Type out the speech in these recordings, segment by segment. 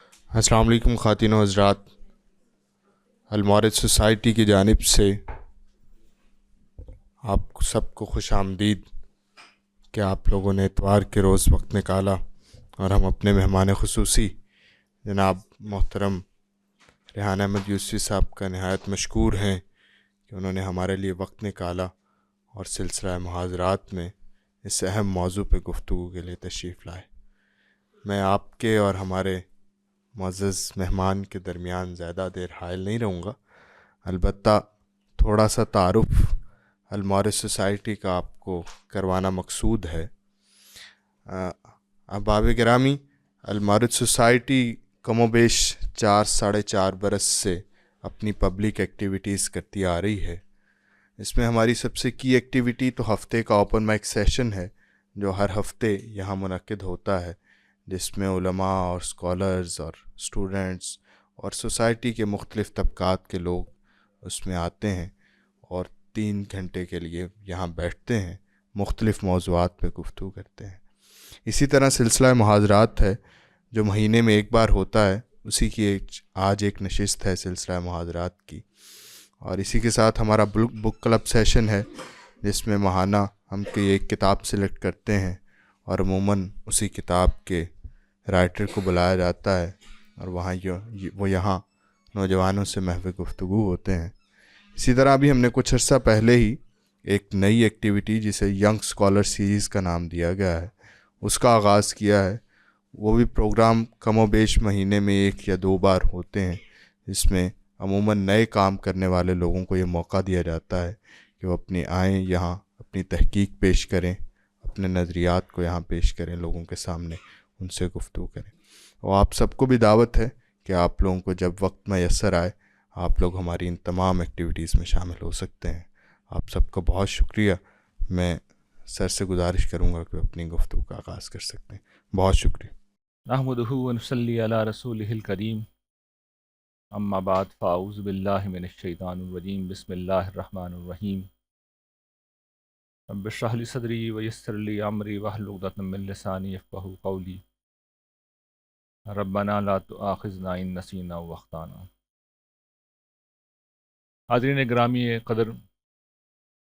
السلام علیکم خواتین و حضرات، المعرض سوسائٹی کی جانب سے آپ سب کو خوش آمدید کہ آپ لوگوں نے اتوار کے روز وقت نکالا اور ہم اپنے مہمان خصوصی جناب محترم ریحان احمد یوسفی صاحب کا نہایت مشکور ہیں کہ انہوں نے ہمارے لیے وقت نکالا اور سلسلہ محاضرات میں اس اہم موضوع پہ گفتگو کے لیے تشریف لائے۔ میں آپ کے اور ہمارے معزز مہمان کے درمیان زیادہ دیر حائل نہیں رہوں گا، البتہ تھوڑا سا تعارف المعرض سوسائٹی کا آپ کو کروانا مقصود ہے۔ احباب گرامی، المعرض سوسائٹی کم و بیش 4 ساڑھے 4 برس سے اپنی پبلک ایکٹیویٹیز کرتی آ رہی ہے۔ اس میں ہماری سب سے کی ایکٹیویٹی تو ہفتے کا اوپن مائک سیشن ہے جو ہر ہفتے یہاں منعقد ہوتا ہے، جس میں علماء اور اسکالرز اور اسٹوڈنٹس اور سوسائٹی کے مختلف طبقات کے لوگ اس میں آتے ہیں اور 3 گھنٹے کے لیے یہاں بیٹھتے ہیں، مختلف موضوعات پہ گفتگو کرتے ہیں۔ اسی طرح سلسلہ محاضرات ہے جو مہینے میں ایک بار ہوتا ہے، اسی کی آج ایک نشست ہے سلسلہ محاضرات کی، اور اسی کے ساتھ ہمارا بک کلب سیشن ہے جس میں ماہانہ ہم کوئی ایک کتاب سلیکٹ کرتے ہیں اور عموماً اسی کتاب کے رائٹر کو بلایا جاتا ہے اور وہ یہاں نوجوانوں سے محو گفتگو ہوتے ہیں۔ اسی طرح ابھی ہم نے کچھ عرصہ پہلے ہی ایک نئی ایکٹیویٹی جسے ینگ اسکالر سیریز کا نام دیا گیا ہے اس کا آغاز کیا ہے۔ وہ بھی پروگرام کم و بیش مہینے میں 1 یا 2 بار ہوتے ہیں، جس میں عموماً نئے کام کرنے والے لوگوں کو یہ موقع دیا جاتا ہے کہ وہ آئیں یہاں اپنی تحقیق پیش کریں، اپنے نظریات کو یہاں پیش کریں، لوگوں کے سامنے ان سے گفتگو کریں۔ اور آپ سب کو بھی دعوت ہے کہ آپ لوگوں کو جب وقت میسر آئے آپ لوگ ہماری ان تمام ایکٹیویٹیز میں شامل ہو سکتے ہیں۔ آپ سب کا بہت شکریہ۔ میں سر سے گزارش کروں گا کہ اپنی گفتگو کا آغاز کر سکتے ہیں۔ بہت شکریہ۔ نحمدہ ونصلی علی رسولہ الکریم، اما بعد فاعوذ باللہ من الشیطان الرجیم، بسم اللہ الرحمن الرحیم۔ رب اشرح لی صدری ویسر لی امری واحلل عقدۃ من لسانی یفقہوا قولی، ربنا لا تؤاخذنا ان نسینا واخطانا۔ حاضرین گرامی قدر،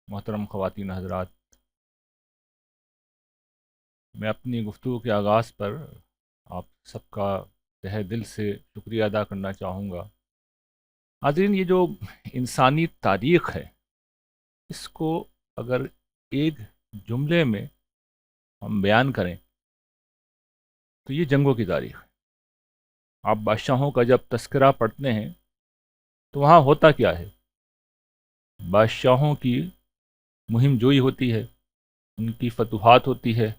محترم خواتین حضرات، میں اپنی گفتگو کے آغاز پر آپ سب کا تہہ دل سے شکریہ ادا کرنا چاہوں گا۔ حاضرین، یہ جو انسانی تاریخ ہے، اس کو اگر ایک جملے میں ہم بیان کریں تو یہ جنگوں کی تاریخ ہے۔ آپ بادشاہوں کا جب تذکرہ پڑھتے ہیں تو وہاں ہوتا کیا ہے؟ بادشاہوں کی مہم جوئی ہوتی ہے، ان کی فتوحات ہوتی ہے،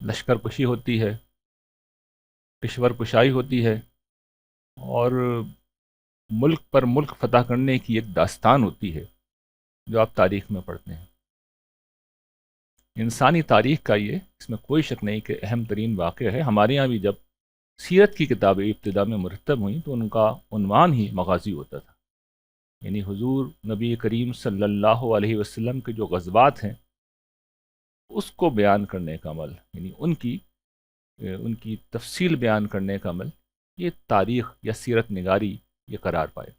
لشکر کشی ہوتی ہے، کشور کشائی ہوتی ہے، اور ملک پر ملک فتح کرنے کی ایک داستان ہوتی ہے جو آپ تاریخ میں پڑھتے ہیں۔ انسانی تاریخ کا یہ، اس میں کوئی شک نہیں کہ اہم ترین واقعہ ہے۔ ہمارے ہاں بھی جب سیرت کی کتابیں ابتدا میں مرتب ہوئیں تو ان کا عنوان ہی مغازی ہوتا تھا، یعنی حضور نبی کریم صلی اللہ علیہ وسلم کے جو غزوات ہیں اس کو بیان کرنے کا عمل، یعنی ان کی تفصیل بیان کرنے کا عمل، یہ تاریخ یا سیرت نگاری یہ قرار پائے۔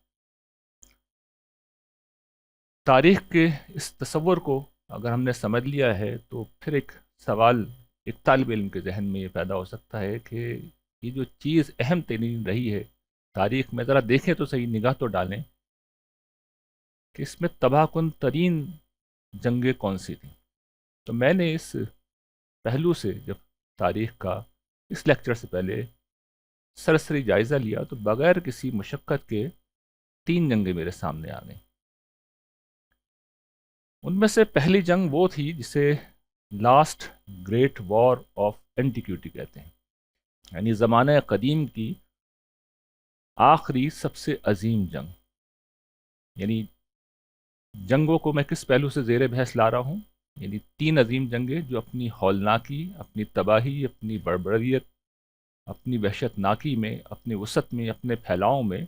تاریخ کے اس تصور کو اگر ہم نے سمجھ لیا ہے تو پھر ایک سوال ایک طالب علم کے ذہن میں یہ پیدا ہو سکتا ہے کہ یہ جو چیز اہم ترین رہی ہے تاریخ میں، ذرا دیکھیں تو صحیح، نگاہ تو ڈالیں کہ اس میں تباہ کن ترین جنگیں کون سی تھیں۔ تو میں نے اس پہلو سے جب تاریخ کا اس لیکچر سے پہلے سرسری جائزہ لیا تو بغیر کسی مشقت کے 3 جنگیں میرے سامنے آ گئیں۔ ان میں سے پہلی جنگ وہ تھی جسے last great war of antiquity کہتے ہیں، یعنی زمانہ قدیم کی آخری سب سے عظیم جنگ۔ یعنی جنگوں کو میں کس پہلو سے زیر بحث لا رہا ہوں؟ یعنی 3 عظیم جنگیں جو اپنی ہولناکی، اپنی تباہی، اپنی بربریت، اپنی وحشت ناکی میں، اپنی وسعت میں، اپنے پھیلاؤ میں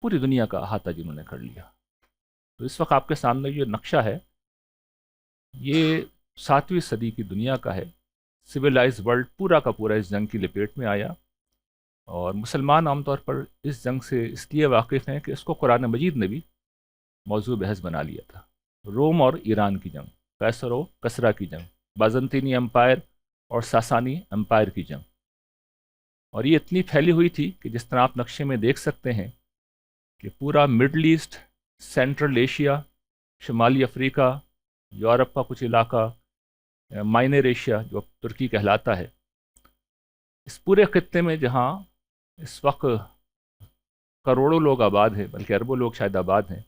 پوری دنیا کا احاطہ جنہوں نے کر لیا۔ تو اس وقت آپ کے سامنے یہ نقشہ ہے، یہ 7ویں صدی کی دنیا کا ہے۔ سویلائز ورلڈ پورا کا پورا اس جنگ کی لپیٹ میں آیا، اور مسلمان عام طور پر اس جنگ سے اس لیے واقف ہیں کہ اس کو قرآن مجید نے بھی موضوع بحث بنا لیا تھا۔ روم اور ایران کی جنگ، قیصر و کسریٰ کی جنگ، بازنطینی امپائر اور ساسانی امپائر کی جنگ، اور یہ اتنی پھیلی ہوئی تھی کہ جس طرح آپ نقشے میں دیکھ سکتے ہیں کہ پورا مڈل ایسٹ، سینٹرل ایشیا، شمالی افریقہ، یورپ کا کچھ علاقہ، مائنر ایشیا جو اب ترکی کہلاتا ہے، اس پورے خطے میں جہاں اس وقت کروڑوں لوگ آباد ہیں، بلکہ اربوں لوگ شاید آباد ہیں،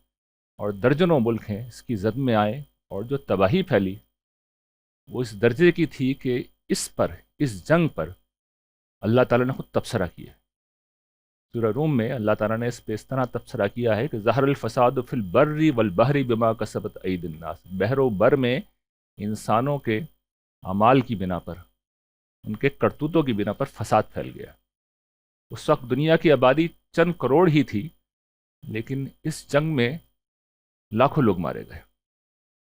اور درجنوں ملک ہیں اس کی زد میں آئے، اور جو تباہی پھیلی وہ اس درجے کی تھی کہ اس جنگ پر اللہ تعالیٰ نے خود تبصرہ کیا۔ سورہ روم میں اللہ تعالیٰ نے اس پہ اس طرح تبصرہ کیا ہے کہ ظہر الفساد فی البر والبحر بما کسبت اید الناس، بحر و بر میں انسانوں کے اعمال کی بنا پر، ان کے کرتوتوں کی بنا پر فساد پھیل گیا۔ اس وقت دنیا کی آبادی چند کروڑ ہی تھی، لیکن اس جنگ میں لاکھوں لوگ مارے گئے،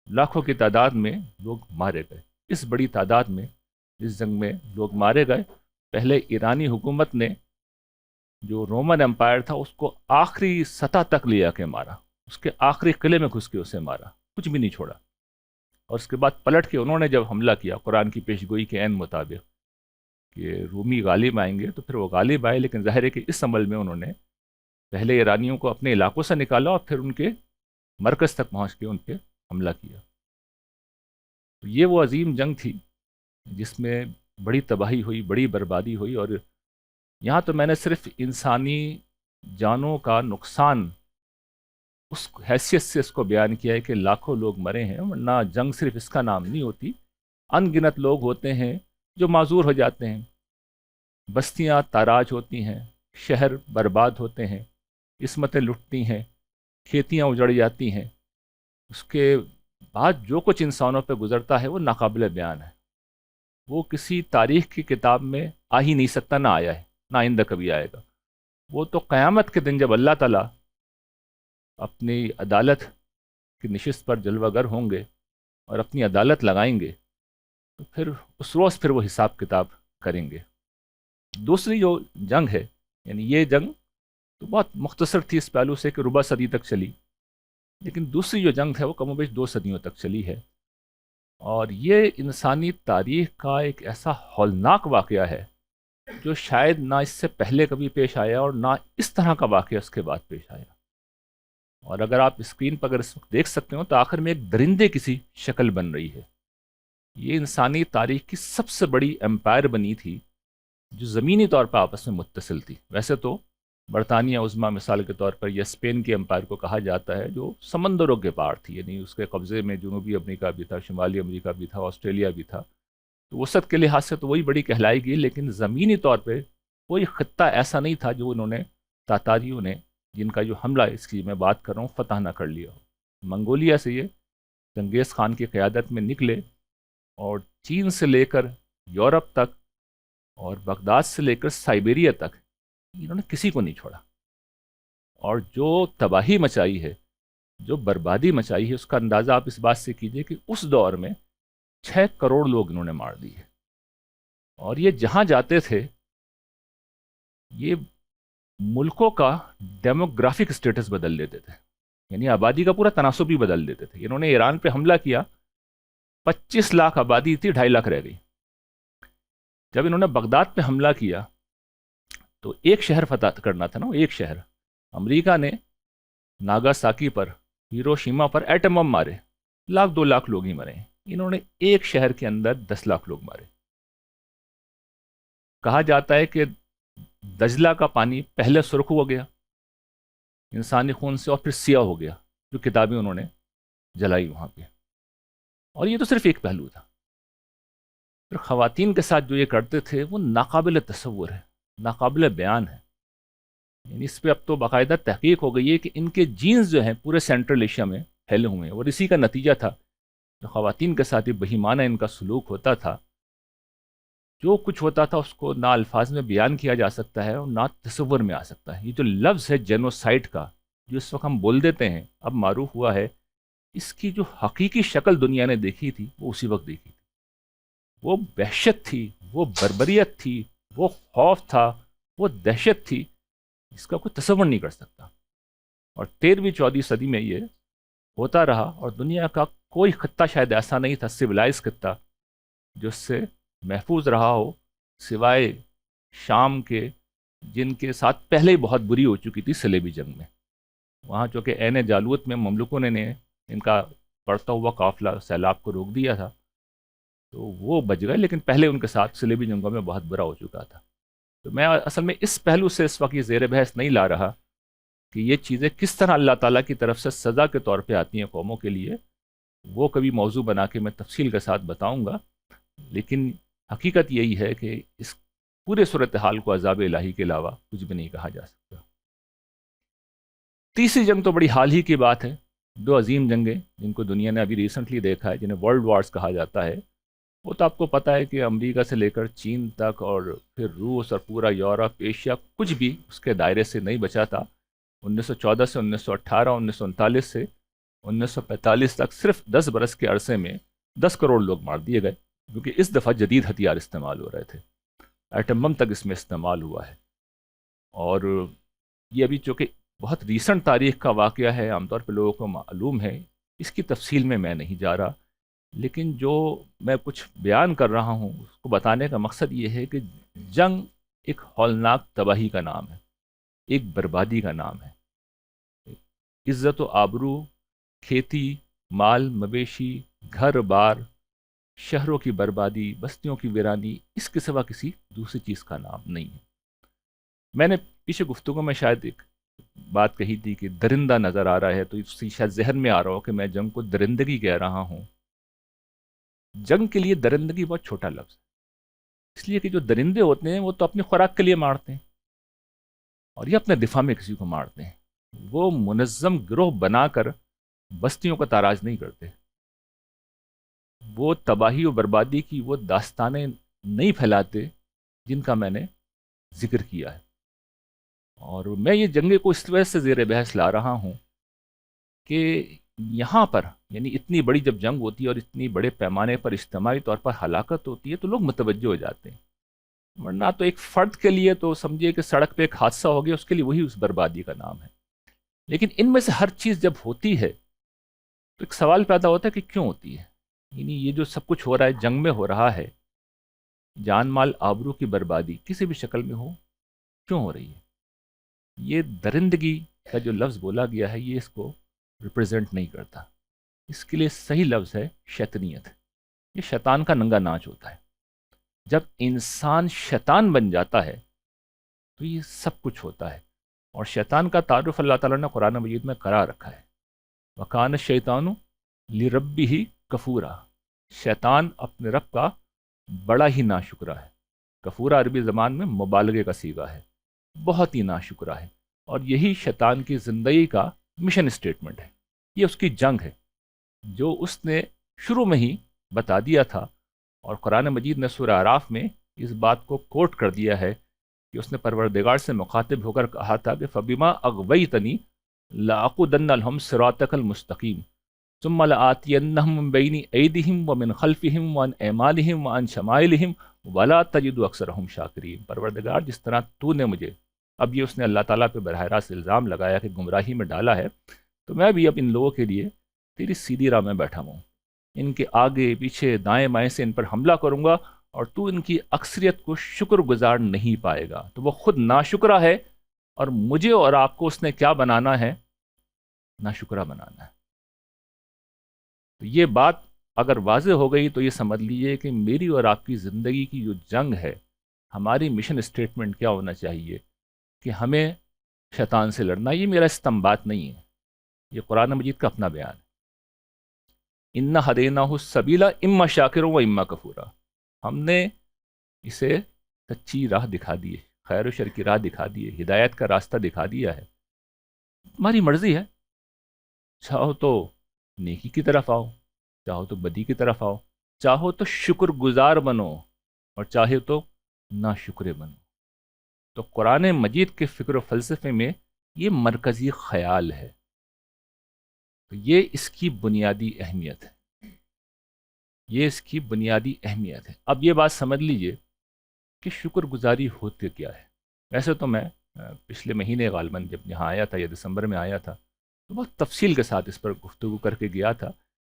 لاکھوں کی تعداد میں لوگ مارے گئے۔ اس بڑی تعداد میں اس جنگ میں لوگ مارے گئے۔ پہلے ایرانی حکومت نے جو رومن امپائر تھا اس کو آخری سطح تک لے کے مارا، اس کے آخری قلعے میں گھس کے اسے مارا، کچھ بھی نہیں چھوڑا، اور اس کے بعد پلٹ کے انہوں نے جب حملہ کیا قرآن کی پیشگوئی کے عین مطابق کہ رومی غالب آئیں گے، تو پھر وہ غالب آئے، لیکن ظاہر ہے کہ اس عمل میں انہوں نے پہلے ایرانیوں کو اپنے علاقوں سے نکالا اور پھر ان کے مرکز تک پہنچ کے ان پہ حملہ کیا۔ تو یہ وہ عظیم جنگ تھی جس میں بڑی تباہی ہوئی، بڑی بربادی ہوئی، اور یہاں تو میں نے صرف انسانی جانوں کا نقصان اس حیثیت سے اس کو بیان کیا ہے کہ لاکھوں لوگ مرے ہیں، ورنہ جنگ صرف اس کا نام نہیں ہوتی، ان گنت لوگ ہوتے ہیں جو معذور ہو جاتے ہیں، بستیاں تاراج ہوتی ہیں، شہر برباد ہوتے ہیں، عصمتیں لٹتی ہیں، کھیتیاں اجڑ جاتی ہیں، اس کے بعد جو کچھ انسانوں پہ گزرتا ہے وہ ناقابل بیان ہے، وہ کسی تاریخ کی کتاب میں آ ہی نہیں سکتا، نہ آیا ہے، نہ آئندہ کبھی آئے گا۔ وہ تو قیامت کے دن جب اللہ تعالیٰ اپنی عدالت کی نشست پر جلوہ گر ہوں گے اور اپنی عدالت لگائیں گے، تو پھر اس روز پھر وہ حساب کتاب کریں گے۔ دوسری جو جنگ ہے، یعنی یہ جنگ تو بہت مختصر تھی اس پہلو سے کہ ربع صدی تک چلی، لیکن دوسری جو جنگ ہے وہ کم و بیش 2 صدیوں تک چلی ہے، اور یہ انسانی تاریخ کا ایک ایسا ہولناک واقعہ ہے جو شاید نہ اس سے پہلے کبھی پیش آیا اور نہ اس طرح کا واقعہ اس کے بعد پیش آیا۔ اور اگر آپ اسکرین پر اگر اس وقت دیکھ سکتے ہو تو آخر میں ایک درندے کسی شکل بن رہی ہے۔ یہ انسانی تاریخ کی سب سے بڑی امپائر بنی تھی جو زمینی طور پر آپس میں متصل تھی۔ ویسے تو برطانیہ عظمیٰ مثال کے طور پر یا اسپین کی امپائر کو کہا جاتا ہے جو سمندروں کے پار تھی، یعنی اس کے قبضے میں جنوبی امریکہ بھی تھا، شمالی امریکہ بھی تھا، آسٹریلیا بھی تھا، تو وسعت کے لحاظ سے تو وہی بڑی کہلائے گی، لیکن زمینی طور پہ کوئی خطہ ایسا نہیں تھا جو انہوں نے تاتاریوں نے، جن کا جو حملہ اس کی میں بات کر رہا ہوں، فتح نہ کر لیا ہو۔ منگولیا سے یہ چنگیز خان کی قیادت میں نکلے اور چین سے لے کر یورپ تک اور بغداد سے لے کر سائبیریا تک انہوں نے کسی کو نہیں چھوڑا، اور جو تباہی مچائی ہے، جو بربادی مچائی ہے، اس کا اندازہ آپ اس بات سے کیجئے کہ اس دور میں 6 کروڑ لوگ انہوں نے مار دیے، اور یہ جہاں جاتے تھے یہ ملکوں کا ڈیموگرافک سٹیٹس بدل دیتے تھے، یعنی آبادی کا پورا تناسب ہی بدل دیتے تھے۔ انہوں نے ایران پہ حملہ کیا، 25 لاکھ آبادی تھی، 2.5 لاکھ رہ گئی۔ جب انہوں نے بغداد پہ حملہ کیا تو ایک شہر فتح کرنا تھا نا، ایک شہر۔ امریکہ نے ناگاساکی پر، ہیروشیما پر ایٹم بم مارے، 1 لاکھ 2 لاکھ لوگ ہی مرے ہیں۔ انہوں نے ایک شہر کے اندر 10 لاکھ لوگ مارے۔ کہا جاتا ہے کہ دجلہ کا پانی پہلے سرخ ہو گیا انسانی خون سے، اور پھر سیاہ ہو گیا، جو کتابیں انہوں نے جلائی وہاں پہ۔ اور یہ تو صرف ایک پہلو تھا۔ پھر خواتین کے ساتھ جو یہ کرتے تھے وہ ناقابل تصور ہے، ناقابل بیان ہے۔ یعنی اس پہ اب تو باقاعدہ تحقیق ہو گئی ہے کہ ان کے جینز جو ہیں پورے سینٹرل ایشیا میں پھیلے ہوئے ہیں، اور اسی کا نتیجہ تھا جو خواتین کے ساتھ یہ بہیمانہ ان کا سلوک ہوتا تھا۔ جو کچھ ہوتا تھا اس کو نہ الفاظ میں بیان کیا جا سکتا ہے اور نہ تصور میں آ سکتا ہے۔ یہ جو لفظ ہے جینوسائیڈ کا، جو اس وقت ہم بول دیتے ہیں، اب معروف ہوا ہے، اس کی جو حقیقی شکل دنیا نے دیکھی تھی وہ اسی وقت دیکھی تھی۔ وہ وحشت تھی، وہ بربریت تھی، وہ خوف تھا، وہ دہشت تھی جس کا کوئی تصور نہیں کر سکتا. اور 13ویں 14ویں صدی میں یہ ہوتا رہا، اور دنیا کا کوئی خطہ شاید ایسا نہیں تھا سویلائز خطہ جو اس سے محفوظ رہا ہو، سوائے شام کے، جن کے ساتھ پہلے ہی بہت بری ہو چکی تھی صلیبی جنگ میں. وہاں چونکہ عین جالوت میں مملوکوں نے ان کا بڑھتا ہوا قافلہ سیلاب کو روک دیا تھا، تو وہ بچ گئے، لیکن پہلے ان کے ساتھ صلیبی جنگوں میں بہت برا ہو چکا تھا. تو میں اصل میں اس پہلو سے اس وقت یہ زیر بحث نہیں لا رہا کہ یہ چیزیں کس طرح اللہ تعالیٰ کی طرف سے سزا کے طور پہ آتی ہیں قوموں کے لیے. وہ کبھی موضوع بنا کے میں تفصیل کے ساتھ بتاؤں گا، لیکن حقیقت یہی ہے کہ اس پورے صورتحال کو عذاب الہی کے علاوہ کچھ بھی نہیں کہا جا سکتا. تیسری جنگ تو بڑی حال ہی کی بات ہے. دو عظیم جنگیں جن کو دنیا نے ابھی ریسنٹلی دیکھا ہے، جنہیں ورلڈ وارز کہا جاتا ہے. وہ تو آپ کو پتہ ہے کہ امریکہ سے لے کر چین تک، اور پھر روس اور پورا یورپ، ایشیا، کچھ بھی اس کے دائرے سے نہیں بچا تھا. 1914 سے 1918، 1939 سے 1945 تک صرف 10 برس کے عرصے میں 10 کروڑ لوگ مار دیے گئے، کیونکہ اس دفعہ جدید ہتھیار استعمال ہو رہے تھے. ایٹم بم تک اس میں استعمال ہوا ہے. اور یہ ابھی چونکہ بہت ریسنٹ تاریخ کا واقعہ ہے، عام طور پہ لوگوں کو معلوم ہے، اس کی تفصیل میں نہیں جا رہا. لیکن جو میں کچھ بیان کر رہا ہوں اس کو بتانے کا مقصد یہ ہے کہ جنگ ایک ہولناک تباہی کا نام ہے، ایک بربادی کا نام ہے. عزت و آبرو، کھیتی، مال مویشی، گھر بار، شہروں کی بربادی، بستیوں کی ویرانی، اس کے سوا کسی دوسری چیز کا نام نہیں ہے. میں نے پیچھے گفتگو میں شاید ایک بات کہی تھی کہ درندہ نظر آ رہا ہے، تو اس سے شاید ذہن میں آ رہا ہو کہ میں جنگ کو درندگی کہہ رہا ہوں. جنگ کے لیے درندگی بہت چھوٹا لفظ ہے، اس لیے کہ جو درندے ہوتے ہیں وہ تو اپنی خوراک کے لیے مارتے ہیں، اور یہ اپنے دفاع میں کسی کو مارتے ہیں. وہ منظم گروہ بنا کر بستیوں کا تاراج نہیں کرتے، وہ تباہی و بربادی کی وہ داستانیں نہیں پھیلاتے جن کا میں نے ذکر کیا ہے. اور میں یہ جنگیں کو اس وجہ سے زیر بحث لا رہا ہوں کہ یہاں پر، یعنی اتنی بڑی جب جنگ ہوتی ہے اور اتنی بڑے پیمانے پر اجتماعی طور پر ہلاکت ہوتی ہے تو لوگ متوجہ ہو جاتے ہیں. ورنہ تو ایک فرد کے لیے تو سمجھیے کہ سڑک پہ ایک حادثہ ہو گیا، اس کے لیے وہی اس بربادی کا نام ہے. لیکن ان میں سے ہر چیز جب ہوتی ہے تو ایک سوال پیدا ہوتا ہے کہ کیوں ہوتی ہے. یعنی یہ جو سب کچھ ہو رہا ہے، جنگ میں ہو رہا ہے، جان مال آبرو کی بربادی کسی بھی شکل میں ہو، کیوں ہو رہی ہے؟ یہ درندگی کا جو لفظ بولا گیا ہے یہ اس کو ریپرزینٹ نہیں کرتا. اس کے لیے صحیح لفظ ہے شیطنیت. یہ شیطان کا ننگا ناچ ہوتا ہے. جب انسان شیطان بن جاتا ہے تو یہ سب کچھ ہوتا ہے. اور شیطان کا تعارف اللہ تعالیٰ نے قرآن مجید میں کرا رکھا ہے، وَقَانَ الشَّيْطَانُ لِرَبِّهِ کفورا. شیطان اپنے رب کا بڑا ہی ناشکرا ہے. کفورا عربی زبان میں مبالغے کا صیغہ ہے، بہت ہی ناشکرا ہے. اور یہی شیطان کی زندگی کا مشن اسٹیٹمنٹ ہے. یہ اس کی جنگ ہے جو اس نے شروع میں ہی بتا دیا تھا. اور قرآن مجید نے سورہ اعراف میں اس بات کو کوٹ کر دیا ہے کہ اس نے پروردگار سے مخاطب ہو کر کہا تھا کہ فَبِمَا أَغْوَيْتَنِي لَأَقْعُدَنَّ لَهُمْ صِرَاطَكَ الْمُسْتَقِيمَ ثُمَّ لَآتِيَنَّهُم مِّن بَيْنِ أَيْدِيهِمْ وَمِنْ خَلْفِهِمْ وَعَنْ أَيْمَانِهِمْ وَعَنْ شَمَائِلِهِمْ وَلَا تَجِدُ أَكْثَرَهُمْ شَاكِرِينَ. پروردگار جس طرح تو نے مجھے، اب یہ اس نے اللہ تعالیٰ پہ براہ راست الزام لگایا کہ گمراہی میں ڈالا ہے، تو میں بھی اب ان لوگوں کے لیے تیری سیدھی راہ میں بیٹھا ہوں. ان کے آگے پیچھے دائیں بائیں سے ان پر حملہ کروں گا، اور تو ان کی اکثریت کو شکر گزار نہیں پائے گا. تو وہ خود ناشکرا ہے، اور مجھے اور آپ کو اس نے کیا بنانا ہے؟ ناشکرا بنانا ہے. تو یہ بات اگر واضح ہو گئی تو یہ سمجھ لیجیے کہ میری اور آپ کی زندگی کی جو جنگ ہے، ہماری مشن اسٹیٹمنٹ کیا ہونا چاہیے کہ ہمیں شیطان سے لڑنا. یہ میرا استنباط نہیں ہے، یہ قرآن مجید کا اپنا بیان ہے. اِنَّا ہَدَيْنَاهُ السَّبِيلَ اِمَّا شَاكِرًا وَإِمَّا كَفُورًا. ہم نے اسے سچی راہ دکھا دی ہے، خیر و شر کی راہ دکھا دی ہے، ہدایت کا راستہ دکھا دیا ہے. ہماری مرضی ہے، چاہو تو نیکی کی طرف آؤ، چاہو تو بدی کی طرف آؤ، چاہو تو شکر گزار بنو، اور چاہے تو نا شکرے بنو. تو قرآن مجید کے فکر و فلسفے میں یہ مرکزی خیال ہے. تو یہ اس کی بنیادی اہمیت ہے، یہ اس کی بنیادی اہمیت ہے. اب یہ بات سمجھ لیجئے کہ شکر گزاری ہوتے کیا ہے. ویسے تو میں پچھلے مہینے غالباً جب یہاں آیا تھا یا دسمبر میں آیا تھا تو بہت تفصیل کے ساتھ اس پر گفتگو کر کے گیا تھا،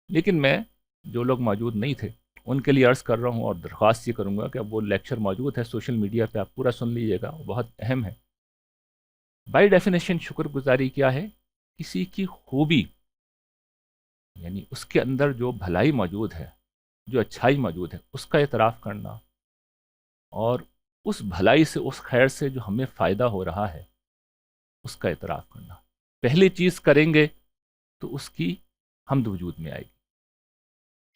لیکن میں جو لوگ موجود نہیں تھے ان کے لیے عرض کر رہا ہوں اور درخواست یہ کروں گا کہ اب وہ لیکچر موجود ہے سوشل میڈیا پہ، آپ پورا سن لیجیے گا، وہ بہت اہم ہے۔ بائی ڈیفینیشن شکر گزاری کیا ہے؟ کسی کی خوبی، یعنی اس کے اندر جو بھلائی موجود ہے، جو اچھائی موجود ہے، اس کا اعتراف کرنا، اور اس بھلائی سے، اس خیر سے جو ہمیں فائدہ ہو رہا ہے اس کا اعتراف کرنا۔ پہلی چیز کریں گے تو اس کی حمد وجود میں آئے گی،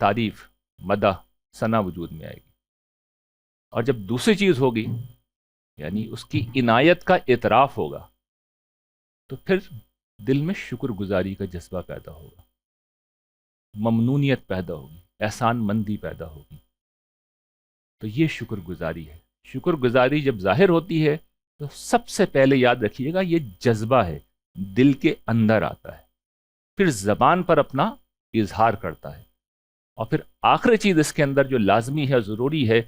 تعریف، مدح، ثنا وجود میں آئے گی، اور جب دوسری چیز ہوگی یعنی اس کی عنایت کا اعتراف ہوگا تو پھر دل میں شکر گزاری کا جذبہ پیدا ہوگا، ممنونیت پیدا ہوگی، احسان مندی پیدا ہوگی۔ تو یہ شکر گزاری ہے۔ شکر گزاری جب ظاہر ہوتی ہے تو سب سے پہلے یاد رکھیے گا یہ جذبہ ہے، دل کے اندر آتا ہے، پھر زبان پر اپنا اظہار کرتا ہے، اور پھر آخری چیز اس کے اندر جو لازمی ہے، ضروری ہے،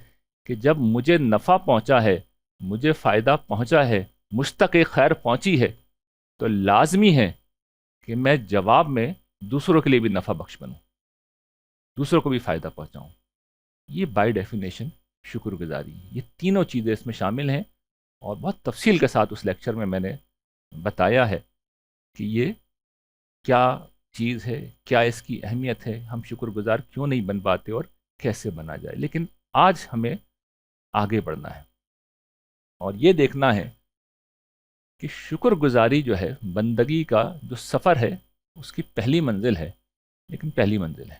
کہ جب مجھے نفع پہنچا ہے، مجھے فائدہ پہنچا ہے، مجھ تک ایک خیر پہنچی ہے، تو لازمی ہے کہ میں جواب میں دوسروں کے لیے بھی نفع بخش بنوں، دوسروں کو بھی فائدہ پہنچاؤں۔ یہ بائی ڈیفینیشن شکر گزاری ہے۔ یہ تینوں چیزیں اس میں شامل ہیں، اور بہت تفصیل کے ساتھ اس لیکچر میں نے بتایا ہے کہ یہ کیا چیز ہے، کیا اس کی اہمیت ہے، ہم شکر گزار کیوں نہیں بن پاتے اور کیسے بنا جائے۔ لیکن آج ہمیں آگے بڑھنا ہے اور یہ دیکھنا ہے کہ شکر گزاری جو ہے بندگی کا جو سفر ہے اس کی پہلی منزل ہے، لیکن پہلی منزل ہے۔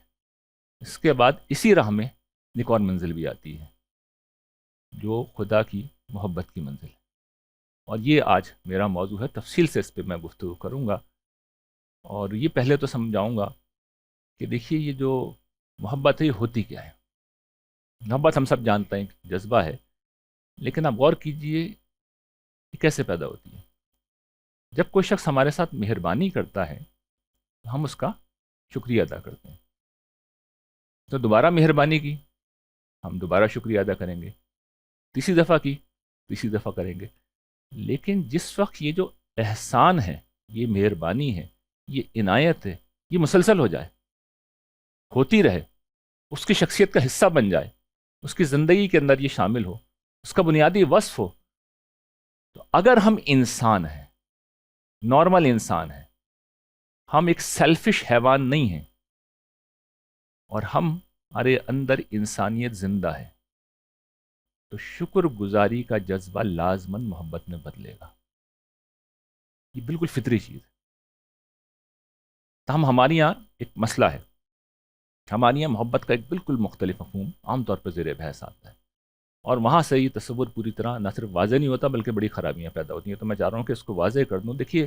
اس کے بعد اسی راہ میں ایک اور منزل بھی آتی ہے جو خدا کی محبت کی منزل ہے، اور یہ آج میرا موضوع ہے۔ تفصیل سے اس پہ میں گفتگو کروں گا، اور یہ پہلے تو سمجھاؤں گا کہ دیکھیے یہ جو محبت ہے یہ ہوتی کیا ہے۔ محبت ہم سب جانتے ہیں کہ جذبہ ہے، لیکن آپ غور کیجئے یہ کیسے پیدا ہوتی ہے۔ جب کوئی شخص ہمارے ساتھ مہربانی کرتا ہے تو ہم اس کا شکریہ ادا کرتے ہیں، تو دوبارہ مہربانی کی ہم دوبارہ شکریہ ادا کریں گے، تیسری دفعہ کی تیسری دفعہ کریں گے۔ لیکن جس وقت یہ جو احسان ہے، یہ مہربانی ہے، یہ عنایت ہے، یہ مسلسل ہو جائے، ہوتی رہے، اس کی شخصیت کا حصہ بن جائے، اس کی زندگی کے اندر یہ شامل ہو، اس کا بنیادی وصف ہو، تو اگر ہم انسان ہیں، نارمل انسان ہیں، ہم ایک سیلفش حیوان نہیں ہیں، اور ہمارے اندر انسانیت زندہ ہے، تو شکر گزاری کا جذبہ لازماً محبت میں بدلے گا۔ یہ بالکل فطری چیز ہے۔ تاہم ہمارے یہاں ایک مسئلہ ہے، ہمارے یہاں محبت کا ایک بالکل مختلف مفہوم عام طور پر زیر بحث آتا ہے، اور وہاں سے یہ تصور پوری طرح نہ صرف واضح نہیں ہوتا بلکہ بڑی خرابیاں پیدا ہوتی ہیں۔ تو میں چاہ رہا ہوں کہ اس کو واضح کر دوں۔ دیکھیے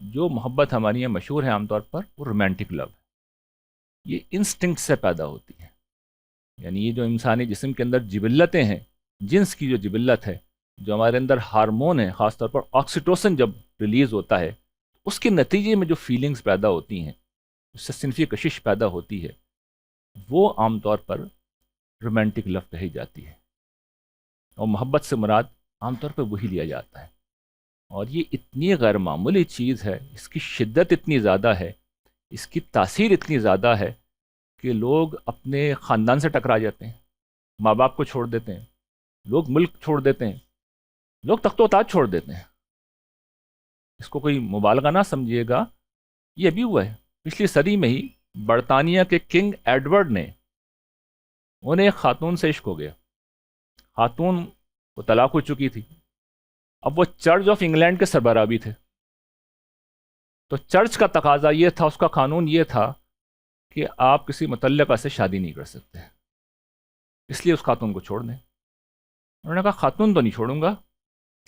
جو محبت ہمارے یہاں مشہور ہے عام طور پر، وہ رومانٹک لو ہے۔ یہ انسٹنکٹ سے پیدا ہوتی ہے، یعنی یہ جو انسانی جسم کے اندر جبلتیں ہیں، جنس کی جو جبلت ہے، جو ہمارے اندر ہارمون ہے، خاص طور پر آکسیٹوسن جب ریلیز ہوتا ہے، اس کے نتیجے میں جو فیلنگز پیدا ہوتی ہیں، اس سے صنفی کشش پیدا ہوتی ہے، وہ عام طور پر رومانٹک لو کہی جاتی ہے، اور محبت سے مراد عام طور پر وہی لیا جاتا ہے۔ اور یہ اتنی غیر معمولی چیز ہے، اس کی شدت اتنی زیادہ ہے، اس کی تاثیر اتنی زیادہ ہے کہ لوگ اپنے خاندان سے ٹکرا جاتے ہیں، ماں باپ کو چھوڑ دیتے ہیں، لوگ ملک چھوڑ دیتے ہیں، لوگ تخت و تاج چھوڑ دیتے ہیں۔ اس کو کوئی مبالغہ نہ سمجھیے گا، یہ ابھی ہوا ہے پچھلی صدی میں ہی۔ برطانیہ کے کنگ ایڈورڈ نے، انہیں ایک خاتون سے عشق ہو گیا، خاتون کو طلاق ہو چکی تھی، اب وہ چرچ آف انگلینڈ کے سربراہ بھی تھے، تو چرچ کا تقاضا یہ تھا، اس کا قانون یہ تھا کہ آپ کسی مطلقہ سے شادی نہیں کر سکتے، اس لیے اس خاتون کو چھوڑ دیں۔ انہوں نے کہا خاتون تو نہیں چھوڑوں گا،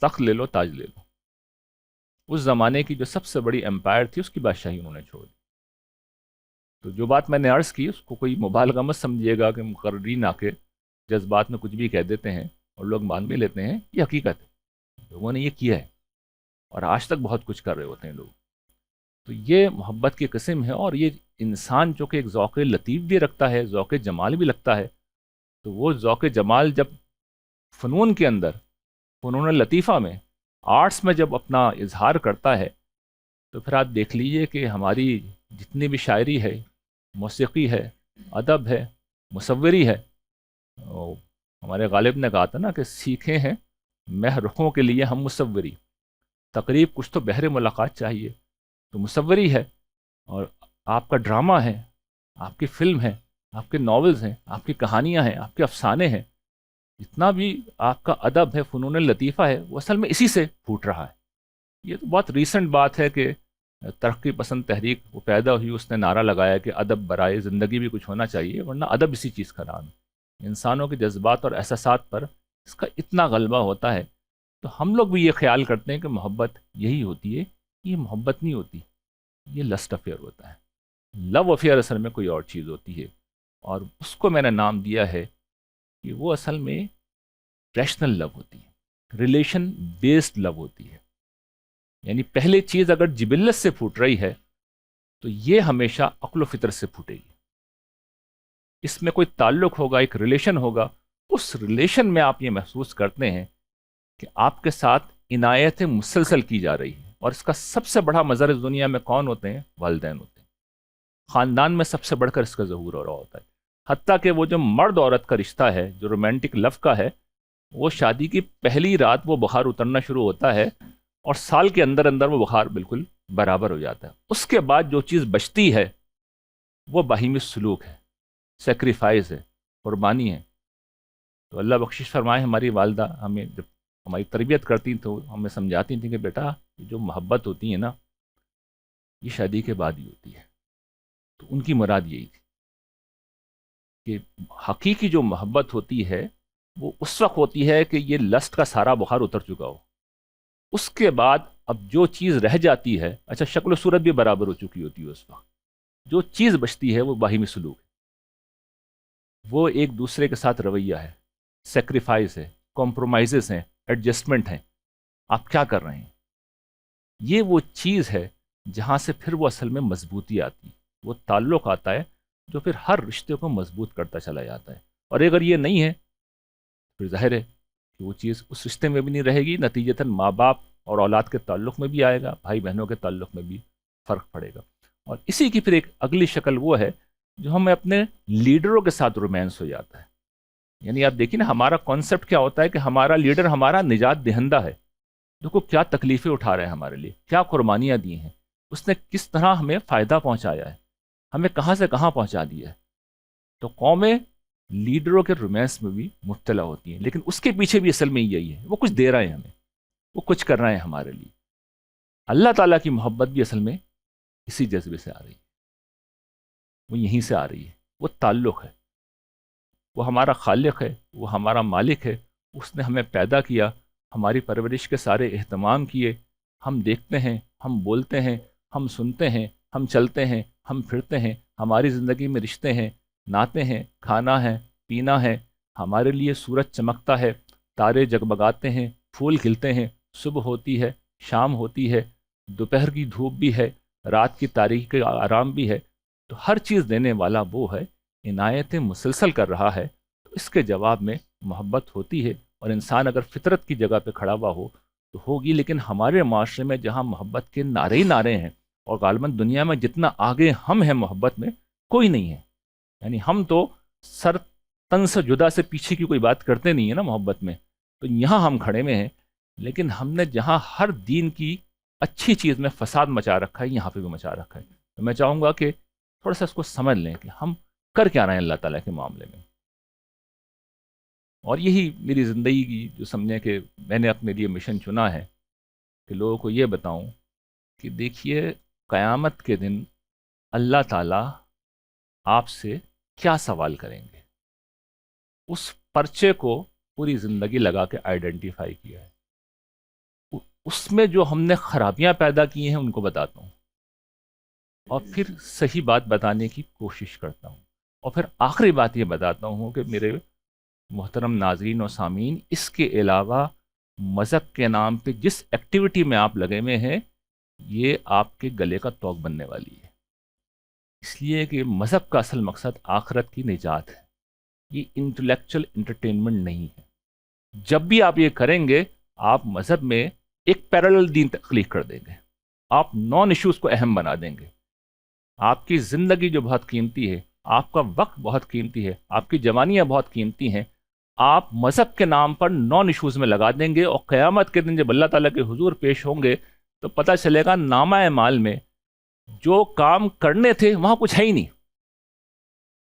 تخت لے لو، تاج لے لو۔ اس زمانے کی جو سب سے بڑی امپائر تھی اس کی بادشاہی انہوں نے چھوڑ دی۔ تو جو بات میں نے عرض کی اس کو کوئی مبالغہ مت سمجھیے گا کہ مقررین آ کے جذبات میں کچھ بھی کہہ دیتے ہیں اور لوگ مان بھی لیتے ہیں، یہ حقیقت ہے، لوگوں نے یہ کیا ہے اور آج تک بہت کچھ کر رہے ہوتے ہیں لوگ۔ تو یہ محبت کی قسم ہے، اور یہ انسان جو کہ ایک ذوق لطیف بھی رکھتا ہے، ذوق جمال بھی لگتا ہے، تو وہ ذوق جمال جب فنون کے اندر، فنون لطیفہ میں آرٹس میں جب اپنا اظہار کرتا ہے تو پھر آپ دیکھ لیجئے کہ ہماری جتنی بھی شاعری ہے، موسیقی ہے، ادب ہے، مصوری ہے، اور ہمارے غالب نے کہا تھا نا کہ سیکھے ہیں مہ رخوں کے لیے ہم مصوری، تقریب کچھ تو بہر ملاقات چاہیے، تو مصوری ہے، اور آپ کا ڈرامہ ہے، آپ کی فلم ہے، آپ کے ناولز ہیں، آپ کی کہانیاں ہیں، آپ کے افسانے ہیں، جتنا بھی آپ کا ادب ہے، فنون لطیفہ ہے، وہ اصل میں اسی سے پھوٹ رہا ہے۔ یہ تو بہت ریسنٹ بات ہے کہ ترقی پسند تحریک وہ پیدا ہوئی، اس نے نعرہ لگایا کہ ادب برائے زندگی بھی کچھ ہونا چاہیے، ورنہ ادب اسی چیز کا نام ہے۔ انسانوں کے جذبات اور احساسات پر اس کا اتنا غلبہ ہوتا ہے، تو ہم لوگ بھی یہ خیال کرتے ہیں کہ محبت یہی ہوتی ہے۔ یہ محبت نہیں ہوتی، یہ لسٹ افیئر ہوتا ہے۔ لو افیئر اصل میں کوئی اور چیز ہوتی ہے، اور اس کو میں نے نام دیا ہے کہ وہ اصل میں ریشنل لو ہوتی ہے، ریلیشن بیسڈ لو ہوتی ہے۔ یعنی پہلے چیز اگر جبلت سے پھوٹ رہی ہے تو یہ ہمیشہ عقل و فطرت سے پھوٹے گی۔ اس میں کوئی تعلق ہوگا، ایک ریلیشن ہوگا، اس ریلیشن میں آپ یہ محسوس کرتے ہیں کہ آپ کے ساتھ عنایت مسلسل کی جا رہی ہے، اور اس کا سب سے بڑا مظہر اس دنیا میں کون ہوتے ہیں؟ والدین ہوتے ہیں۔ خاندان میں سب سے بڑھ کر اس کا ظہور ہو رہا ہوتا ہے۔ حتیٰ کہ وہ جو مرد عورت کا رشتہ ہے، جو رومانٹک لو کا ہے، وہ شادی کی پہلی رات وہ بخار اترنا شروع ہوتا ہے، اور سال کے اندر اندر وہ بخار بالکل برابر ہو جاتا ہے۔ اس کے بعد جو چیز بچتی ہے وہ باہمی سلوک ہے، سیکریفائز ہے، قربانی ہے۔ تو اللہ بخشش فرمائے، ہماری والدہ ہمیں جب ہماری تربیت کرتی تو ہمیں سمجھاتی تھیں کہ بیٹا یہ جو محبت ہوتی ہے نا، یہ شادی کے بعد ہی ہوتی ہے۔ تو ان کی مراد یہی تھی کہ حقیقی جو محبت ہوتی ہے وہ اس وقت ہوتی ہے کہ یہ لسٹ کا سارا بخار اتر چکا ہو۔ اس کے بعد اب جو چیز رہ جاتی ہے، اچھا شکل و صورت بھی برابر ہو چکی ہوتی ہے، اس وقت جو چیز بچتی ہے وہ باہمی سلوک ہے، وہ ایک دوسرے کے ساتھ رویہ ہے، سیکریفائز ہے، کمپرومائزز ہیں، ایڈجسٹمنٹ ہیں، آپ کیا کر رہے ہیں۔ یہ وہ چیز ہے جہاں سے پھر وہ اصل میں مضبوطی آتی، وہ تعلق آتا ہے جو پھر ہر رشتے کو مضبوط کرتا چلا جاتا ہے۔ اور اگر یہ نہیں ہے پھر ظاہر ہے کہ وہ چیز اس رشتے میں بھی نہیں رہے گی، نتیجتاً ماں باپ اور اولاد کے تعلق میں بھی آئے گا، بھائی بہنوں کے تعلق میں بھی فرق پڑے گا۔ اور اسی کی پھر ایک اگلی شکل وہ ہے جو ہمیں اپنے لیڈروں کے ساتھ رومانس ہو جاتا ہے۔ یعنی آپ دیکھیں نا، ہمارا کانسیپٹ کیا ہوتا ہے کہ ہمارا لیڈر ہمارا نجات دہندہ ہے، دیکھو کیا تکلیفیں اٹھا رہے ہیں ہمارے لیے، کیا قربانیاں دی ہیں، اس نے کس طرح ہمیں فائدہ پہنچایا ہے، ہمیں کہاں سے کہاں پہنچا دیا ہے۔ تو قومیں لیڈروں کے رومانس میں بھی مبتلا ہوتی ہیں، لیکن اس کے پیچھے بھی اصل میں یہی ہے، وہ کچھ دے رہے ہیں ہمیں، وہ کچھ کر رہے ہیں ہمارے لیے۔ اللہ تعالیٰ کی محبت بھی اصل میں اسی جذبے سے آ رہی ہے، وہ یہیں سے آ رہی ہے، وہ تعلق ہے، وہ ہمارا خالق ہے، وہ ہمارا مالک ہے، اس نے ہمیں پیدا کیا، ہماری پرورش کے سارے اہتمام کیے، ہم دیکھتے ہیں، ہم بولتے ہیں، ہم سنتے ہیں، ہم چلتے ہیں، ہم پھرتے ہیں، ہماری زندگی میں رشتے ہیں، ناطے ہیں، کھانا ہے، پینا ہے، ہمارے لیے سورج چمکتا ہے، تارے جگمگاتے ہیں، پھول کھلتے ہیں، صبح ہوتی ہے، شام ہوتی ہے، دوپہر کی دھوپ بھی ہے، رات کی تاریکی کا آرام بھی ہے۔ تو ہر چیز دینے والا وہ ہے، عنایتیں مسلسل کر رہا ہے، تو اس کے جواب میں محبت ہوتی ہے۔ اور انسان اگر فطرت کی جگہ پہ کھڑا ہوا ہو تو ہوگی، لیکن ہمارے معاشرے میں جہاں محبت کے نعرے ہی نعرے ہیں، اور غالباً دنیا میں جتنا آگے ہم ہیں محبت میں کوئی نہیں ہے، یعنی ہم تو سر تن سے جدا سے پیچھے کی کوئی بات کرتے نہیں ہیں نا محبت میں، تو یہاں ہم کھڑے میں ہیں۔ لیکن ہم نے جہاں ہر دین کی اچھی چیز میں فساد مچا رکھا ہے، یہاں پہ بھی مچا رکھا ہے۔ تو میں چاہوں گا کہ تھوڑا سا اس کو سمجھ لیں کہ ہم کر کیا رہے ہیں اللہ تعالیٰ کے معاملے میں۔ اور یہی میری زندگی کی جو سمجھیں کہ میں نے اپنے لیے مشن چنا ہے کہ لوگوں کو یہ بتاؤں کہ دیکھیے قیامت کے دن اللہ تعالیٰ آپ سے کیا سوال کریں گے۔ اس پرچے کو پوری زندگی لگا کے آئیڈینٹیفائی کیا ہے، اس میں جو ہم نے خرابیاں پیدا کی ہیں ان کو بتاتا ہوں، اور پھر صحیح بات بتانے کی کوشش کرتا ہوں، اور پھر آخری بات یہ بتاتا ہوں کہ میرے محترم ناظرین و سامعین، اس کے علاوہ مذہب کے نام پہ جس ایکٹیویٹی میں آپ لگے ہوئے ہیں یہ آپ کے گلے کا توق بننے والی ہے، اس لیے کہ مذہب کا اصل مقصد آخرت کی نجات ہے، یہ انٹلیکچل انٹرٹینمنٹ نہیں ہے۔ جب بھی آپ یہ کریں گے آپ مذہب میں ایک پیرالل دین تخلیق کر دیں گے. آپ نان ایشوز کو اہم بنا دیں گے. آپ کی زندگی جو بہت قیمتی ہے، آپ کا وقت بہت قیمتی ہے، آپ کی جوانیاں بہت قیمتی ہیں، آپ مذہب کے نام پر نان ایشوز میں لگا دیں گے، اور قیامت کے دن جب اللہ تعالیٰ کے حضور پیش ہوں گے تو پتہ چلے گا نامہ اعمال میں جو کام کرنے تھے وہاں کچھ ہے ہی نہیں،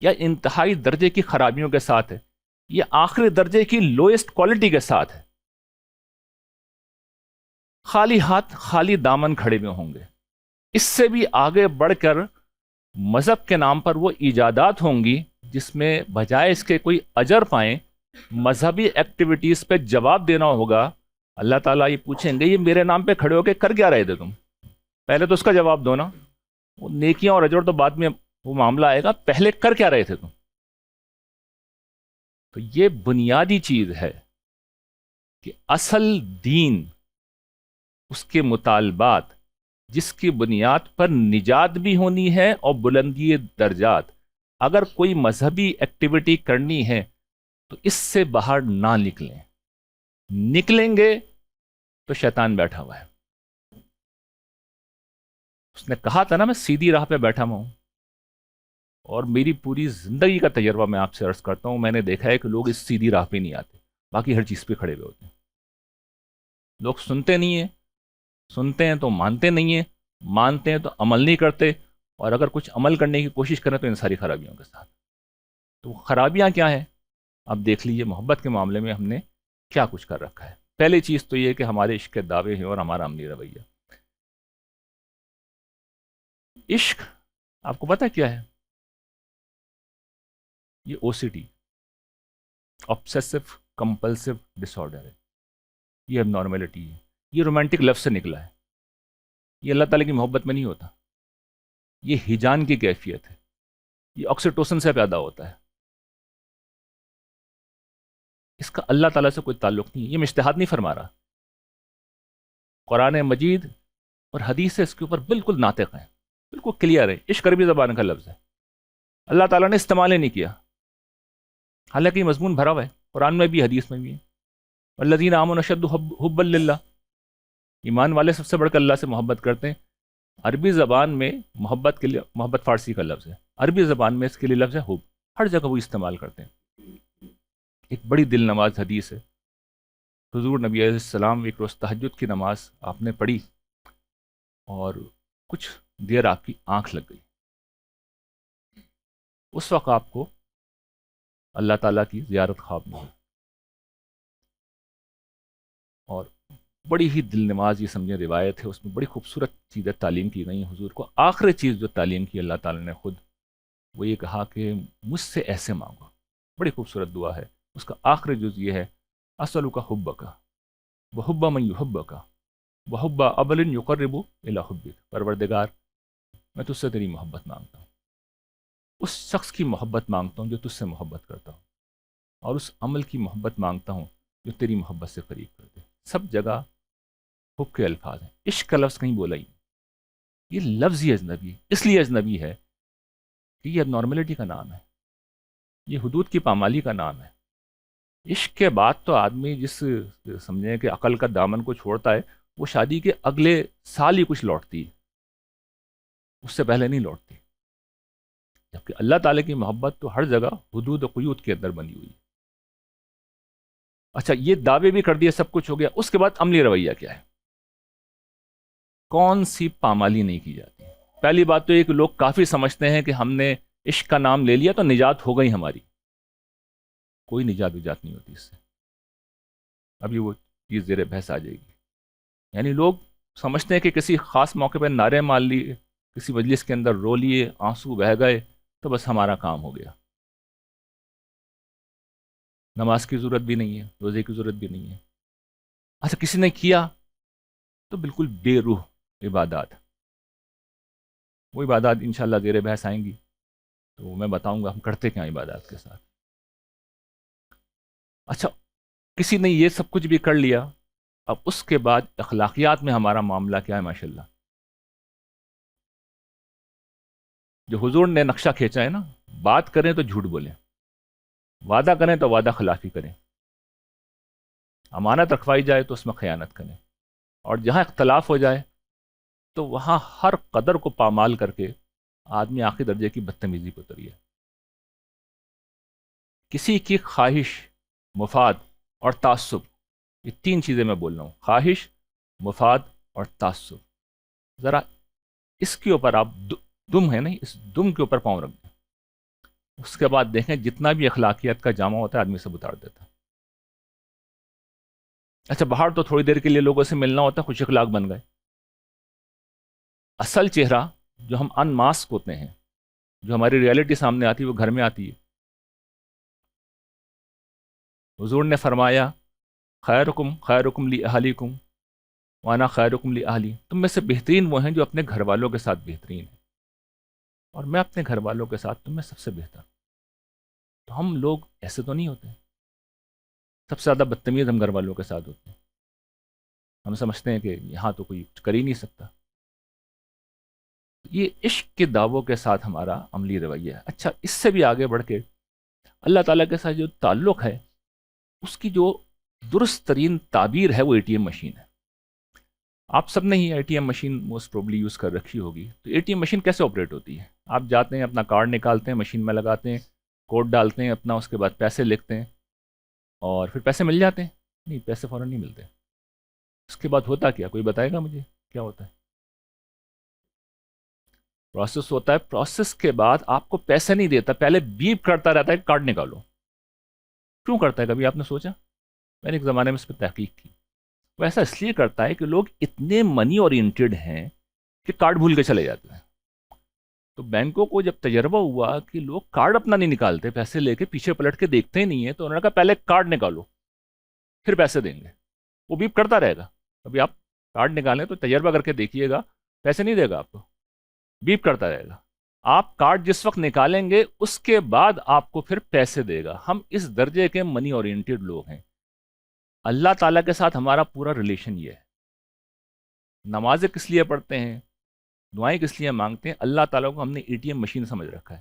یا انتہائی درجے کی خرابیوں کے ساتھ ہے، یہ آخری درجے کی لوئسٹ کوالٹی کے ساتھ ہے. خالی ہاتھ خالی دامن کھڑے ہوئے ہوں گے. اس سے بھی آگے بڑھ کر مذہب کے نام پر وہ ایجادات ہوں گی جس میں بجائے اس کے کوئی اجر پائیں، مذہبی ایکٹیویٹیز پہ جواب دینا ہوگا. اللہ تعالیٰ یہ پوچھیں گے یہ میرے نام پہ کھڑے ہو کے کر کیا رہے تھے تم؟ پہلے تو اس کا جواب دو نا. وہ نیکیاں اور اجر تو بعد میں وہ معاملہ آئے گا، پہلے کر کیا رہے تھے تم؟ تو یہ بنیادی چیز ہے کہ اصل دین، اس کے مطالبات جس کی بنیاد پر نجات بھی ہونی ہے اور بلندی درجات. اگر کوئی مذہبی ایکٹیویٹی کرنی ہے تو اس سے باہر نہ نکلیں. نکلیں گے تو شیطان بیٹھا ہوا ہے. اس نے کہا تھا نا میں سیدھی راہ پہ بیٹھا ہوا ہوں، اور میری پوری زندگی کا تجربہ میں آپ سے عرض کرتا ہوں، میں نے دیکھا ہے کہ لوگ اس سیدھی راہ پہ نہیں آتے، باقی ہر چیز پہ کھڑے ہوئے ہوتے ہیں. لوگ سنتے نہیں ہیں، سنتے ہیں تو مانتے نہیں ہیں، مانتے ہیں تو عمل نہیں کرتے، اور اگر کچھ عمل کرنے کی کوشش کریں تو ان ساری خرابیوں کے ساتھ. تو خرابیاں کیا ہیں؟ اب دیکھ لیجیے محبت کے معاملے میں ہم نے کیا کچھ کر رکھا ہے. پہلی چیز تو یہ کہ ہمارے عشق کے دعوے ہیں اور ہمارا عملی رویہ. عشق آپ کو پتہ کیا ہے؟ یہ او سی ٹی، آبسیسو کمپلسو ڈس آرڈر ہے. یہ اب نارملٹی ہے. یہ رومانٹک لفظ سے نکلا ہے. یہ اللہ تعالیٰ کی محبت میں نہیں ہوتا. یہ ہیجان کی کیفیت ہے. یہ آکسیٹوسن سے پیدا ہوتا ہے. اس کا اللہ تعالیٰ سے کوئی تعلق نہیں ہے. یہ میں اجتہاد نہیں فرما رہا. قرآن مجید اور حدیث اس کے اوپر بالکل ناطق ہیں، بالکل کلیئر ہے. عشق عربی زبان کا لفظ ہے، اللہ تعالیٰ نے استعمال ہی نہیں کیا، حالانکہ یہ مضمون بھرا ہوا ہے قرآن میں بھی حدیث میں بھی ہے. والذین آمنوا اشد حبا للہ، ایمان والے سب سے بڑھ کر اللہ سے محبت کرتے ہیں. عربی زبان میں محبت کے لیے، محبت فارسی کا لفظ ہے، عربی زبان میں اس کے لیے لفظ ہے حب. ہر جگہ وہ استعمال کرتے ہیں. ایک بڑی دل نواز حدیث ہے. حضور نبی علیہ السلام ایک روز تہجد کی نماز آپ نے پڑھی اور کچھ دیر آپ کی آنکھ لگ گئی. اس وقت آپ کو اللہ تعالیٰ کی زیارت خواب میں ہوئی، اور بڑی ہی دل نواز یہ سمجھیں روایت ہے، اس میں بڑی خوبصورت چیزیں تعلیم کی گئی ہیں حضور کو. آخری چیز جو تعلیم کی اللہ تعالیٰ نے خود، وہ یہ کہا کہ مجھ سے ایسے مانگو. بڑی خوبصورت دعا ہے. اس کا آخری جز یہ ہے اسألک حبک وحب من یحبک وحب عمل یقرب الی حبک. پروردگار میں تجھ سے تیری محبت مانگتا ہوں، اس شخص کی محبت مانگتا ہوں جو تجھ سے محبت کرتا ہوں، اور اس عمل کی محبت مانگتا ہوں جو تیری محبت سے قریب کر دے. سب جگہ حب کے الفاظ ہیں. عشق کا لفظ کہیں بولا ہی. یہ لفظ ہی اجنبی، اس لیے اجنبی ہے کہ یہ نارملٹی کا نام ہے، یہ حدود کی پامالی کا نام ہے. عشق کے بعد تو آدمی جس سمجھیں کہ عقل کا دامن کو چھوڑتا ہے، وہ شادی کے اگلے سال ہی کچھ لوٹتی ہے، اس سے پہلے نہیں لوٹتی. جبکہ اللہ تعالیٰ کی محبت تو ہر جگہ حدود و قیود کے اندر بنی ہوئی ہے. اچھا، یہ دعوے بھی کر دیے، سب کچھ ہو گیا. اس کے بعد عملی رویہ کیا ہے؟ کون سی پامالی نہیں کی جاتی؟ پہلی بات تو یہ کہ لوگ کافی سمجھتے ہیں کہ ہم نے عشق کا نام لے لیا تو نجات ہو گئی ہماری. کوئی نجات وجات نہیں ہوتی اس سے. ابھی وہ چیز زیر بحث آ جائے گی. یعنی لوگ سمجھتے ہیں کہ کسی خاص موقع پہ نعرے مار لیے، کسی مجلس کے اندر رو لیے، آنسو بہہ گئے تو بس ہمارا کام ہو گیا. نماز کی ضرورت بھی نہیں ہے، روزے کی ضرورت بھی نہیں ہے. اچھا، کسی نے کیا تو بالکل بے روح عبادات. وہ عبادات انشاءاللہ زیر بحث آئیں گی تو میں بتاؤں گا ہم کرتے کیا عبادات کے ساتھ. اچھا، کسی نے یہ سب کچھ بھی کر لیا، اب اس کے بعد اخلاقیات میں ہمارا معاملہ کیا ہے؟ ماشاءاللہ جو حضور نے نقشہ کھینچا ہے نا، بات کریں تو جھوٹ بولیں، وعدہ کریں تو وعدہ خلافی کریں، امانت رکھوائی جائے تو اس میں خیانت کریں، اور جہاں اختلاف ہو جائے تو وہاں ہر قدر کو پامال کر کے آدمی آخری درجے کی بدتمیزی کو اتری ہے. کسی کی خواہش، مفاد اور تعصب، یہ تین چیزیں میں بول رہا ہوں، خواہش، مفاد اور تعصب، ذرا اس کے اوپر آپ دم ہے نہیں، اس دم کے اوپر پاؤں رکھ دیں. اس کے بعد دیکھیں جتنا بھی اخلاقیات کا جامع ہوتا ہے آدمی سب اتار دیتا ہے. اچھا باہر تو تھوڑی دیر کے لیے لوگوں سے ملنا ہوتا ہے، خوش اخلاق بن گئے. اصل چہرہ جو ہم ان ماسک ہوتے ہیں، جو ہماری ریئلٹی سامنے آتی ہے، وہ گھر میں آتی ہے. حضور نے فرمایا خیرکم خیرکم لی اہلیکم وانا خیرکم لی اہلی، تم میں سے بہترین وہ ہیں جو اپنے گھر والوں کے ساتھ بہترین ہیں، اور میں اپنے گھر والوں کے ساتھ تم میں سب سے بہتر. تو ہم لوگ ایسے تو نہیں ہوتے. سب سے زیادہ بدتمیز ہم گھر والوں کے ساتھ ہوتے ہیں. ہم سمجھتے ہیں کہ یہاں تو کوئی کچھ کر ہی نہیں سکتا. یہ عشق کے دعووں کے ساتھ ہمارا عملی رویہ ہے. اچھا اس سے بھی آگے بڑھ کے اللہ تعالیٰ کے ساتھ جو تعلق ہے، اس کی جو درست ترین تعبیر ہے وہ اے ٹی ایم مشین ہے. آپ سب نے ہی A T M machine most probably use کر رکھی ہوگی. تو اے ٹی ایم مشین کیسے آپریٹ ہوتی ہے؟ آپ جاتے ہیں، اپنا کارڈ نکالتے ہیں، مشین میں لگاتے ہیں، کوڈ ڈالتے ہیں اپنا، اس کے بعد پیسے لکھتے ہیں اور پھر پیسے مل جاتے ہیں. نہیں، پیسے فوراً نہیں ملتے. اس کے بعد ہوتا کیا؟ کوئی بتائے گا مجھے کیا ہوتا ہے؟ پروسیس ہوتا ہے. پروسیس کے بعد آپ کو پیسے نہیں دیتا، پہلے بیپ کرتا رہتا ہے کہ کارڈ نکالو. کیوں کرتا ہے؟ کبھی آپ نے سوچا؟ میں نے ایک زمانے میں اس پہ تحقیق کی. وہ ایسا اس لیے کرتا ہے کہ لوگ اتنے منی اورینٹڈ ہیں کہ کارڈ بھول کے چلے جاتے ہیں. تو بینکوں کو جب تجربہ ہوا کہ لوگ کارڈ اپنا نہیں نکالتے، پیسے لے کے پیچھے پلٹ کے دیکھتے ہی نہیں ہیں، تو انہوں نے کہا پہلے کارڈ نکالو پھر پیسے دیں گے. وہ بیپ کرتا رہے گا. ابھی آپ کارڈ نکالیں تو تجربہ کر کے دیکھیے گا، پیسے نہیں دے گا آپ کو، بیپ کرتا رہے گا. آپ کارڈ جس وقت نکالیں گے اس کے بعد آپ کو پھر پیسے دے گا. ہم اس درجے کے منی اورینٹڈ لوگ ہیں. اللہ تعالیٰ کے ساتھ ہمارا پورا ریلیشن یہ ہے. نمازیں کس لیے پڑھتے ہیں، دعائیں کس لیے مانگتے ہیں؟ اللہ تعالیٰ کو ہم نے اے ٹی ایم مشین سمجھ رکھا ہے.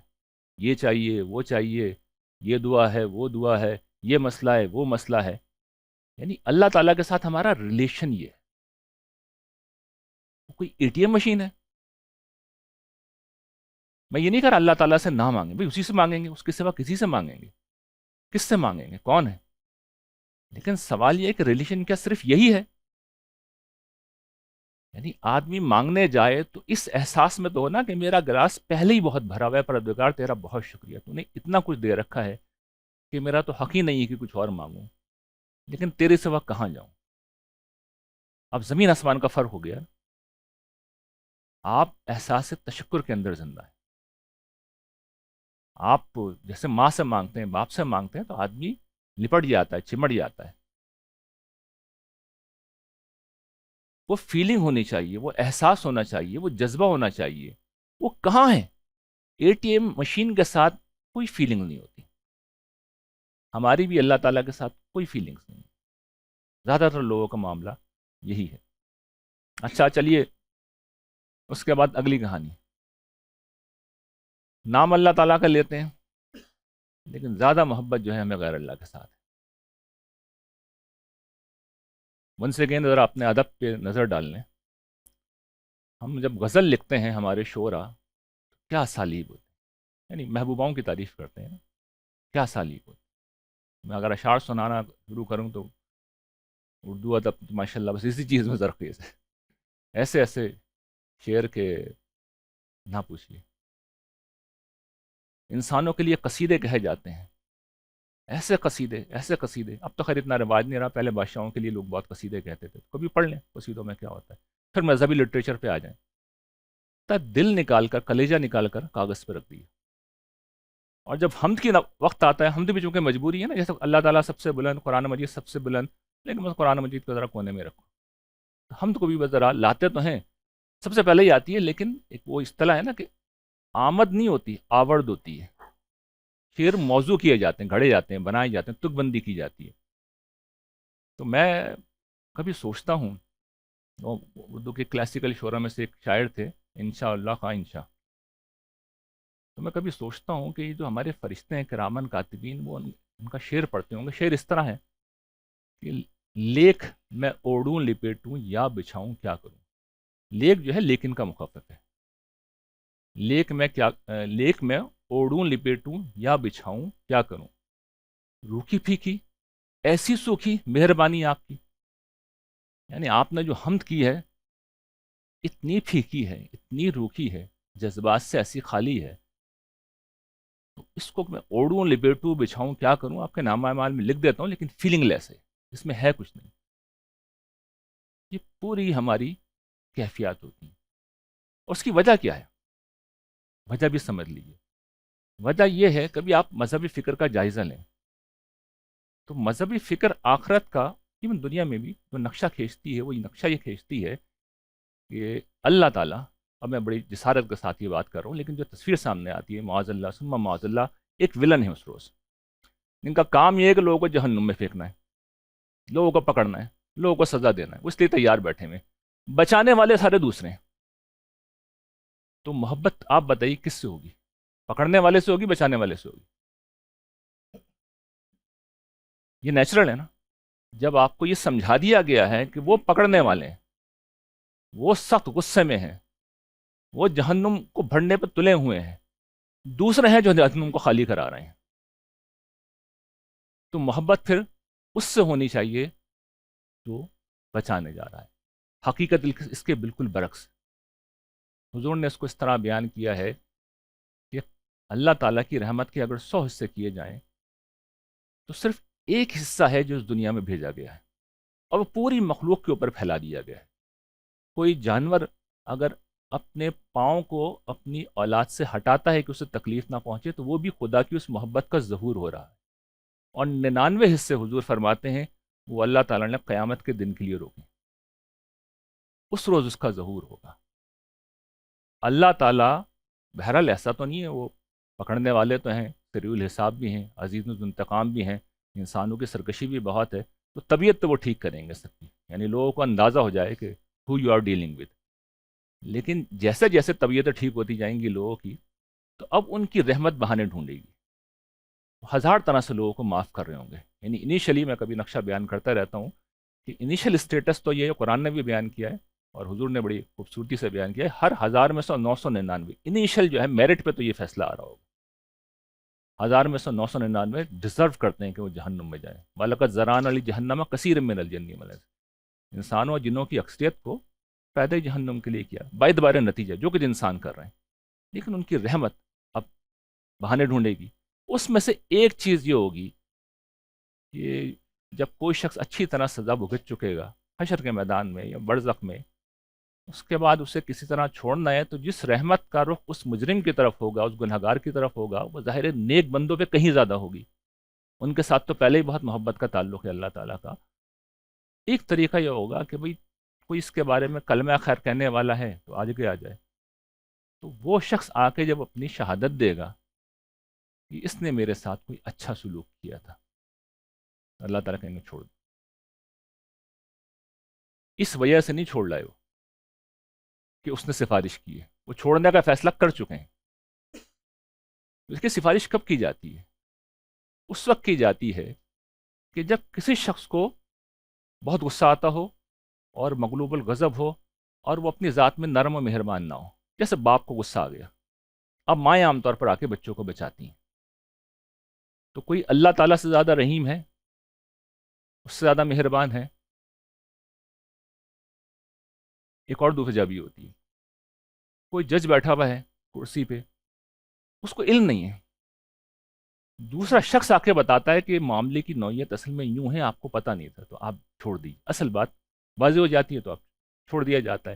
یہ چاہیے، وہ چاہیے، یہ دعا ہے، وہ دعا ہے، یہ مسئلہ ہے، وہ مسئلہ ہے. یعنی اللہ تعالیٰ کے ساتھ ہمارا ریلیشن یہ ہے. وہ کوئی اے ٹی ایم مشین ہے. میں یہ نہیں کہہ رہا اللہ تعالیٰ سے نہ مانگیں، بھائی اسی سے مانگیں گے، اس کے سوا کسی سے مانگیں گے؟ کس سے مانگیں گے؟ کون ہے؟ لیکن سوال یہ ہے کہ ریلیشن کیا صرف یہی ہے؟ یعنی آدمی مانگنے جائے تو اس احساس میں تو ہو نا کہ میرا گلاس پہلے ہی بہت بھرا ہوا ہے، پروردگار تیرا بہت شکریہ، تو نے اتنا کچھ دے رکھا ہے کہ میرا تو حق ہی نہیں ہے کہ کچھ اور مانگوں، لیکن تیرے سوا کہاں جاؤں؟ اب زمین آسمان کا فرق ہو گیا. آپ احساس تشکر کے اندر زندہ ہیں. آپ جیسے ماں سے مانگتے ہیں، باپ سے مانگتے ہیں، تو آدمی لپٹ جاتا ہے، چمٹ جاتا ہے. وہ فیلنگ ہونی چاہیے، وہ احساس ہونا چاہیے، وہ جذبہ ہونا چاہیے. وہ کہاں ہے؟ اے ٹی ایم مشین کے ساتھ کوئی فیلنگ نہیں ہوتی. ہماری بھی اللہ تعالیٰ کے ساتھ کوئی فیلنگس نہیں. زیادہ تر لوگوں کا معاملہ یہی ہے. اچھا چلیے اس کے بعد اگلی کہانی. نام اللہ تعالیٰ کا لیتے ہیں لیکن زیادہ محبت جو ہے ہمیں غیر اللہ کے ساتھ ہے. ونس اگین ذرا اپنے ادب پہ نظر ڈال لیں. ہم جب غزل لکھتے ہیں ہمارے شعرا، کیا اسالیب ہوتے ہیں، یعنی محبوباؤں کی تعریف کرتے ہیں نا، کیا اسالیب ہوتے ہیں. میں اگر اشعار سنانا شروع کروں تو اردو ادب ماشاء اللہ بس اسی چیز میں زرخیز ہے. ایسے ایسے شعر کے نہ پوچھیے. انسانوں کے لیے قصیدے کہے جاتے ہیں، ایسے قصیدے، ایسے قصیدے. اب تو خیر اتنا رواج نہیں رہا، پہلے بادشاہوں کے لیے لوگ بہت قصیدے کہتے تھے. کبھی پڑھ لیں قصیدوں میں کیا ہوتا ہے. پھر مذہبی لٹریچر پہ آ جائیں. دل نکال کر، کلیجہ نکال کر کاغذ پہ رکھ دیا. اور جب حمد کی وقت آتا ہے، حمد بھی چونکہ مجبوری ہے نا، جیسے اللہ تعالیٰ سب سے بلند، قرآن مجید سب سے بلند، لیکن بس قرآن مجید کو ذرا کونے میں رکھو. حمد کو بھی بس ذرا لاتے تو ہیں، سب سے پہلے ہی آتی ہے، لیکن ایک وہ اصطلاح ہے نا کہ آمد نہیں ہوتی، آورد ہوتی ہے. شعر موضوع کیے جاتے ہیں، گھڑے جاتے ہیں، بنائے جاتے ہیں، تک بندی کی جاتی ہے. تو میں کبھی سوچتا ہوں، اردو کے کلاسیکل شعرا میں سے ایک شاعر تھے انشاءاللہ خواہ انشاء. تو میں کبھی سوچتا ہوں کہ یہ جو ہمارے فرشتے ہیں کرامن کاتبین، وہ ان کا شعر پڑھتے ہوں گے. شعر اس طرح ہے کہ لیک میں اوڑوں لپیٹوں یا بچھاؤں کیا کروں. لیک جو ہے لیکن کا مخفف ہے. لیک میں اوڑوں لپیٹوں یا بچھاؤں کیا کروں. روکھی پھیکی ایسی سوکھی مہربانی آپ کی. یعنی آپ نے جو حمد کی ہے اتنی پھیکی ہے، اتنی روکھی ہے، جذبات سے ایسی خالی ہے. تو اس کو میں اوڑوں لپیٹوں بچھاؤں کیا کروں آپ کے نامہ اعمال میں لکھ دیتا ہوں، لیکن فیلنگ لیس ہے، اس میں ہے کچھ نہیں. یہ پوری ہماری کیفیات ہوتی ہیں. اور اس کی وجہ کیا ہے؟ وجہ بھی سمجھ لیجیے. وجہ یہ ہے، کبھی آپ مذہبی فکر کا جائزہ لیں تو مذہبی فکر آخرت کا، ایون دنیا میں بھی جو نقشہ کھینچتی ہے، وہ نقشہ یہ کھینچتی ہے کہ اللہ تعالیٰ، اب میں بڑی جسارت کے ساتھ یہ بات کر رہا ہوں، لیکن جو تصویر سامنے آتی ہے، معاذ اللہ ثم معاذ اللہ، ایک ولن ہے اس روز. ان کا کام یہ ہے کہ لوگوں کو جہنم میں پھینکنا ہے، لوگوں کو پکڑنا ہے، لوگوں کو سزا دینا ہے، اس لیے تیار بیٹھے ہوئے. بچانے والے سارے دوسرے ہیں. تو محبت آپ بتائیے کس سے ہوگی؟ پکڑنے والے سے ہوگی، بچانے والے سے ہوگی؟ یہ نیچرل ہے نا. جب آپ کو یہ سمجھا دیا گیا ہے کہ وہ پکڑنے والے ہیں، وہ سخت غصے میں ہیں، وہ جہنم کو بھرنے پر تلے ہوئے ہیں، دوسرے ہیں جو جہنم کو خالی کرا رہے ہیں، تو محبت پھر اس سے ہونی چاہیے جو بچانے جا رہا ہے. حقیقت اس کے بالکل برعکس. حضور نے اس کو اس طرح بیان کیا ہے کہ اللہ تعالیٰ کی رحمت کے اگر 100 حصے کیے جائیں تو صرف ایک حصہ ہے جو اس دنیا میں بھیجا گیا ہے، اور وہ پوری مخلوق کے اوپر پھیلا دیا گیا ہے. کوئی جانور اگر اپنے پاؤں کو اپنی اولاد سے ہٹاتا ہے کہ اسے تکلیف نہ پہنچے، تو وہ بھی خدا کی اس محبت کا ظہور ہو رہا ہے. اور 99 حصے حضور فرماتے ہیں وہ اللہ تعالیٰ نے قیامت کے دن کے لیے روکے. اس روز اس کا ظہور ہوگا. اللہ تعالیٰ بہرحال ایسا تو نہیں ہے، وہ پکڑنے والے تو ہیں، سریع الحساب بھی ہیں، عزیز الانتقام بھی ہیں، انسانوں کی سرکشی بھی بہت ہے. تو طبیعت تو وہ ٹھیک کریں گے سب کی، یعنی لوگوں کو اندازہ ہو جائے کہ ہو یو آر ڈیلنگ ود. لیکن جیسے جیسے طبیعتیں ٹھیک ہوتی جائیں گی لوگوں کی، تو اب ان کی رحمت بہانے ڈھونڈے گی. ہزار طرح سے لوگوں کو معاف کر رہے ہوں گے. یعنی انیشلی میں کبھی نقشہ بیان کرتا رہتا ہوں کہ انیشل اسٹیٹس تو یہ قرآن نے بھی بیان کیا ہے اور حضور نے بڑی خوبصورتی سے بیان کیا ہے. ہر 1000 میں سے 999 انیشل جو ہے میرٹ پہ تو یہ فیصلہ آ رہا ہوگا. 1000 میں سے 999 ڈیزرو کرتے ہیں کہ وہ جہنم میں جائیں. وَلَقَدْ ذَرَأْنَا لِجَهَنَّمَ كَثِيرًا مِّنَ الْجِنِّ وَالْإِنسِ. انسانوں اور جنوں کی اکثریت کو پیدا ہی جہنم کے لیے کیا، باعث بارے نتیجہ جو کچھ انسان کر رہے ہیں. لیکن ان کی رحمت اب بہانے ڈھونڈے گی. اس میں سے ایک چیز یہ ہوگی کہ جب کوئی شخص اچھی طرح سزا بھگت چکے گا حشر کے میدان میں یا برزخ میں، اس کے بعد اسے کسی طرح چھوڑنا ہے، تو جس رحمت کا رخ اس مجرم کی طرف ہوگا، اس گنہگار کی طرف ہوگا، وہ ظاہر نیک بندوں پہ کہیں زیادہ ہوگی. ان کے ساتھ تو پہلے ہی بہت محبت کا تعلق ہے اللہ تعالیٰ کا. ایک طریقہ یہ ہوگا کہ بھئی کوئی اس کے بارے میں کلمہ خیر کہنے والا ہے تو آج کے آ جائے. تو وہ شخص آ کے جب اپنی شہادت دے گا کہ اس نے میرے ساتھ کوئی اچھا سلوک کیا تھا، اللہ تعالیٰ کہیں گے چھوڑ دو. اس وجہ سے نہیں چھوڑ لائے وہ کہ اس نے سفارش کی ہے، وہ چھوڑنے کا فیصلہ کر چکے ہیں. اس کی سفارش کب کی جاتی ہے؟ اس وقت کی جاتی ہے کہ جب کسی شخص کو بہت غصہ آتا ہو اور مغلوب الغضب ہو اور وہ اپنی ذات میں نرم و مہربان نہ ہو. جیسے باپ کو غصہ آ گیا، اب مائیں عام طور پر آ کے بچوں کو بچاتی ہیں. تو کوئی اللہ تعالیٰ سے زیادہ رحیم ہے؟ اس سے زیادہ مہربان ہے؟ ایک اور دوسری بھی ہوتی ہے، کوئی جج بیٹھا ہوا ہے کرسی پہ، اس کو علم نہیں ہے، دوسرا شخص آ کے بتاتا ہے کہ معاملے کی نوعیت اصل میں یوں ہے، آپ کو پتہ نہیں تھا، تو آپ چھوڑ دیجیے. اصل بات واضح ہو جاتی ہے تو آپ چھوڑ دیا جاتا ہے.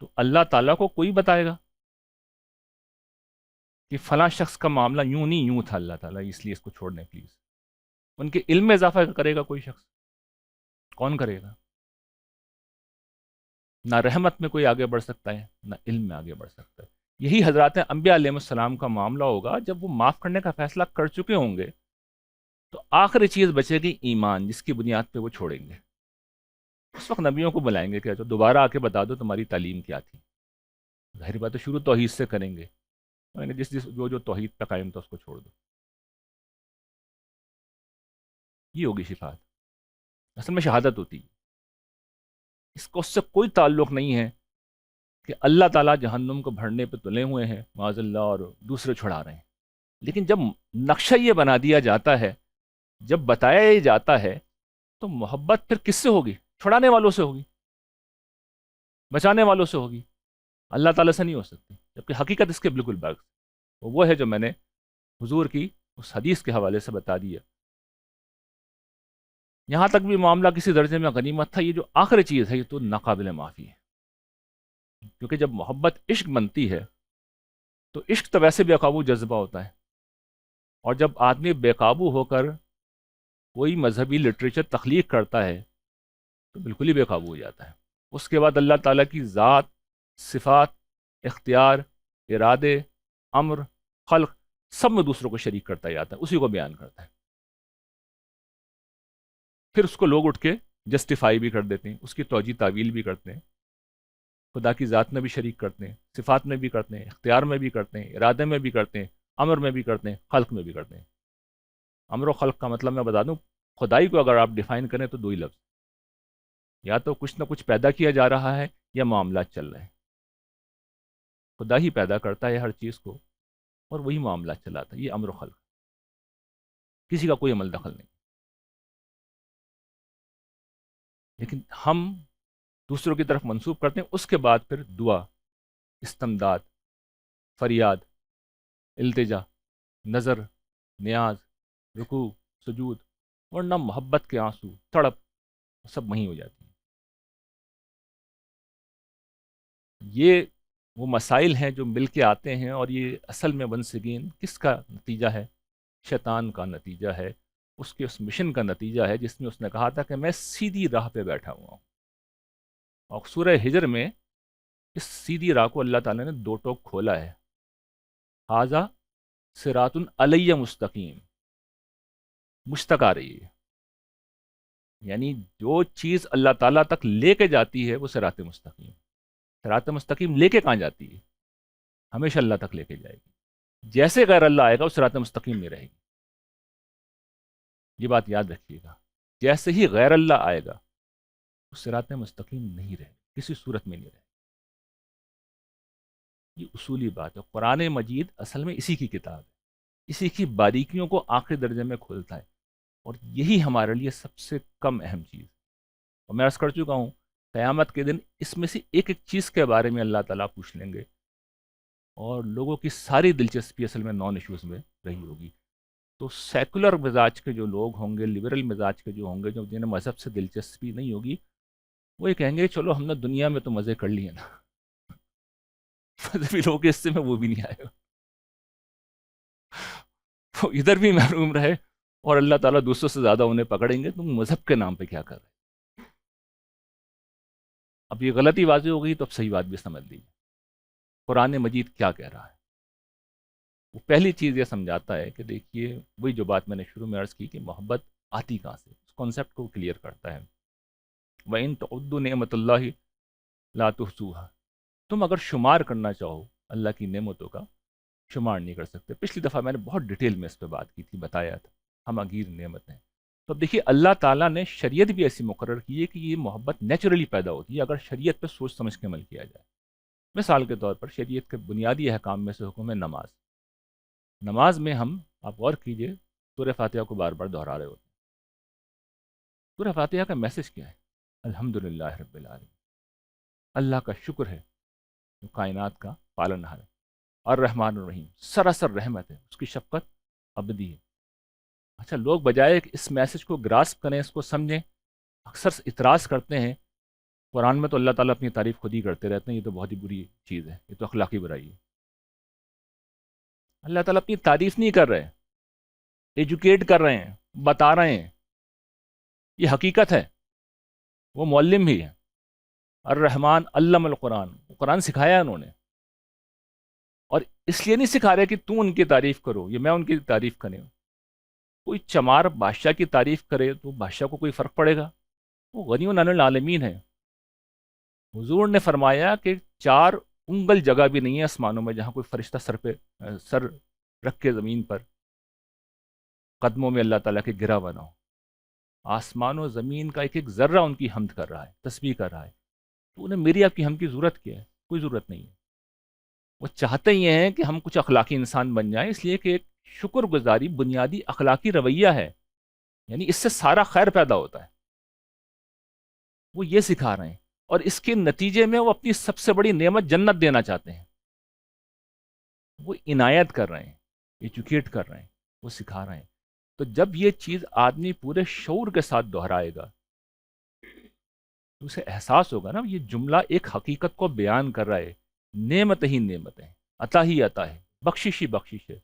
تو اللہ تعالیٰ کو کوئی بتائے گا کہ فلاں شخص کا معاملہ یوں نہیں یوں تھا، اللہ تعالیٰ اس لیے اس کو چھوڑ دیں پلیز. ان کے علم میں اضافہ کرے گا کوئی شخص؟ کون کرے گا؟ نہ رحمت میں کوئی آگے بڑھ سکتا ہے، نہ علم میں آگے بڑھ سکتا ہے. یہی حضرات انبیاء علیہ السلام کا معاملہ ہوگا. جب وہ معاف کرنے کا فیصلہ کر چکے ہوں گے تو آخری چیز بچے گی ایمان، جس کی بنیاد پہ وہ چھوڑیں گے. اس وقت نبیوں کو بلائیں گے کہ جو دوبارہ آ کے بتا دو تمہاری تعلیم کیا تھی. ظاہر بات ہے شروع توحید سے کریں گے، یعنی جو توحید پہ قائم تھا اس کو چھوڑ دو. یہ ہوگی شفاعت. اصل میں شہادت ہوتی ہے، اس کو اس سے کوئی تعلق نہیں ہے کہ اللہ تعالیٰ جہنم کو بھرنے پہ تلے ہوئے ہیں معاذ اللہ اور دوسرے چھڑا رہے ہیں۔ لیکن جب نقشہ یہ بنا دیا جاتا ہے، جب بتایا یہ جاتا ہے، تو محبت پھر کس سے ہوگی؟ چھڑانے والوں سے ہوگی، بچانے والوں سے ہوگی، اللہ تعالیٰ سے نہیں ہو سکتی۔ جبکہ حقیقت اس کے بالکل برعکس، وہ ہے جو میں نے حضور کی اس حدیث کے حوالے سے بتا دیا۔ یہاں تک بھی معاملہ کسی درجے میں غنیمت تھا، یہ جو آخری چیز ہے یہ تو ناقابل معافی ہے، کیونکہ جب محبت عشق بنتی ہے تو عشق تو ویسے بے قابو جذبہ ہوتا ہے، اور جب آدمی بے قابو ہو کر کوئی مذہبی لٹریچر تخلیق کرتا ہے تو بالکل ہی بے قابو ہو جاتا ہے۔ اس کے بعد اللہ تعالیٰ کی ذات، صفات، اختیار، ارادے، امر، خلق، سب میں دوسروں کو شریک کرتا جاتا ہے، اسی کو بیان کرتا ہے۔ پھر اس کو لوگ اٹھ کے جسٹیفائی بھی کر دیتے ہیں، اس کی توجیہ تعویل بھی کرتے ہیں، خدا کی ذات میں بھی شریک کرتے ہیں، صفات میں بھی کرتے ہیں، اختیار میں بھی کرتے ہیں، ارادے میں بھی کرتے ہیں، امر میں بھی کرتے ہیں، خلق میں بھی کرتے ہیں۔ امر و خلق کا مطلب میں بتا دوں، خدائی کو اگر آپ ڈیفائن کریں تو دو ہی لفظ، یا تو کچھ نہ کچھ پیدا کیا جا رہا ہے یا معاملات چل رہے ہیں۔ خدا ہی پیدا کرتا ہے ہر چیز کو اور وہی معاملات چلاتا ہے، یہ امر و خلق، کسی کا کوئی عمل دخل نہیں۔ لیکن ہم دوسروں کی طرف منسوب کرتے ہیں، اس کے بعد پھر دعا، استمداد، فریاد، التجا، نظر، نیاز، رکوع، سجود، ورنہ محبت کے آنسو، تڑپ، سب وہیں ہو جاتی ہیں۔ یہ وہ مسائل ہیں جو مل کے آتے ہیں، اور یہ اصل میں ونس اگین کس کا نتیجہ ہے؟ شیطان کا نتیجہ ہے، اس کے اس مشن کا نتیجہ ہے جس میں اس نے کہا تھا کہ میں سیدھی راہ پہ بیٹھا ہوا ہوں۔ اور سورہ ہجر میں اس سیدھی راہ کو اللہ تعالیٰ نے دو ٹوک کھولا ہے، ھذا صراط علیہ مستقیم، مشتق آ رہی ہے، یعنی جو چیز اللہ تعالیٰ تک لے کے جاتی ہے وہ صراط مستقیم۔ صراط مستقیم لے کے کہاں جاتی ہے؟ ہمیشہ اللہ تک لے کے جائے گی۔ جیسے غیر اللہ آئے گا وہ صراط مستقیم میں رہے گی، یہ بات یاد رکھیے گا۔ جیسے ہی غیر اللہ آئے گا وہ صراط مستقیم نہیں رہے گی، کسی صورت میں نہیں رہے گی۔ یہ اصولی بات ہے۔ قرآن مجید اصل میں اسی کی کتاب ہے، اسی کی باریکیوں کو آخری درجے میں کھولتا ہے، اور یہی ہمارے لیے سب سے کم اہم چیز ہے۔ اور میں عرض کر چکا ہوں، قیامت کے دن اس میں سے ایک ایک چیز کے بارے میں اللہ تعالیٰ پوچھ لیں گے، اور لوگوں کی ساری دلچسپی اصل میں نان ایشوز میں رہی ہوگی۔ تو سیکولر مزاج کے جو لوگ ہوں گے، لبرل مزاج کے جو ہوں گے، جو جنہیں مذہب سے دلچسپی نہیں ہوگی، وہ یہ کہیں گے چلو ہم نے دنیا میں تو مزے کر لیے نا، مذہبی لوگوں کے حصے میں وہ بھی نہیں آئے گا، وہ ادھر بھی محروم رہے، اور اللہ تعالیٰ دوسروں سے زیادہ انہیں پکڑیں گے تم مذہب کے نام پہ کیا کر رہے۔ اب یہ غلطی واضح ہو گئی تو اب صحیح بات بھی سمجھ لیجیے، قرآن مجید کیا کہہ رہا ہے۔ وہ پہلی چیز یہ سمجھاتا ہے کہ دیکھیے، وہی جو بات میں نے شروع میں عرض کی کہ محبت آتی کہاں سے، اس کانسیپٹ کو کلیئر کرتا ہے۔ وَإِن تَعُدُّوا نِعْمَتَ اللَّهِ لَا تُحْصُوهَا، تم اگر شمار کرنا چاہو اللہ کی نعمتوں کا، شمار نہیں کر سکتے۔ پچھلی دفعہ میں نے بہت ڈیٹیل میں اس پہ بات کی تھی، بتایا تھا ہم اگیر نعمت ہیں۔ تو اب دیکھیے، اللہ تعالیٰ نے شریعت بھی ایسی مقرر کی ہے کہ یہ محبت نیچرلی پیدا ہوتی ہے اگر شریعت پہ سوچ سمجھ کے عمل کیا جائے۔ مثال کے طور پر شریعت کے بنیادی احکام میں سے حکم ہے نماز۔ نماز میں ہم، آپ غور کیجئے، سورہ فاتحہ کو بار بار دہرا رہے ہوتے ہیں۔ سورہ فاتحہ کا میسج کیا ہے؟ الحمدللہ رب العالمین، اللہ کا شکر ہے جو کائنات کا پالنہار ہے، الرحمن الرحیم، سراسر رحمت ہے، اس کی شفقت ابدی ہے۔ اچھا، لوگ بجائے کہ اس میسج کو گراسپ کریں، اس کو سمجھیں، اکثر اعتراض کرتے ہیں قرآن میں تو اللہ تعالیٰ اپنی تعریف خود ہی کرتے رہتے ہیں، یہ تو بہت ہی بری چیز ہے، یہ تو اخلاقی برائی ہے۔ اللہ تعالیٰ اپنی تعریف نہیں کر رہے، ایجوکیٹ کر رہے ہیں، بتا رہے ہیں، یہ حقیقت ہے۔ وہ معلم بھی ہے، الرحمن علم القرآن، قرآن سکھایا انہوں نے، اور اس لیے نہیں سکھا رہے کہ تم ان کی تعریف کرو یا میں ان کی تعریف کریں۔ کوئی چمار بادشاہ کی تعریف کرے تو بادشاہ کو کوئی فرق پڑے گا؟ وہ غنی عن العالمین ہے۔ حضور نے فرمایا کہ 4 انگل جگہ بھی نہیں ہے آسمانوں میں جہاں کوئی فرشتہ سر رکھ کے زمین پر قدموں میں اللہ تعالیٰ کے گرا بنا ہو۔ آسمان و زمین کا ایک ایک ذرہ ان کی حمد کر رہا ہے، تسبیح کر رہا ہے، تو انہیں میری آپ کی حمد کی ضرورت کیا ہے؟ کوئی ضرورت نہیں ہے۔ وہ چاہتے یہ ہیں کہ ہم کچھ اخلاقی انسان بن جائیں، اس لیے کہ ایک شکر گزاری بنیادی اخلاقی رویہ ہے، یعنی اس سے سارا خیر پیدا ہوتا ہے، وہ یہ سکھا رہے ہیں، اور اس کے نتیجے میں وہ اپنی سب سے بڑی نعمت جنت دینا چاہتے ہیں، وہ عنایت کر رہے ہیں، ایجوکیٹ کر رہے ہیں، وہ سکھا رہے ہیں۔ تو جب یہ چیز آدمی پورے شعور کے ساتھ دہرائے گا تو اسے احساس ہوگا نا، یہ جملہ ایک حقیقت کو بیان کر رہا ہے، نعمت ہی نعمت ہے، عطا ہی عطا ہے، بخشش ہی بخشش ہے،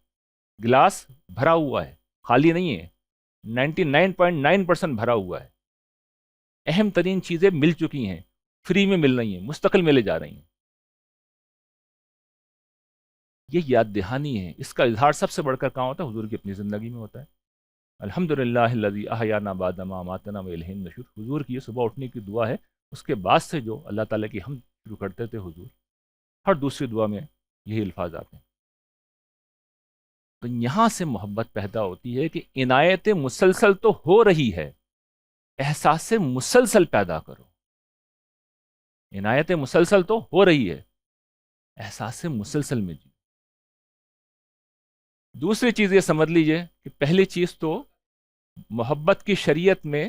گلاس بھرا ہوا ہے، خالی نہیں ہے، 99.9% بھرا ہوا ہے، اہم ترین چیزیں مل چکی ہیں، فری میں مل رہی ہیں، مستقل ملے جا رہی ہیں۔ یہ یاد دہانی ہے، اس کا اظہار سب سے بڑھ کر کہاں ہوتا ہے؟ حضور کی اپنی زندگی میں ہوتا ہے۔ الحمدللہ الذی احیانا بعد ما اماتنا والیہ النشور، حضور کی یہ صبح اٹھنے کی دعا ہے، اس کے بعد سے جو اللہ تعالیٰ کی ہم شروع کرتے تھے حضور، ہر دوسری دعا میں یہی الفاظ آتے ہیں۔ تو یہاں سے محبت پیدا ہوتی ہے کہ عنایت مسلسل تو ہو رہی ہے، احساس مسلسل پیدا کرو، عنایت مسلسل تو ہو رہی ہے، احساس مسلسل میں جی۔ دوسری چیز یہ سمجھ لیجئے کہ پہلی چیز تو محبت کی شریعت میں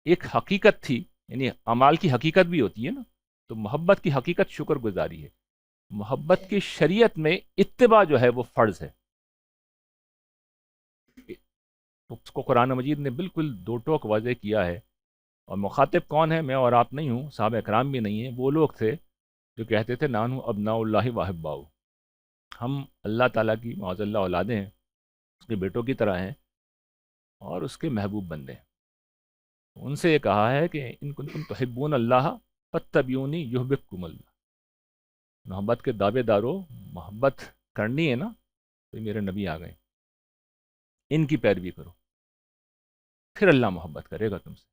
ایک حقیقت تھی، یعنی اعمال کی حقیقت بھی ہوتی ہے نا، تو محبت کی حقیقت شکر گزاری ہے۔ محبت کی شریعت میں اتباع جو ہے وہ فرض ہے، اس کو قرآن مجید نے بالکل دو ٹوک واضح کیا ہے، اور مخاطب کون ہے؟ میں اور آپ نہیں ہوں، صحابہ اکرام بھی نہیں ہیں، وہ لوگ تھے جو کہتے تھے نانو ابناء اللہ واحباؤ، ہم اللہ تعالیٰ کی معاذ اللہ اولادیں ہیں، اس کے بیٹوں کی طرح ہیں اور اس کے محبوب بندے ہیں۔ ان سے یہ کہا ہے کہ ان کنتم تحبون اللہ فاتبعونی یحببکم اللہ، محبت کے دعوے دارو، محبت کرنی ہے نا تو یہ میرے نبی آ گئے، ان کی پیروی کرو، پھر اللہ محبت کرے گا تم سے۔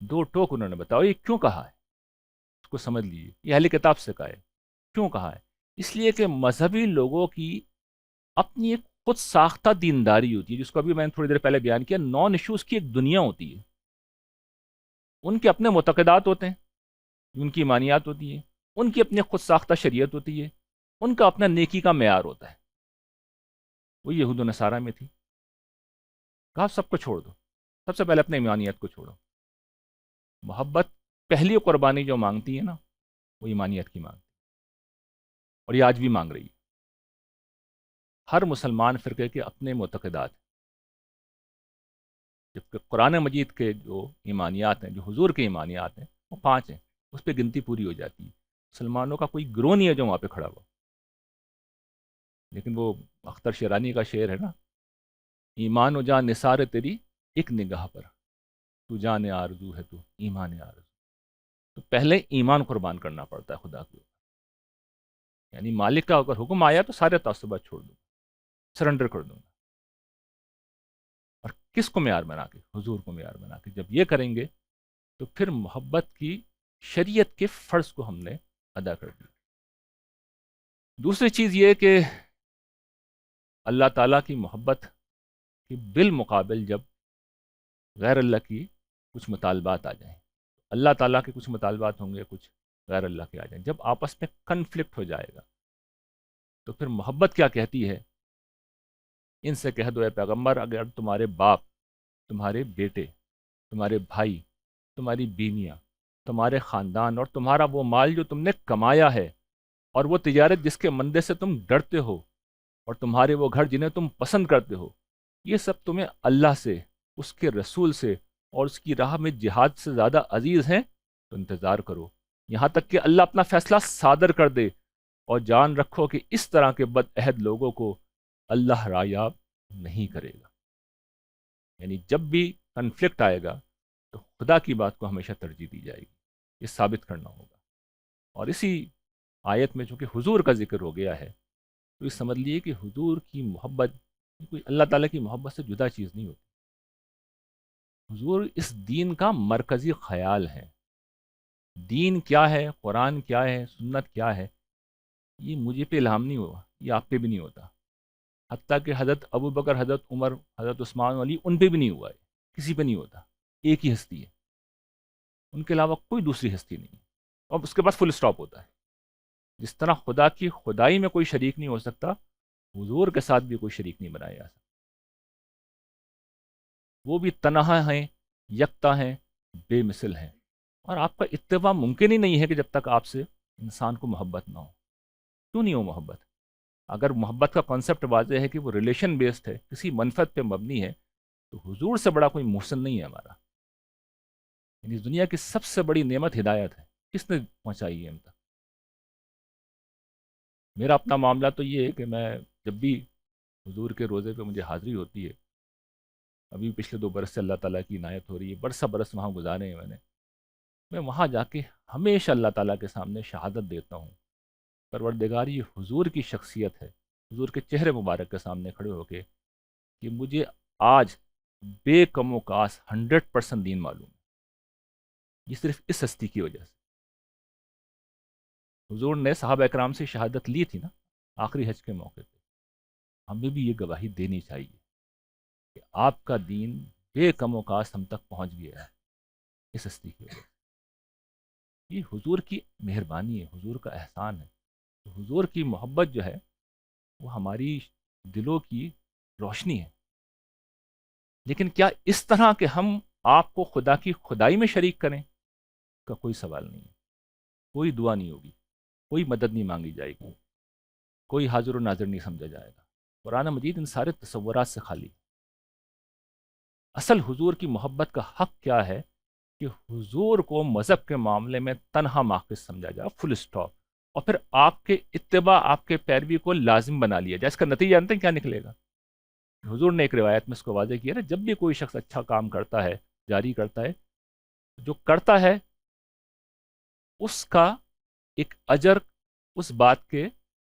دو ٹوک انہوں نے بتاؤ یہ کیوں کہا ہے، اس کو سمجھ لیجیے، یہ اہل کتاب سے کہا ہے، کیوں کہا ہے؟ اس لیے کہ مذہبی لوگوں کی اپنی ایک خود ساختہ دینداری ہوتی ہے، جس کو ابھی میں نے تھوڑی دیر پہلے بیان کیا، نان ایشوز کی ایک دنیا ہوتی ہے، ان کے اپنے معتقدات ہوتے ہیں، ان کی ایمانیات ہوتی ہیں، ان کی اپنی خود ساختہ شریعت ہوتی ہے، ان کا اپنا نیکی کا معیار ہوتا ہے، وہ یہود و نصارہ میں تھی، کہا سب کو چھوڑ دو، سب سے پہلے اپنے ایمانیت کو چھوڑو۔ محبت پہلی قربانی جو مانگتی ہے نا وہ ایمانیت کی مانگتی ہے، اور یہ آج بھی مانگ رہی ہے۔ ہر مسلمان فرقے کے اپنے معتقدات ہیں، جبکہ قرآن مجید کے جو ایمانیات ہیں، جو حضور کے ایمانیات ہیں، وہ 5 ہیں، اس پہ گنتی پوری ہو جاتی ہے۔ مسلمانوں کا کوئی گروہ نہیں ہے جو وہاں پہ کھڑا ہوا، لیکن وہ اختر شیرانی کا شعر ہے نا، ایمان و جان نثار تیری ایک نگاہ پر، تو جان آرزو ہے تو ایمان آرزو۔ تو پہلے ایمان قربان کرنا پڑتا ہے خدا کے اوپر، یعنی مالک کا اگر حکم آیا تو سارے تعصبات چھوڑ دوں، سرنڈر کر دوں گا، اور کس کو معیار بنا کے؟ حضور کو معیار بنا کے جب یہ کریں گے تو پھر محبت کی شریعت کے فرض کو ہم نے ادا کر دیا۔ دوسری چیز یہ کہ اللہ تعالیٰ کی محبت کے بالمقابل جب غیر اللہ کی کچھ مطالبات آ جائیں، اللہ تعالیٰ کے کچھ مطالبات ہوں گے، کچھ غیر اللہ کے آ جائیں، جب آپس میں کنفلکٹ ہو جائے گا تو پھر محبت کیا کہتی ہے؟ ان سے کہہ دو اے پیغمبر، اگر تمہارے باپ، تمہارے بیٹے، تمہارے بھائی، تمہاری بیویاں، تمہارے خاندان اور تمہارا وہ مال جو تم نے کمایا ہے، اور وہ تجارت جس کے مندے سے تم ڈرتے ہو، اور تمہارے وہ گھر جنہیں تم پسند کرتے ہو، یہ سب تمہیں اللہ سے، اس کے رسول سے اور اس کی راہ میں جہاد سے زیادہ عزیز ہیں، تو انتظار کرو یہاں تک کہ اللہ اپنا فیصلہ صادر کر دے، اور جان رکھو کہ اس طرح کے بد عہد لوگوں کو اللہ رایاب نہیں کرے گا۔ یعنی جب بھی کنفلکٹ آئے گا تو خدا کی بات کو ہمیشہ ترجیح دی جائے گی، یہ ثابت کرنا ہوگا۔ اور اسی آیت میں چونکہ حضور کا ذکر ہو گیا ہے تو یہ سمجھ لیے کہ حضور کی محبت کوئی اللہ تعالیٰ کی محبت سے جدا چیز نہیں ہوتی، حضور اس دین کا مرکزی خیال ہے۔ دین کیا ہے، قرآن کیا ہے، سنت کیا ہے، یہ مجھے پہ الہام نہیں ہوا، یہ آپ پہ بھی نہیں ہوتا، حتیٰ کہ حضرت ابو بکر، حضرت عمر، حضرت عثمان علی، ان پہ بھی نہیں ہوا ہے۔ کسی پہ نہیں ہوتا، ایک ہی ہستی ہے، ان کے علاوہ کوئی دوسری ہستی نہیں ہے، اور اس کے بعد فل اسٹاپ ہوتا ہے۔ جس طرح خدا کی خدائی میں کوئی شریک نہیں ہو سکتا، حضور کے ساتھ بھی کوئی شریک نہیں بنایا جا سکتا۔ وہ بھی تنہا ہیں، یکتا ہیں، بے مثل ہیں، اور آپ کا اتباع ممکن ہی نہیں ہے کہ جب تک آپ سے انسان کو محبت نہ ہو۔ کیوں نہیں ہو محبت؟ اگر محبت کا کانسیپٹ واضح ہے کہ وہ ریلیشن بیسڈ ہے، کسی منفعت پہ مبنی ہے، تو حضور سے بڑا کوئی محسن نہیں ہے ہمارا۔ یعنی اس دنیا کی سب سے بڑی نعمت ہدایت ہے، کس نے پہنچائی ہے ہم تک؟ میرا اپنا معاملہ تو یہ ہے کہ میں جب بھی حضور کے روزے پہ مجھے حاضری ہوتی ہے، ابھی پچھلے 2 برس سے اللہ تعالیٰ کی عنایت ہو رہی ہے، برسہ برس وہاں گزارے ہیں میں وہاں جا کے ہمیشہ اللہ تعالیٰ کے سامنے شہادت دیتا ہوں، پروردگار یہ حضور کی شخصیت ہے، حضور کے چہرے مبارک کے سامنے کھڑے ہو کے، کہ مجھے آج بے کم و کاس 100% دین معلوم ہے، یہ صرف اس ہستی کی وجہ سے۔ حضور نے صحابہ اکرام سے شہادت لی تھی نا آخری حج کے موقع پہ، ہمیں بھی یہ گواہی دینی چاہیے کہ آپ کا دین بے کم و کاس ہم تک پہنچ گیا ہے اس ہستی کی وجہ سے۔ یہ حضور کی مہربانی ہے، حضور کا احسان ہے۔ حضور کی محبت جو ہے وہ ہماری دلوں کی روشنی ہے، لیکن کیا اس طرح کہ ہم آپ کو خدا کی خدائی میں شریک کریں کا کوئی سوال نہیں ہے۔ کوئی دعا نہیں ہوگی، کوئی مدد نہیں مانگی جائے گی، کوئی حاضر و ناظر نہیں سمجھا جائے گا۔ قرآن مجید ان سارے تصورات سے خالی۔ اصل حضور کی محبت کا حق کیا ہے کہ حضور کو مذہب کے معاملے میں تنہا ماخذ سمجھا جائے، فل اسٹاپ، اور پھر آپ کے اتباع، آپ کے پیروی کو لازم بنا لیا جائے۔ اس کا نتیجہ جانتے ہیں کیا نکلے گا؟ حضور نے ایک روایت میں اس کو واضح کیا نا، جب بھی کوئی شخص اچھا کام کرتا ہے، جاری کرتا ہے، جو کرتا ہے اس کا ایک اجر اس بات کے،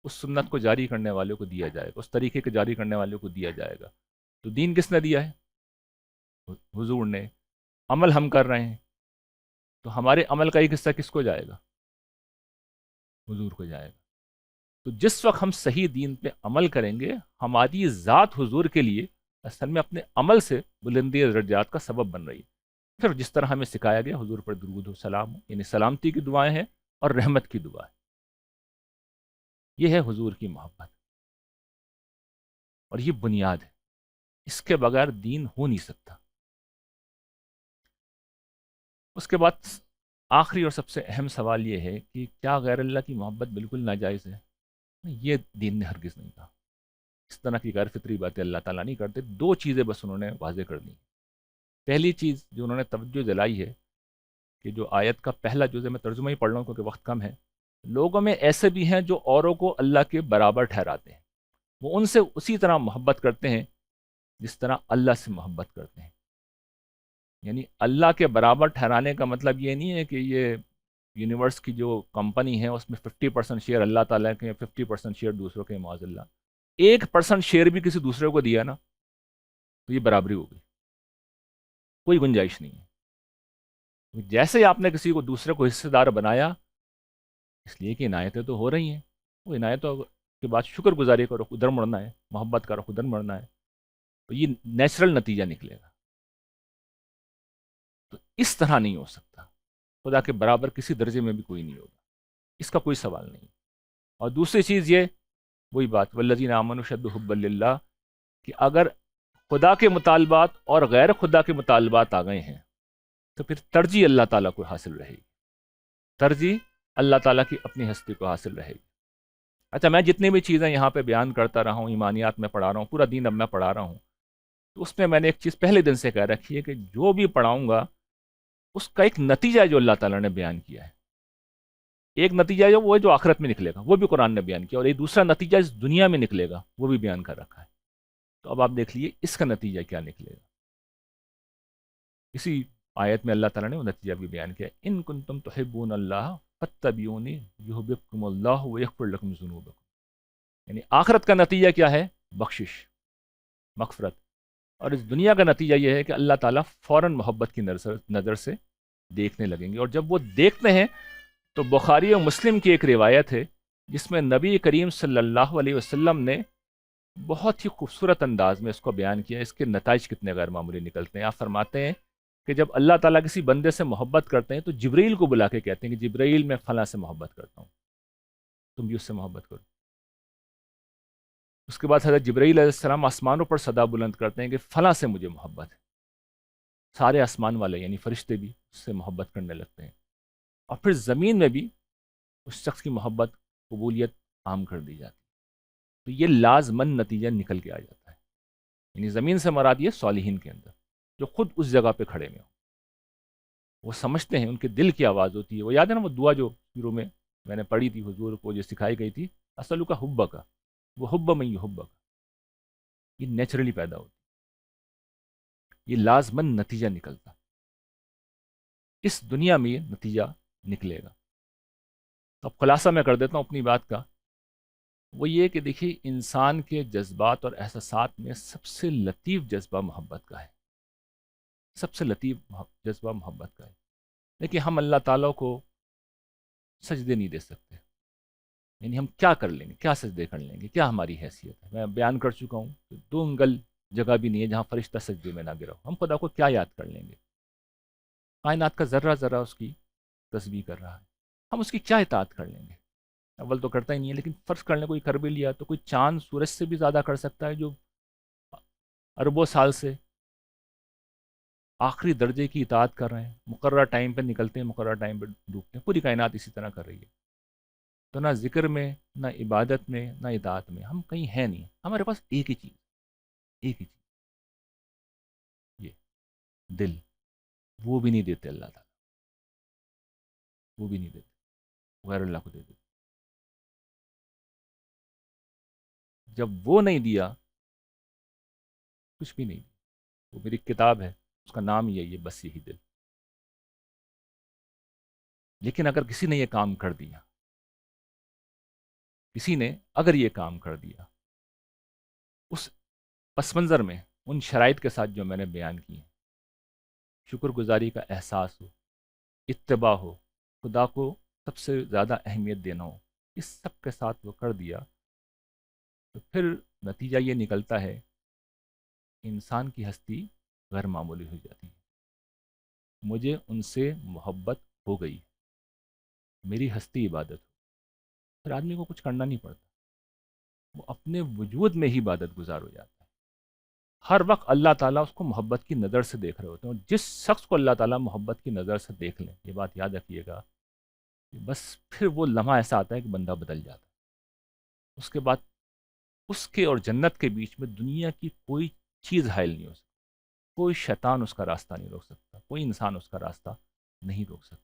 اس سنت کو جاری کرنے والوں کو دیا جائے گا، اس طریقے کو جاری کرنے والوں کو دیا جائے گا۔ تو دین کس نے دیا ہے؟ حضور نے۔ عمل ہم کر رہے ہیں، تو ہمارے عمل کا ایک حصہ کس کو جائے گا؟ حضور کو جائے گا۔ تو جس وقت ہم صحیح دین پہ عمل کریں گے، ہماری ذات حضور کے لیے اصل میں اپنے عمل سے بلندی درجات کا سبب بن رہی ہے۔ پھر جس طرح ہمیں سکھایا گیا، حضور پر درود و سلام ہو، یعنی سلامتی کی دعائیں ہیں اور رحمت کی دعا ہے۔ یہ ہے حضور کی محبت، اور یہ بنیاد ہے، اس کے بغیر دین ہو نہیں سکتا۔ اس کے بعد آخری اور سب سے اہم سوال یہ ہے کہ کیا غیر اللہ کی محبت بالکل ناجائز ہے؟ یہ دین نے ہرگز نہیں کہا۔ اس طرح کی غیر فطری باتیں اللہ تعالیٰ نہیں کرتے۔ 2 چیزیں بس انہوں نے واضح کر دی۔ پہلی چیز جو انہوں نے توجہ دلائی ہے کہ جو آیت کا پہلا جزء میں ترجمہ ہی پڑھ رہا ہوں کیونکہ وقت کم ہے، لوگوں میں ایسے بھی ہیں جو اوروں کو اللہ کے برابر ٹھہراتے ہیں، وہ ان سے اسی طرح محبت کرتے ہیں جس طرح اللہ سے محبت کرتے ہیں۔ یعنی اللہ کے برابر ٹھہرانے کا مطلب یہ نہیں ہے کہ یہ یونیورس کی جو کمپنی ہے اس میں 50% شیئر اللہ تعالیٰ کے، 50% شیئر دوسروں کے، معاذ اللہ 1% شیئر بھی کسی دوسرے کو دیا نا تو یہ برابری ہوگی، کوئی گنجائش نہیں ہے۔ جیسے آپ نے کسی کو دوسرے کو حصے دار بنایا، اس لیے کہ عنایتیں تو ہو رہی ہیں، وہ عنایتوں کے بعد شکر گزاری کرو، ادھر مڑنا ہے، محبت کرو، ادھر مڑنا ہے، تو یہ نیچرل نتیجہ نکلے گا۔ تو اس طرح نہیں ہو سکتا، خدا کے برابر کسی درجے میں بھی کوئی نہیں ہوگا، اس کا کوئی سوال نہیں۔ اور دوسری چیز یہ، وہی بات والذین آمنوا اشد حبا للہ، کہ اگر خدا کے مطالبات اور غیر خدا کے مطالبات آ گئے ہیں تو پھر ترجیح اللہ تعالیٰ کو حاصل رہے گی، ترجیح اللہ تعالیٰ کی اپنی ہستی کو حاصل رہے گی۔ اچھا، میں جتنی بھی چیزیں یہاں پہ بیان کرتا رہا ہوں، ایمانیات میں پڑھا رہا ہوں، پورا دین اب میں پڑھا رہا ہوں، تو اس میں نے ایک چیز پہلے دن سے کہہ رکھی ہے کہ جو بھی پڑھاؤں گا اس کا ایک نتیجہ ہے جو اللہ تعالیٰ نے بیان کیا ہے، ایک نتیجہ جو وہ ہے جو آخرت میں نکلے گا، وہ بھی قرآن نے بیان کیا، اور ایک دوسرا نتیجہ اس دنیا میں نکلے گا، وہ بھی بیان کر رکھا ہے۔ تو اب آپ دیکھ لیجیے اس کا نتیجہ کیا نکلے گا۔ اسی آیت میں اللہ تعالیٰ نے وہ نتیجہ بھی بیان کیا، ان کنتم تحبون اللہ فاتبعونی یحببکم اللہ ویغفر لکم ذنوبکم، یعنی آخرت کا نتیجہ کیا ہے؟ بخشش، مغفرت، اور اس دنیا کا نتیجہ یہ ہے کہ اللہ تعالیٰ فوراً محبت کی نظر سے دیکھنے لگیں گے۔ اور جب وہ دیکھتے ہیں تو بخاری و مسلم کی ایک روایت ہے جس میں نبی کریم صلی اللہ علیہ وسلم نے بہت ہی خوبصورت انداز میں اس کو بیان کیا. اس کے نتائج کتنے غیر معمولی نکلتے ہیں. آپ فرماتے ہیں کہ جب اللہ تعالیٰ کسی بندے سے محبت کرتے ہیں تو جبرائیل کو بلا کے کہتے ہیں کہ جبرائیل میں فلاں سے محبت کرتا ہوں، تم بھی اس سے محبت کرو. اس کے بعد حضرت جبرائیل علیہ السلام آسمانوں پر صدا بلند کرتے ہیں کہ فلاں سے مجھے محبت ہے. سارے آسمان والے یعنی فرشتے بھی اس سے محبت کرنے لگتے ہیں. اور پھر زمین میں بھی اس شخص کی محبت، قبولیت عام کر دی جاتی ہے. تو یہ لازمن نتیجہ نکل کے آ جاتا ہے. یعنی زمین سے مراد یہ صالحین کے اندر جو خود اس جگہ پہ کھڑے ہوئے ہوں، وہ سمجھتے ہیں، ان کے دل کی آواز ہوتی ہے. وہ یاد ہے نا وہ دعا جو شروع میں نے پڑھی تھی، حضور کو جو سکھائی گئی تھی، اصل کا حبہ کا، وہ حبہ میں یہ حبہ کا، یہ نیچرلی پیدا ہوتی، یہ لازمن نتیجہ نکلتا. اس دنیا میں یہ نتیجہ نکلے گا. اب خلاصہ میں کر دیتا ہوں اپنی بات کا. وہ یہ کہ دیکھیے، انسان کے جذبات اور احساسات میں سب سے لطیف جذبہ محبت کا ہے. سب سے لطیف جذبہ محبت کا ہے. لیکن ہم اللہ تعالیٰ کو سجدے نہیں دے سکتے. یعنی ہم کیا کر لیں گے، کیا سجدے کر لیں گے، کیا ہماری حیثیت ہے. میں بیان کر چکا ہوں کہ 2 انگل جگہ بھی نہیں ہے جہاں فرشتہ سجدے میں نہ گرا ہو. ہم خدا کو کیا یاد کر لیں گے؟ کائنات کا ذرہ ذرہ اس کی تسبیح کر رہا ہے، ہم اس کی کیا اطاعت کر لیں گے؟ اول تو کرتا ہی نہیں ہے، لیکن فرض کر لیں کوئی کر بھی لیا تو کوئی چاند سورج سے بھی زیادہ کر سکتا ہے جو اربوں سال سے آخری درجے کی اطاعت کر رہے ہیں. مقررہ ٹائم پہ نکلتے ہیں، مقررہ ٹائم پہ ڈوبتے ہیں. پوری کائنات اسی طرح کر رہی ہے. تو نہ ذکر میں، نہ عبادت میں، نہ اطاعت میں ہم کہیں ہیں نہیں. ہمارے پاس ایک ہی چیز، ایک ہی چیز، یہ دل. وہ بھی نہیں دیتے اللہ تعالیٰ، وہ بھی نہیں دیتے، غیر اللہ کو دے دیتے. جب وہ نہیں دیا، کچھ بھی نہیں. وہ میری کتاب ہے، اس کا نام ہی ہے یہ، بس یہی دل. لیکن اگر کسی نے یہ کام کر دیا، کسی نے اگر یہ کام کر دیا، اس پس منظر میں ان شرائط کے ساتھ جو میں نے بیان کی ہیں، شکر گزاری کا احساس ہو، اتباع ہو، خدا کو سب سے زیادہ اہمیت دینا ہو، اس سب کے ساتھ وہ کر دیا، تو پھر نتیجہ یہ نکلتا ہے انسان کی ہستی غیر معمولی ہو جاتی ہے. مجھے ان سے محبت ہو گئی، میری ہستی عبادت ہو. پھر آدمی کو کچھ کرنا نہیں پڑتا، وہ اپنے وجود میں ہی عبادت گزار ہو جاتا ہے. ہر وقت اللہ تعالیٰ اس کو محبت کی نظر سے دیکھ رہے ہوتے ہیں. اور جس شخص کو اللہ تعالیٰ محبت کی نظر سے دیکھ لیں، یہ بات یاد رکھیے گا کہ بس پھر وہ لمحہ ایسا آتا ہے کہ بندہ بدل جاتا ہے. اس کے بعد اس کے اور جنت کے بیچ میں دنیا کی کوئی چیز حائل نہیں ہو سکتی. کوئی شیطان اس کا راستہ نہیں روک سکتا، کوئی انسان اس کا راستہ نہیں روک سکتا.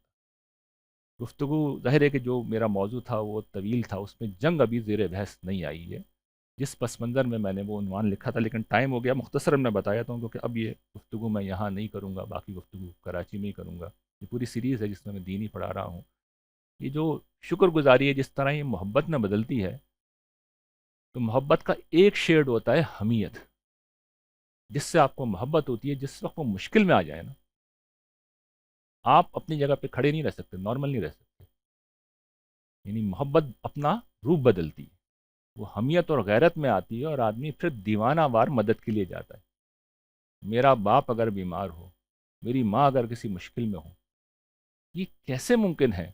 گفتگو ظاہر ہے کہ جو میرا موضوع تھا وہ طویل تھا، اس میں جنگ ابھی زیر بحث نہیں آئی ہے. جس پس منظر میں نے وہ عنوان لکھا تھا، لیکن ٹائم ہو گیا. مختصر میں بتایا تھا کیونکہ اب یہ گفتگو میں یہاں نہیں کروں گا، باقی گفتگو کراچی میں ہی کروں گا. یہ پوری سیریز ہے جس میں دین ہی پڑھا رہا ہوں. یہ جو شکر گزاری ہے، جس طرح یہ محبت میں بدلتی ہے، تو محبت کا ایک شیڈ ہوتا ہے حمیت. جس سے آپ کو محبت ہوتی ہے، جس وقت وہ مشکل میں آ جائے نا، آپ اپنی جگہ پہ کھڑے نہیں رہ سکتے، نارمل نہیں رہ سکتے. یعنی محبت اپنا روپ بدلتی ہے، وہ حمیت اور غیرت میں آتی ہے، اور آدمی پھر دیوانہ وار مدد کے لیے جاتا ہے. میرا باپ اگر بیمار ہو، میری ماں اگر کسی مشکل میں ہو، یہ کیسے ممکن ہے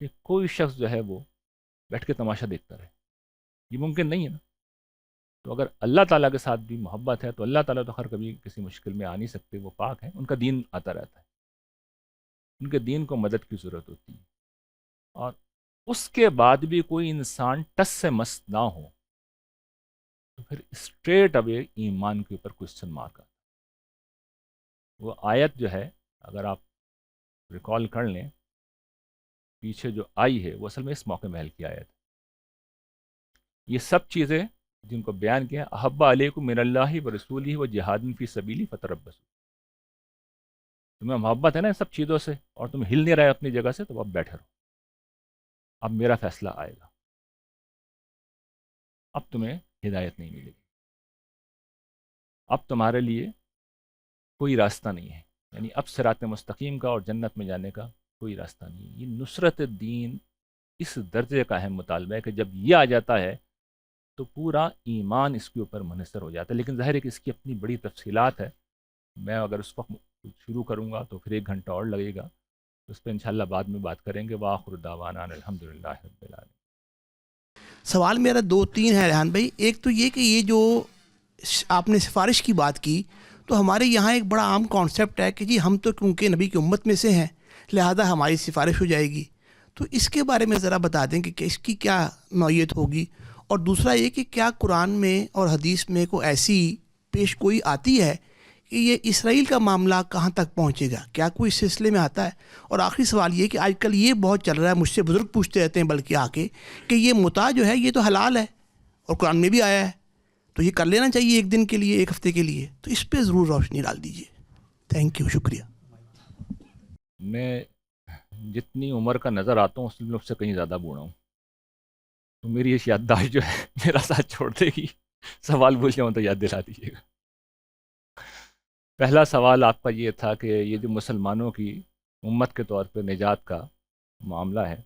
کہ کوئی شخص جو ہے وہ بیٹھ کے تماشا دیکھتا رہے؟ یہ ممکن نہیں ہے نا. تو اگر اللہ تعالیٰ کے ساتھ بھی محبت ہے تو اللہ تعالیٰ تو خیر کبھی کسی مشکل میں آ نہیں سکتے، وہ پاک ہیں، ان کا دین آتا رہتا ہے، ان کے دین کو مدد کی ضرورت ہوتی ہے. اور اس کے بعد بھی کوئی انسان ٹس سے مس نہ ہو تو پھر اسٹریٹ اوے ایمان کے اوپر کوشچن مارک آتا. وہ آیت جو ہے، اگر آپ ریکال کر لیں پیچھے جو آئی ہے، وہ اصل میں اس موقع محل کی آیت ہے. یہ سب چیزیں جن کو بیان کیا، احب علیکم من اللہ و رسولہ و جہاد فی سبیلی فتربصوا. تمہیں محبت ہے نا ان سب چیزوں سے، اور تم ہل نہیں رہے اپنی جگہ سے، تو اب بیٹھے رہو، اب میرا فیصلہ آئے گا. اب تمہیں ہدایت نہیں ملے گی، اب تمہارے لیے کوئی راستہ نہیں ہے. یعنی اب صراط مستقیم کا اور جنت میں جانے کا کوئی راستہ نہیں ہے. یہ نصرت دین اس درجے کا اہم مطالبہ ہے کہ جب یہ آ جاتا ہے تو پورا ایمان اس کے اوپر منحصر ہو جاتا ہے. لیکن ظاہر ہے کہ اس کی اپنی بڑی تفصیلات ہے. میں اگر اس وقت شروع کروں گا تو پھر 1 گھنٹہ اور لگے گا. اس پہ انشاءاللہ بعد میں بات کریں گے. وآخر دعوانا ان الحمدللہ رب العالمین. سوال میرا 2 3 ہے ریحان بھائی. ایک تو یہ کہ یہ جو آپ نے سفارش کی بات کی، تو ہمارے یہاں ایک بڑا عام کانسیپٹ ہے کہ جی ہم تو کیونکہ نبی کی امت میں سے ہیں لہذا ہماری سفارش ہو جائے گی. تو اس کے بارے میں ذرا بتا دیں کہ اس کی کیا نوعیت ہوگی. اور دوسرا یہ کہ کیا قرآن میں اور حدیث میں کوئی ایسی پیش گوئی آتی ہے کہ یہ اسرائیل کا معاملہ کہاں تک پہنچے گا، کیا کوئی اس سلسلے میں آتا ہے؟ اور آخری سوال یہ کہ آج کل یہ بہت چل رہا ہے، مجھ سے بزرگ پوچھتے رہتے ہیں بلکہ آ کے، کہ یہ متاع جو ہے یہ تو حلال ہے اور قرآن میں بھی آیا ہے، تو یہ کر لینا چاہیے ایک دن کے لیے، ایک ہفتے کے لیے. تو اس پہ ضرور روشنی ڈال دیجیے. تھینک یو، شکریہ. میں جتنی عمر کا نظر آتا ہوں اس لوگ سے کہیں زیادہ بوڑھا ہوں، تو میری یہ یادداشت جو ہے میرا ساتھ چھوڑ دے گی. سوال بھول جاؤں تو یاد دلا دیجیے گا. پہلا سوال آپ کا یہ تھا کہ یہ جو مسلمانوں کی امت کے طور پہ نجات کا معاملہ ہے،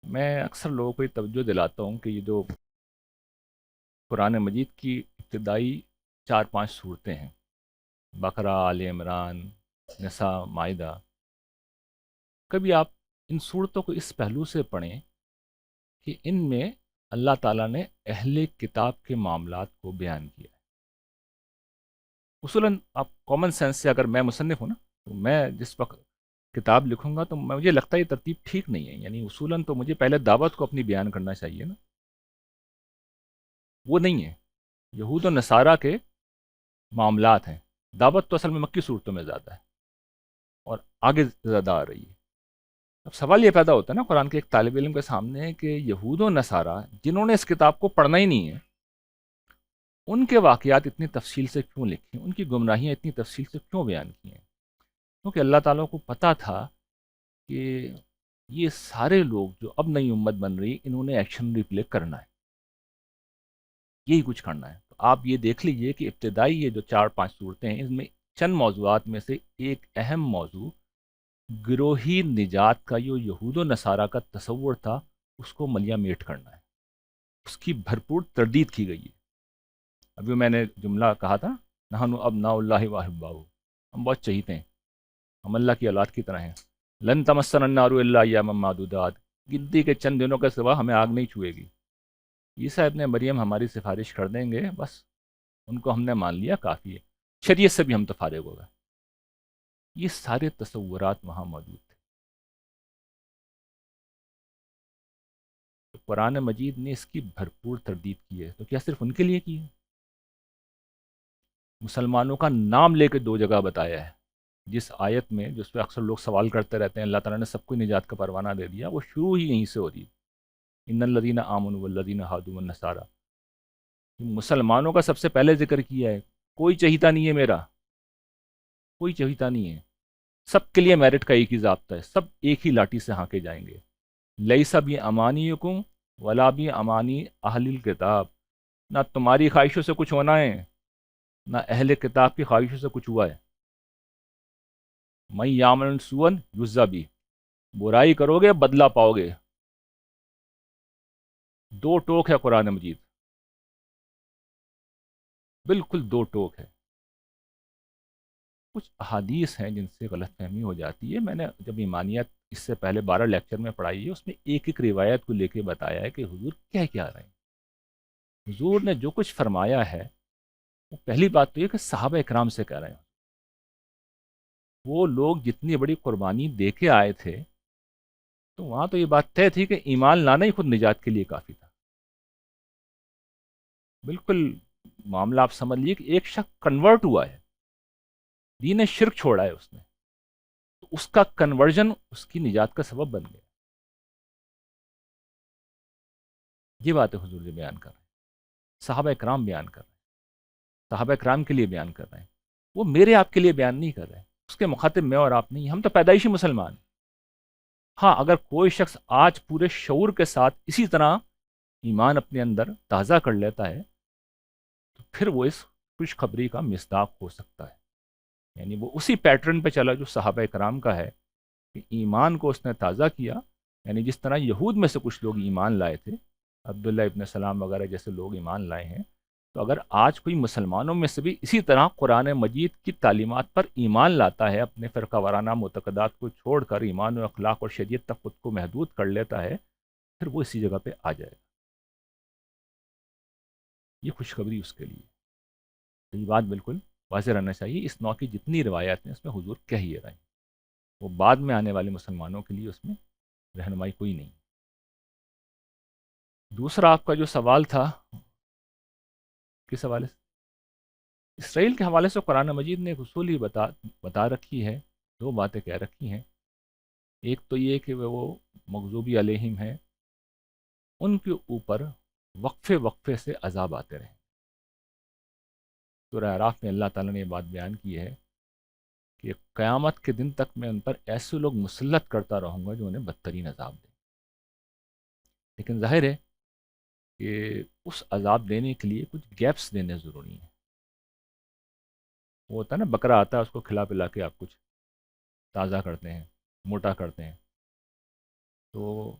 میں اکثر لوگوں کو یہ توجہ دلاتا ہوں کہ یہ جو قرآن مجید کی ابتدائی 4 5 صورتیں ہیں، بقرہ، آل عمران، نساء، مائدہ، کبھی آپ ان صورتوں کو اس پہلو سے پڑھیں کہ ان میں اللہ تعالیٰ نے اہل کتاب کے معاملات کو بیان کیا ہے. اصولاً آپ کامن سینس سے، اگر میں مصنف ہوں نا، تو میں جس وقت کتاب لکھوں گا تو مجھے لگتا ہے یہ ترتیب ٹھیک نہیں ہے. یعنی اصولاً تو مجھے پہلے دعوت کو اپنی بیان کرنا چاہیے نا، وہ نہیں ہے. یہود و نصارہ کے معاملات ہیں. دعوت تو اصل میں مکی صورتوں میں زیادہ ہے اور آگے زیادہ آ رہی ہے. اب سوال یہ پیدا ہوتا ہے نا قرآن کے ایک طالب علم کے سامنے کہ یہود و نصارہ جنہوں نے اس کتاب کو پڑھنا ہی نہیں ہے، ان کے واقعات اتنی تفصیل سے کیوں لکھی ہیں، ان کی گمراہیاں اتنی تفصیل سے کیوں بیان کی ہیں؟ کیونکہ اللہ تعالیٰ کو پتہ تھا کہ یہ سارے لوگ جو اب نئی امت بن رہی، انہوں نے ایکشن ریپلے کرنا ہے، یہی کچھ کرنا ہے. تو آپ یہ دیکھ لیجئے کہ ابتدائی یہ جو 4 5 صورتیں ہیں، ان میں چند موضوعات میں سے ایک اہم موضوع گروہی نجات کا جو یہود و نصارہ کا تصور تھا اس کو ملیا میٹ کرنا ہے. اس کی بھرپور تردید کی گئی ہے. ابھی میں نے جملہ کہا تھا، نحن ابناء اللہ واحباؤہ، ہم بہت چہیتے ہیں، ہم اللہ کی اولاد کی طرح ہیں. لن تمسنا النار الا ایاما معدودات، گنتی کے چند دنوں کے سوا ہمیں آگ نہیں چھوئے گی. عیسیٰ ابن مریم ہماری سفارش کر دیں گے، بس ان کو ہم نے مان لیا، کافی ہے، شریعت سے بھی ہم تو فارغ ہو گئے. یہ سارے تصورات وہاں موجود تھے. تو قرآن مجید نے اس کی بھرپور تردید کی ہے. تو کیا صرف ان کے لیے کی ہے؟ مسلمانوں کا نام لے کے 2 جگہ بتایا ہے. جس آیت میں، جس پہ اکثر لوگ سوال کرتے رہتے ہیں، اللہ تعالیٰ نے سب کو نجات کا پروانہ دے دیا، وہ شروع ہی یہیں سے ہو رہی ہے. ان الذین آمنوا والذین ہادوا والنصارى، مسلمانوں کا سب سے پہلے ذکر کیا ہے. کوئی چہیتا نہیں ہے میرا، کوئی چہیتا نہیں ہے. سب کے لیے میرٹ کا ایک ہی ضابطہ ہے، سب ایک ہی لاٹھی سے ہانکے جائیں گے. لیس بامانیکم ولا بامانی اہل الکتاب، نہ تمہاری خواہشوں سے کچھ ہونا ہے، نہ اہل کتاب کی خواہشوں سے کچھ ہوا ہے. من یعمل سوءا یجزی بہ، برائی کرو گے بدلہ پاؤ گے. 2 ٹوک ہے قرآن مجید، بالکل 2 ٹوک ہے. کچھ احادیث ہیں جن سے غلط فہمی ہو جاتی ہے. میں نے جب ایمانیات اس سے پہلے 12 لیکچر میں پڑھائی ہے، اس میں ایک ایک روایت کو لے کے بتایا ہے کہ حضور کیا رہے ہیں. حضور نے جو کچھ فرمایا ہے، وہ پہلی بات تو یہ کہ صحابہ اکرام سے کہہ رہے ہیں. وہ لوگ جتنی بڑی قربانی دے کے آئے تھے، تو وہاں تو یہ بات طے تھی کہ ایمان لانا ہی خود نجات کے لیے کافی تھا. بالکل معاملہ آپ سمجھ لیجیے کہ ایک شخص کنورٹ ہوا ہے، دین شرک چھوڑا ہے اس نے، تو اس کا کنورژن اس کی نجات کا سبب بن گیا. یہ بات ہے حضور بیان کر رہے ہیں، صحابہ اکرام بیان کر رہے ہیں، صحابہ اکرام کے لیے بیان کر رہے ہیں. وہ میرے آپ کے لیے بیان نہیں کر رہے ہیں، اس کے مخاطب میں اور آپ نہیں، ہم تو پیدائشی مسلمان ہیں. ہاں، اگر کوئی شخص آج پورے شعور کے ساتھ اسی طرح ایمان اپنے اندر تازہ کر لیتا ہے، تو پھر وہ اس خوشخبری کا مصداق ہو سکتا ہے. یعنی وہ اسی پیٹرن پہ چلا جو صحابہ کرام کا ہے کہ ایمان کو اس نے تازہ کیا. یعنی جس طرح یہود میں سے کچھ لوگ ایمان لائے تھے، عبداللہ ابن سلام وغیرہ جیسے لوگ ایمان لائے ہیں. تو اگر آج کوئی مسلمانوں میں سے بھی اسی طرح قرآن مجید کی تعلیمات پر ایمان لاتا ہے، اپنے فرقہ وارانہ معتقدات کو چھوڑ کر ایمان و اخلاق اور شریعت تک خود کو محدود کر لیتا ہے، پھر وہ اسی جگہ پہ آ جائے گا. یہ خوشخبری اس کے لیے. تو یہ بات بالکل واضح رہنا چاہیے. اس نوع کی جتنی روایات ہیں اس میں حضور کہہ ہی رہے ہیں، وہ بعد میں آنے والے مسلمانوں کے لیے اس میں رہنمائی کوئی نہیں. دوسرا آپ کا جو سوال تھا کس حوالے سے، اسرائیل کے حوالے سے قرآن مجید نے ایک اصول ہی بتا رکھی ہے. دو باتیں کہہ رکھی ہیں. ایک تو یہ کہ وہ مغضوبی علیہم ہیں، ان کے اوپر وقفے وقفے سے عذاب آتے رہیں. سورہ اعراف میں اللہ تعالیٰ نے یہ بات بیان کی ہے کہ قیامت کے دن تک میں ان پر ایسے لوگ مسلط کرتا رہوں گا جو انہیں بدترین عذاب دیں. لیکن ظاہر ہے کہ اس عذاب دینے کے لیے کچھ گیپس دینے ضروری ہیں. وہ ہوتا ہے نا، بکرا آتا ہے، اس کو کھلا پلا کے آپ کچھ تازہ کرتے ہیں، موٹا کرتے ہیں، تو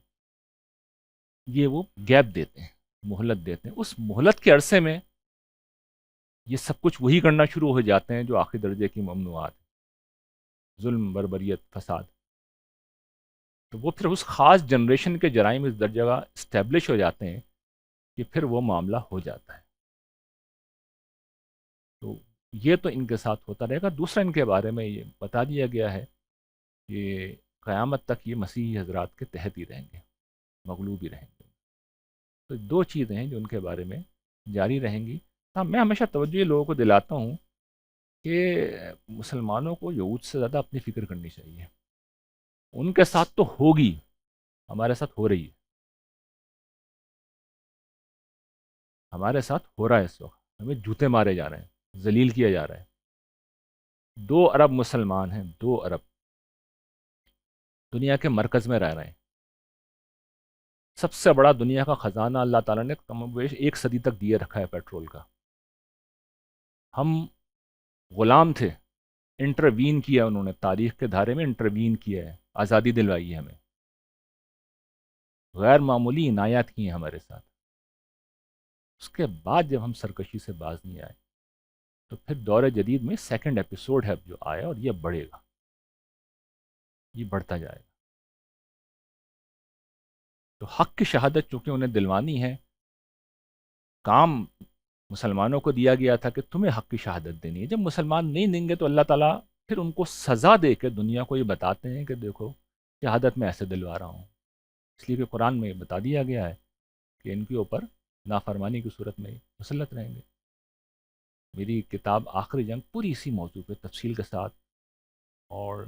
یہ وہ گیپ دیتے ہیں، مہلت دیتے ہیں. اس مہلت کے عرصے میں یہ سب کچھ وہی کرنا شروع ہو جاتے ہیں جو آخری درجے کی ممنوعات، ظلم، بربریت، فساد. تو وہ پھر اس خاص جنریشن کے جرائم اس درجہ اسٹیبلش ہو جاتے ہیں کہ پھر وہ معاملہ ہو جاتا ہے. تو یہ تو ان کے ساتھ ہوتا رہے گا. دوسرا ان کے بارے میں یہ بتا دیا گیا ہے کہ قیامت تک یہ مسیحی حضرات کے تحت ہی رہیں گے، مغلوب ہی رہیں گے. تو دو چیزیں ہیں جو ان کے بارے میں جاری رہیں گی. ہاں، میں ہمیشہ توجہ لوگوں کو دلاتا ہوں کہ مسلمانوں کو یہود سے زیادہ اپنی فکر کرنی چاہیے. ان کے ساتھ تو ہوگی، ہمارے ساتھ ہو رہی ہے، ہمارے ساتھ ہو رہا ہے. اس وقت ہمیں جوتے مارے جا رہے ہیں، ذلیل کیا جا رہا ہے. 2 ارب مسلمان ہیں، 2 ارب دنیا کے مرکز میں رہ رہے ہیں. سب سے بڑا دنیا کا خزانہ اللہ تعالیٰ نے کم و بیش 1 صدی تک دیے رکھا ہے پیٹرول کا. ہم غلام تھے، انٹروین کیا انہوں نے، تاریخ کے دھارے میں انٹروین کیا ہے، آزادی دلوائی ہے ہمیں، غیر معمولی عنایات کی ہیں ہمارے ساتھ. اس کے بعد جب ہم سرکشی سے باز نہیں آئے تو پھر دور جدید میں سیکنڈ ایپیسوڈ ہے جو آیا، اور یہ بڑھے گا، یہ بڑھتا جائے گا. تو حق کی شہادت چونکہ انہیں دلوانی ہے، کام مسلمانوں کو دیا گیا تھا کہ تمہیں حق کی شہادت دینی ہے. جب مسلمان نہیں دیں گے تو اللہ تعالیٰ پھر ان کو سزا دے کے دنیا کو یہ بتاتے ہیں کہ دیکھو شہادت میں ایسے دلوا رہا ہوں. اس لیے کہ قرآن میں بتا دیا گیا ہے کہ ان کے اوپر نافرمانی کی صورت میں مسلط رہیں گے. میری کتاب آخری جنگ پوری اسی موضوع پہ تفصیل کے ساتھ، اور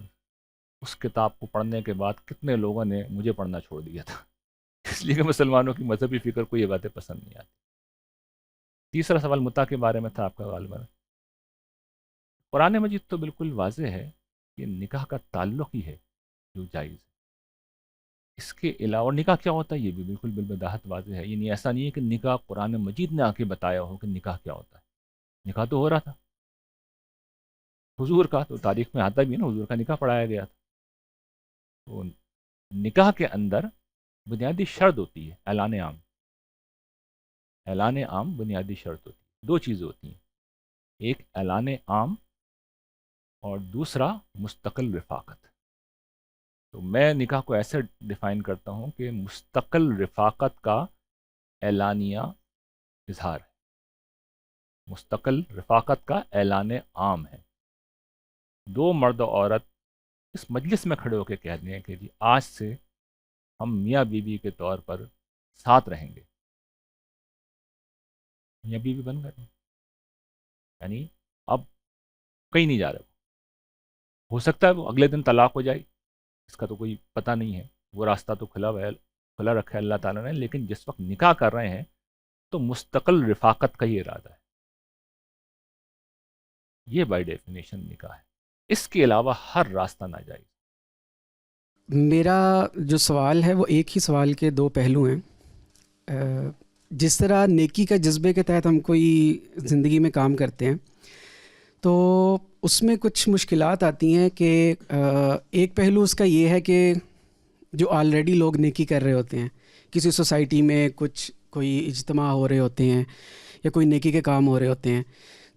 اس کتاب کو پڑھنے کے بعد کتنے لوگوں نے مجھے پڑھنا چھوڑ دیا تھا، اس لیے کہ مسلمانوں کی مذہبی فکر کو یہ باتیں پسند نہیں آتی. تیسرا سوال متع کے بارے میں تھا آپ کا غالباً. قرآن مجید تو بالکل واضح ہے کہ نکاح کا تعلق ہی ہے جو جائز ہے. اس کے علاوہ نکاح کیا ہوتا ہے یہ بھی بالکل بالبداہت واضح ہے. یعنی ایسا نہیں ہے کہ نکاح قرآن مجید نے آ کے بتایا ہو کہ نکاح کیا ہوتا ہے. نکاح تو ہو رہا تھا، حضور کا تو تاریخ میں آتا بھی ہے نا، حضور کا نکاح پڑھایا گیا تھا. تو نکاح کے اندر بنیادی شرط ہوتی ہے اعلان عام. اعلان عام بنیادی شرط ہوتی ہے. 2 چیزیں ہوتی ہیں، ایک اعلان عام اور دوسرا مستقل رفاقت. تو میں نکاح کو ایسے ڈیفائن کرتا ہوں کہ مستقل رفاقت کا اعلانیہ اظہار ہے، مستقل رفاقت کا اعلان عام ہے. 2 مرد و عورت اس مجلس میں کھڑے ہو کے کہہ دیں کہ جی آج سے ہم میاں بیوی کے طور پر ساتھ رہیں گے، میاں بیوی بن گئے، یعنی اب کہیں نہیں جا رہے. ہو سکتا ہے وہ اگلے دن طلاق ہو جائے، اس کا تو کوئی پتہ نہیں ہے، وہ راستہ تو کھلا رکھا ہے اللہ تعالیٰ نے. لیکن جس وقت نکاح کر رہے ہیں تو مستقل رفاقت کا ہی ارادہ ہے. یہ بائی ڈیفینیشن نکاح ہے. اس کے علاوہ ہر راستہ ناجائز. میرا جو سوال ہے وہ ایک ہی سوال کے 2 پہلو ہیں. جس طرح نیکی کا جذبے کے تحت ہم کوئی زندگی میں کام کرتے ہیں تو اس میں کچھ مشکلات آتی ہیں کہ ایک پہلو اس کا یہ ہے کہ جو آلریڈی لوگ نیکی کر رہے ہوتے ہیں، کسی سوسائٹی میں کچھ کوئی اجتماع ہو رہے ہوتے ہیں یا کوئی نیکی کے کام ہو رہے ہوتے ہیں،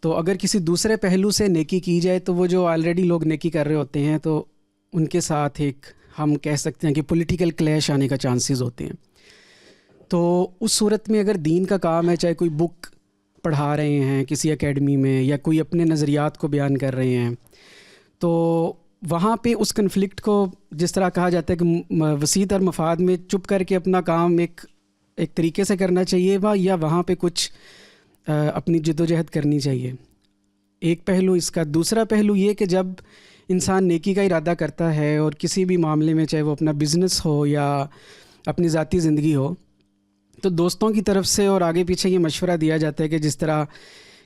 تو اگر کسی دوسرے پہلو سے نیکی کی جائے تو وہ جو آلریڈی لوگ نیکی کر رہے ہوتے ہیں تو ان کے ساتھ ایک ہم کہہ سکتے ہیں کہ پولیٹیکل کلیش آنے کا چانسز ہوتے ہیں. تو اس صورت میں اگر دین کا کام ہے، چاہے کوئی بک پڑھا رہے ہیں کسی اکیڈمی میں یا کوئی اپنے نظریات کو بیان کر رہے ہیں، تو وہاں پہ اس کنفلکٹ کو جس طرح کہا جاتا ہے کہ وسیع تر مفاد میں چپ کر کے اپنا کام ایک طریقے سے کرنا چاہیے یا وہاں پہ کچھ اپنی جد و جہد کرنی چاہیے. ایک پہلو اس کا. دوسرا پہلو یہ کہ جب انسان نیکی کا ارادہ کرتا ہے اور کسی بھی معاملے میں، چاہے وہ اپنا بزنس ہو یا اپنی ذاتی زندگی ہو، تو دوستوں کی طرف سے اور آگے پیچھے یہ مشورہ دیا جاتا ہے کہ جس طرح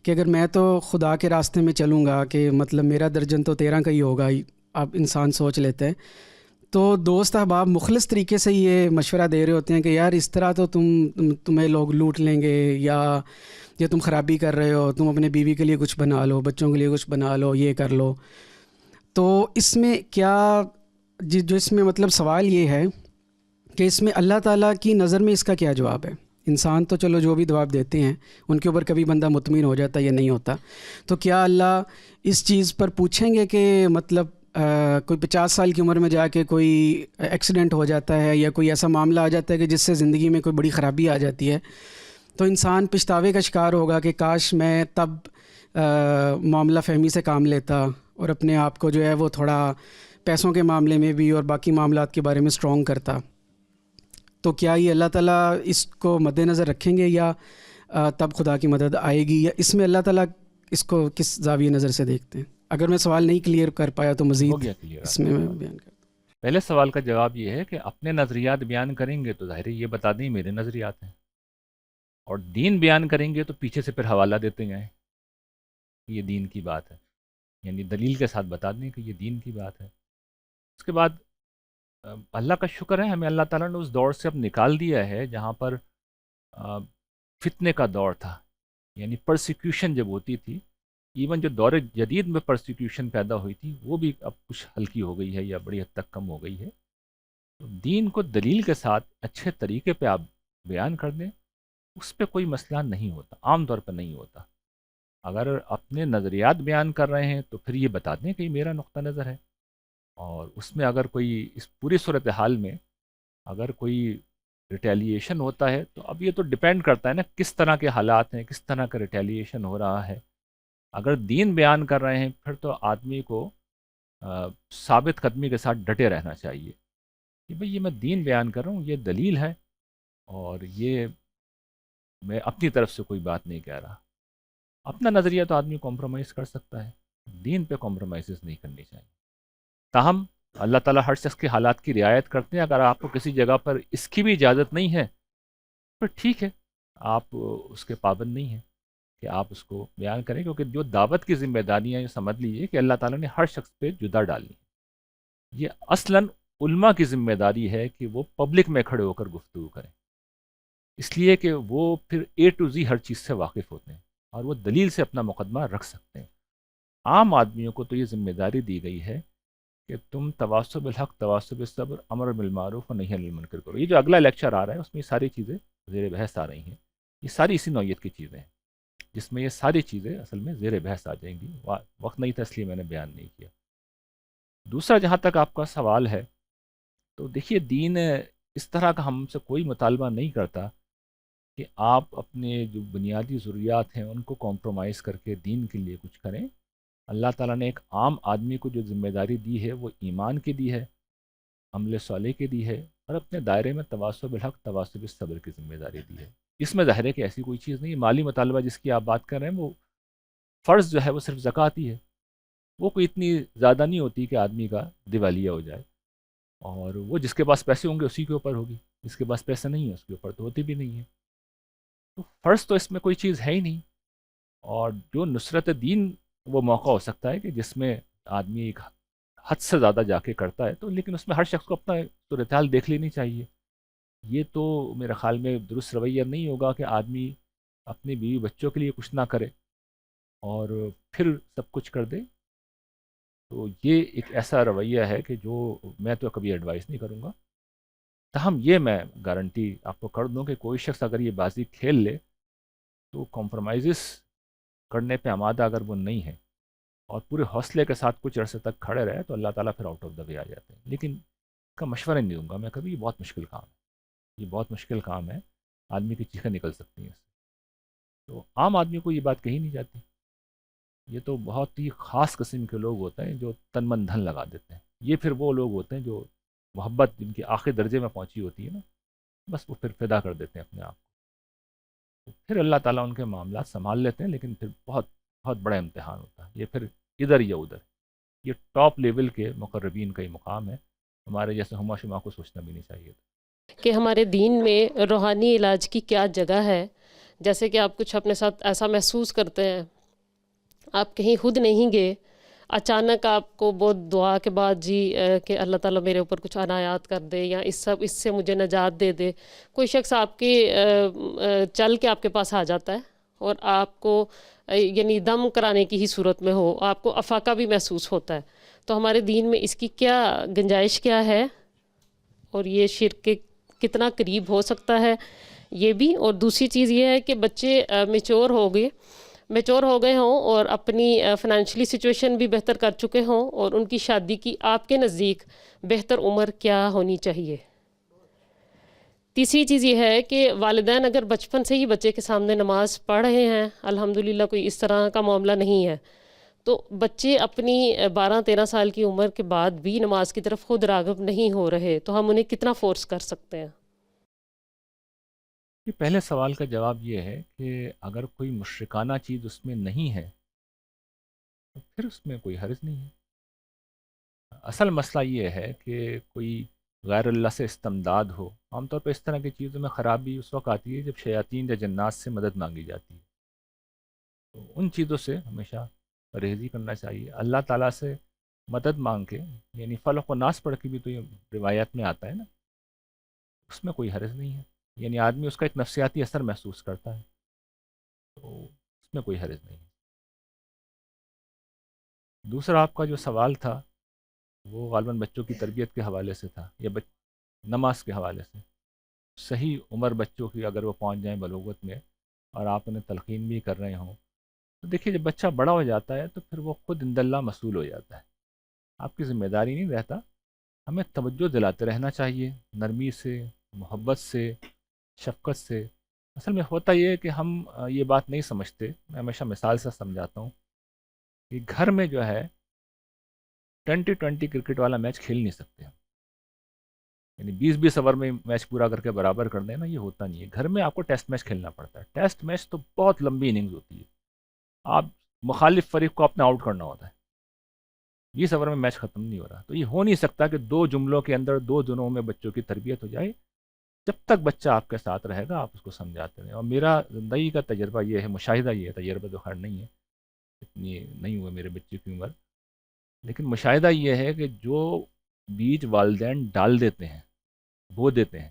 کہ اگر میں تو خدا کے راستے میں چلوں گا کہ مطلب میرا درجن تو 13 کا ہی ہوگا، اب انسان سوچ لیتے ہیں. تو دوست احباب مخلص طریقے سے یہ مشورہ دے رہے ہوتے ہیں کہ یار اس طرح تو تمہیں لوگ لوٹ لیں گے، یا تم خرابی کر رہے ہو، تم اپنے بیوی کے لیے کچھ بنا لو، بچوں کے لیے کچھ بنا لو، یہ کر لو. تو اس میں کیا جو اس میں مطلب سوال یہ ہے کہ اس میں اللہ تعالیٰ کی نظر میں اس کا کیا جواب ہے؟ انسان تو چلو جو بھی جواب دیتے ہیں ان کے اوپر کبھی بندہ مطمئن ہو جاتا ہے یا نہیں ہوتا، تو کیا اللہ اس چیز پر پوچھیں گے کہ مطلب کوئی 50 سال کی عمر میں جا کے کوئی ایکسیڈنٹ ہو جاتا ہے یا کوئی ایسا معاملہ آ جاتا ہے کہ جس سے زندگی میں کوئی بڑی خرابی آ جاتی ہے، تو انسان پچھتاوے کا شکار ہوگا کہ کاش میں تب معاملہ فہمی سے کام لیتا اور اپنے آپ کو جو ہے وہ تھوڑا پیسوں کے معاملے میں بھی اور باقی معاملات کے بارے میں اسٹرانگ کرتا. تو کیا یہ اللہ تعالیٰ اس کو مد نظر رکھیں گے یا تب خدا کی مدد آئے گی، یا اس میں اللہ تعالیٰ اس کو کس زاویہ نظر سے دیکھتے ہیں؟ اگر میں سوال نہیں کلیئر کر پایا تو ہو مزید گیا کلیئر. اس میں بیان کرتا ہوں. پہلے سوال کا جواب یہ ہے کہ اپنے نظریات بیان کریں گے تو ظاہر ہے یہ بتا دیں میرے نظریات ہیں، اور دین بیان کریں گے تو پیچھے سے پھر حوالہ دیتے گئے کہ یہ دین کی بات ہے، یعنی دلیل کے ساتھ بتا دیں کہ یہ دین کی بات ہے. اس کے بعد اللہ کا شکر ہے ہمیں اللہ تعالیٰ نے اس دور سے اب نکال دیا ہے جہاں پر فتنے کا دور تھا، یعنی پرسیکیوشن جب ہوتی تھی، ایون جو دور جدید میں پرسیکیوشن پیدا ہوئی تھی وہ بھی اب کچھ ہلکی ہو گئی ہے یا بڑی حد تک کم ہو گئی ہے. تو دین کو دلیل کے ساتھ اچھے طریقے پہ آپ بیان کر دیں، اس پہ کوئی مسئلہ نہیں ہوتا، عام طور پہ نہیں ہوتا. اگر اپنے نظریات بیان کر رہے ہیں تو پھر یہ بتا دیں کہ یہ میرا نقطہ نظر ہے، اور اس میں اگر کوئی اس پوری صورتحال میں اگر کوئی ریٹیلیشن ہوتا ہے تو اب یہ تو ڈپینڈ کرتا ہے نا کس طرح کے حالات ہیں، کس طرح کا ریٹیلیشن ہو رہا ہے. اگر دین بیان کر رہے ہیں پھر تو آدمی کو ثابت قدمی کے ساتھ ڈٹے رہنا چاہیے کہ بھئی یہ میں دین بیان کر رہا ہوں، یہ دلیل ہے، اور یہ میں اپنی طرف سے کوئی بات نہیں کہہ رہا. اپنا نظریہ تو آدمی کمپرومائز کر سکتا ہے، دین پہ کمپرومائزز نہیں کرنی چاہیے. تاہم اللہ تعالیٰ ہر شخص کے حالات کی رعایت کرتے ہیں. اگر آپ کو کسی جگہ پر اس کی بھی اجازت نہیں ہے پھر ٹھیک ہے، آپ اس کے پابند نہیں ہیں کہ آپ اس کو بیان کریں، کیونکہ جو دعوت کی ذمہ داریاں یہ سمجھ لیجیے کہ اللہ تعالیٰ نے ہر شخص پہ جدا ڈالی. یہ اصلاً علماء کی ذمہ داری ہے کہ وہ پبلک میں کھڑے ہو کر گفتگو کریں، اس لیے کہ وہ پھر اے ٹو زی ہر چیز سے واقف ہوتے ہیں اور وہ دلیل سے اپنا مقدمہ رکھ سکتے ہیں. عام آدمیوں کو تو یہ ذمہ داری دی گئی ہے کہ تم تواصب بالحق، تواصب بالصبر، امر بالمعروف و نہی عن المنکر کرو. یہ جو اگلا لیکچر آ رہا ہے اس میں یہ ساری چیزیں زیر بحث آ رہی ہیں. یہ ساری اسی نوعیت کی چیزیں ہیں جس میں یہ ساری چیزیں اصل میں زیر بحث آ جائیں گی. وقت نہیں تھا اس لیے میں نے بیان نہیں کیا. دوسرا، جہاں تک آپ کا سوال ہے، تو دیکھیے دین اس طرح کا ہم سے کوئی مطالبہ نہیں کرتا کہ آپ اپنے جو بنیادی ضروریات ہیں ان کو کمپرومائز کر کے دین کے لیے کچھ کریں. اللہ تعالیٰ نے ایک عام آدمی کو جو ذمہ داری دی ہے وہ ایمان کی دی ہے، عمل صالح کی دی ہے، اور اپنے دائرے میں تواصب بالحق، تواصب بالصبر کی ذمہ داری دی ہے. اس میں ظاہر ہے کہ ایسی کوئی چیز نہیں. مالی مطالبہ جس کی آپ بات کر رہے ہیں وہ فرض جو ہے وہ صرف زکوٰۃ ہی ہے، وہ کوئی اتنی زیادہ نہیں ہوتی کہ آدمی کا دیوالیہ ہو جائے، اور وہ جس کے پاس پیسے ہوں گے اسی کے اوپر ہوگی، جس کے پاس پیسے نہیں ہیں اس کے اوپر تو ہوتی بھی نہیں ہے. تو فرض تو اس میں کوئی چیز ہے ہی نہیں. اور جو نصرت دین وہ موقع ہو سکتا ہے کہ جس میں آدمی ایک حد سے زیادہ جا کے کرتا ہے، تو لیکن اس میں ہر شخص کو اپنا صورتحال دیکھ لینی چاہیے. یہ تو میرے خیال میں درست رویہ نہیں ہوگا کہ آدمی اپنی بیوی بچوں کے لیے کچھ نہ کرے اور پھر سب کچھ کر دے. تو یہ ایک ایسا رویہ ہے کہ جو میں تو کبھی ایڈوائز نہیں کروں گا. تاہم یہ میں گارنٹی آپ کو کر دوں کہ کوئی شخص اگر یہ بازی کھیل لے تو کمپرومائزز کرنے پہ آمادہ اگر وہ نہیں ہے اور پورے حوصلے کے ساتھ کچھ عرصے تک کھڑے رہے تو اللہ تعالیٰ پھر آؤٹ آف دا وے آ جاتے ہیں. لیکن اس کا مشورہ نہیں دوں گا میں کبھی. یہ بہت مشکل کام ہے، یہ بہت مشکل کام ہے. آدمی کی چیخیں نکل سکتی ہیں اس سے. تو عام آدمی کو یہ بات کہی نہیں جاتی. یہ تو بہت ہی خاص قسم کے لوگ ہوتے ہیں جو تن من دھن لگا دیتے ہیں. یہ پھر وہ لوگ ہوتے ہیں جو محبت جن کی آخری درجے میں پہنچی ہوتی ہے نا، بس وہ پھر فدا کر دیتے ہیں اپنے آپ کو. پھر اللہ تعالیٰ ان کے معاملات سنبھال لیتے ہیں، لیکن پھر بہت بہت بڑا امتحان ہوتا ہے. یہ پھر ادھر یا ادھر. یہ ٹاپ لیول کے مقربین کا ہی مقام ہے. ہمارے جیسے ہما شما کو سوچنا بھی نہیں چاہیے تھا. کہ ہمارے دین میں روحانی علاج کی کیا جگہ ہے. جیسے کہ آپ کچھ اپنے ساتھ ایسا محسوس کرتے ہیں، آپ کہیں خود نہیں گئے، اچانک آپ کو بہت دعا کے بعد کہ اللہ تعالیٰ میرے اوپر کچھ عنایات کر دے یا اس سے مجھے نجات دے دے. کوئی شخص آپ کے چل کے آپ کے پاس آ جاتا ہے اور آپ کو یعنی دم کرانے کی ہی صورت میں ہو، آپ کو افاقہ بھی محسوس ہوتا ہے. تو ہمارے دین میں اس کی کیا گنجائش کیا ہے، اور یہ شرک کے کتنا قریب ہو سکتا ہے یہ بھی. اور دوسری چیز یہ ہے کہ بچے میچور ہو گئے ہوں اور اپنی فنانشلی سچویشن بھی بہتر کر چکے ہوں، اور ان کی شادی کی آپ کے نزدیک بہتر عمر کیا ہونی چاہیے. تیسری چیز یہ ہے کہ والدین اگر بچپن سے ہی بچے کے سامنے نماز پڑھ رہے ہیں، الحمدللہ کوئی اس طرح کا معاملہ نہیں ہے، تو بچے اپنی 12-13 سال کی عمر کے بعد بھی نماز کی طرف خود راغب نہیں ہو رہے، تو ہم انہیں کتنا فورس کر سکتے ہیں؟ یہ پہلے سوال کا جواب یہ ہے کہ اگر کوئی مشرکانہ چیز اس میں نہیں ہے تو پھر اس میں کوئی حرج نہیں ہے. اصل مسئلہ یہ ہے کہ کوئی غیر اللہ سے استمداد ہو. عام طور پہ اس طرح کی چیزوں میں خرابی اس وقت آتی ہے جب شیاطین یا جنات سے مدد مانگی جاتی ہے. تو ان چیزوں سے ہمیشہ پرہیزی کرنا چاہیے. اللہ تعالیٰ سے مدد مانگ کے، یعنی فلق و ناس پڑھ کے بھی تو یہ روایات میں آتا ہے نا، اس میں کوئی حرج نہیں ہے. یعنی آدمی اس کا ایک نفسیاتی اثر محسوس کرتا ہے، تو اس میں کوئی حرج نہیں ہے. دوسرا آپ کا جو سوال تھا وہ غالباً بچوں کی تربیت کے حوالے سے تھا یا نماز کے حوالے سے. صحیح عمر بچوں کی اگر وہ پہنچ جائیں بلوغت میں اور آپ انہیں تلقین بھی کر رہے ہوں، تو دیکھیے جب بچہ بڑا ہو جاتا ہے تو پھر وہ خود عند اللہ مسئول ہو جاتا ہے. آپ کی ذمہ داری نہیں رہتا. ہمیں توجہ دلاتے رہنا چاہیے، نرمی سے، محبت سے، شفقت سے. اصل میں ہوتا یہ ہے کہ ہم یہ بات نہیں سمجھتے. میں ہمیشہ مثال سے سمجھاتا ہوں کہ گھر میں جو ہے 20-20 کرکٹ والا میچ کھیل نہیں سکتے ہم. یعنی 20-20 اوور میں میچ پورا کر کے برابر کر دینا، یہ ہوتا نہیں ہے. گھر میں آپ کو ٹیسٹ میچ کھیلنا پڑتا ہے. ٹیسٹ میچ تو بہت لمبی اننگز ہوتی ہے. آپ مخالف فریق کو اپنے آؤٹ کرنا ہوتا ہے. 20 اوور میں میچ ختم نہیں ہو رہا. تو یہ ہو نہیں سکتا کہ 2 جملوں کے اندر 2 دنوں میں بچوں کی تربیت ہو جائے. جب تک بچہ آپ کے ساتھ رہے گا آپ اس کو سمجھاتے رہیں. اور میرا زندگی کا تجربہ یہ ہے، مشاہدہ یہ ہے، تجربہ تو خیر نہیں ہے، اتنی نہیں ہوئے میرے بچے کی عمر، لیکن مشاہدہ یہ ہے کہ جو بیج والدین ڈال دیتے ہیں، بو دیتے ہیں،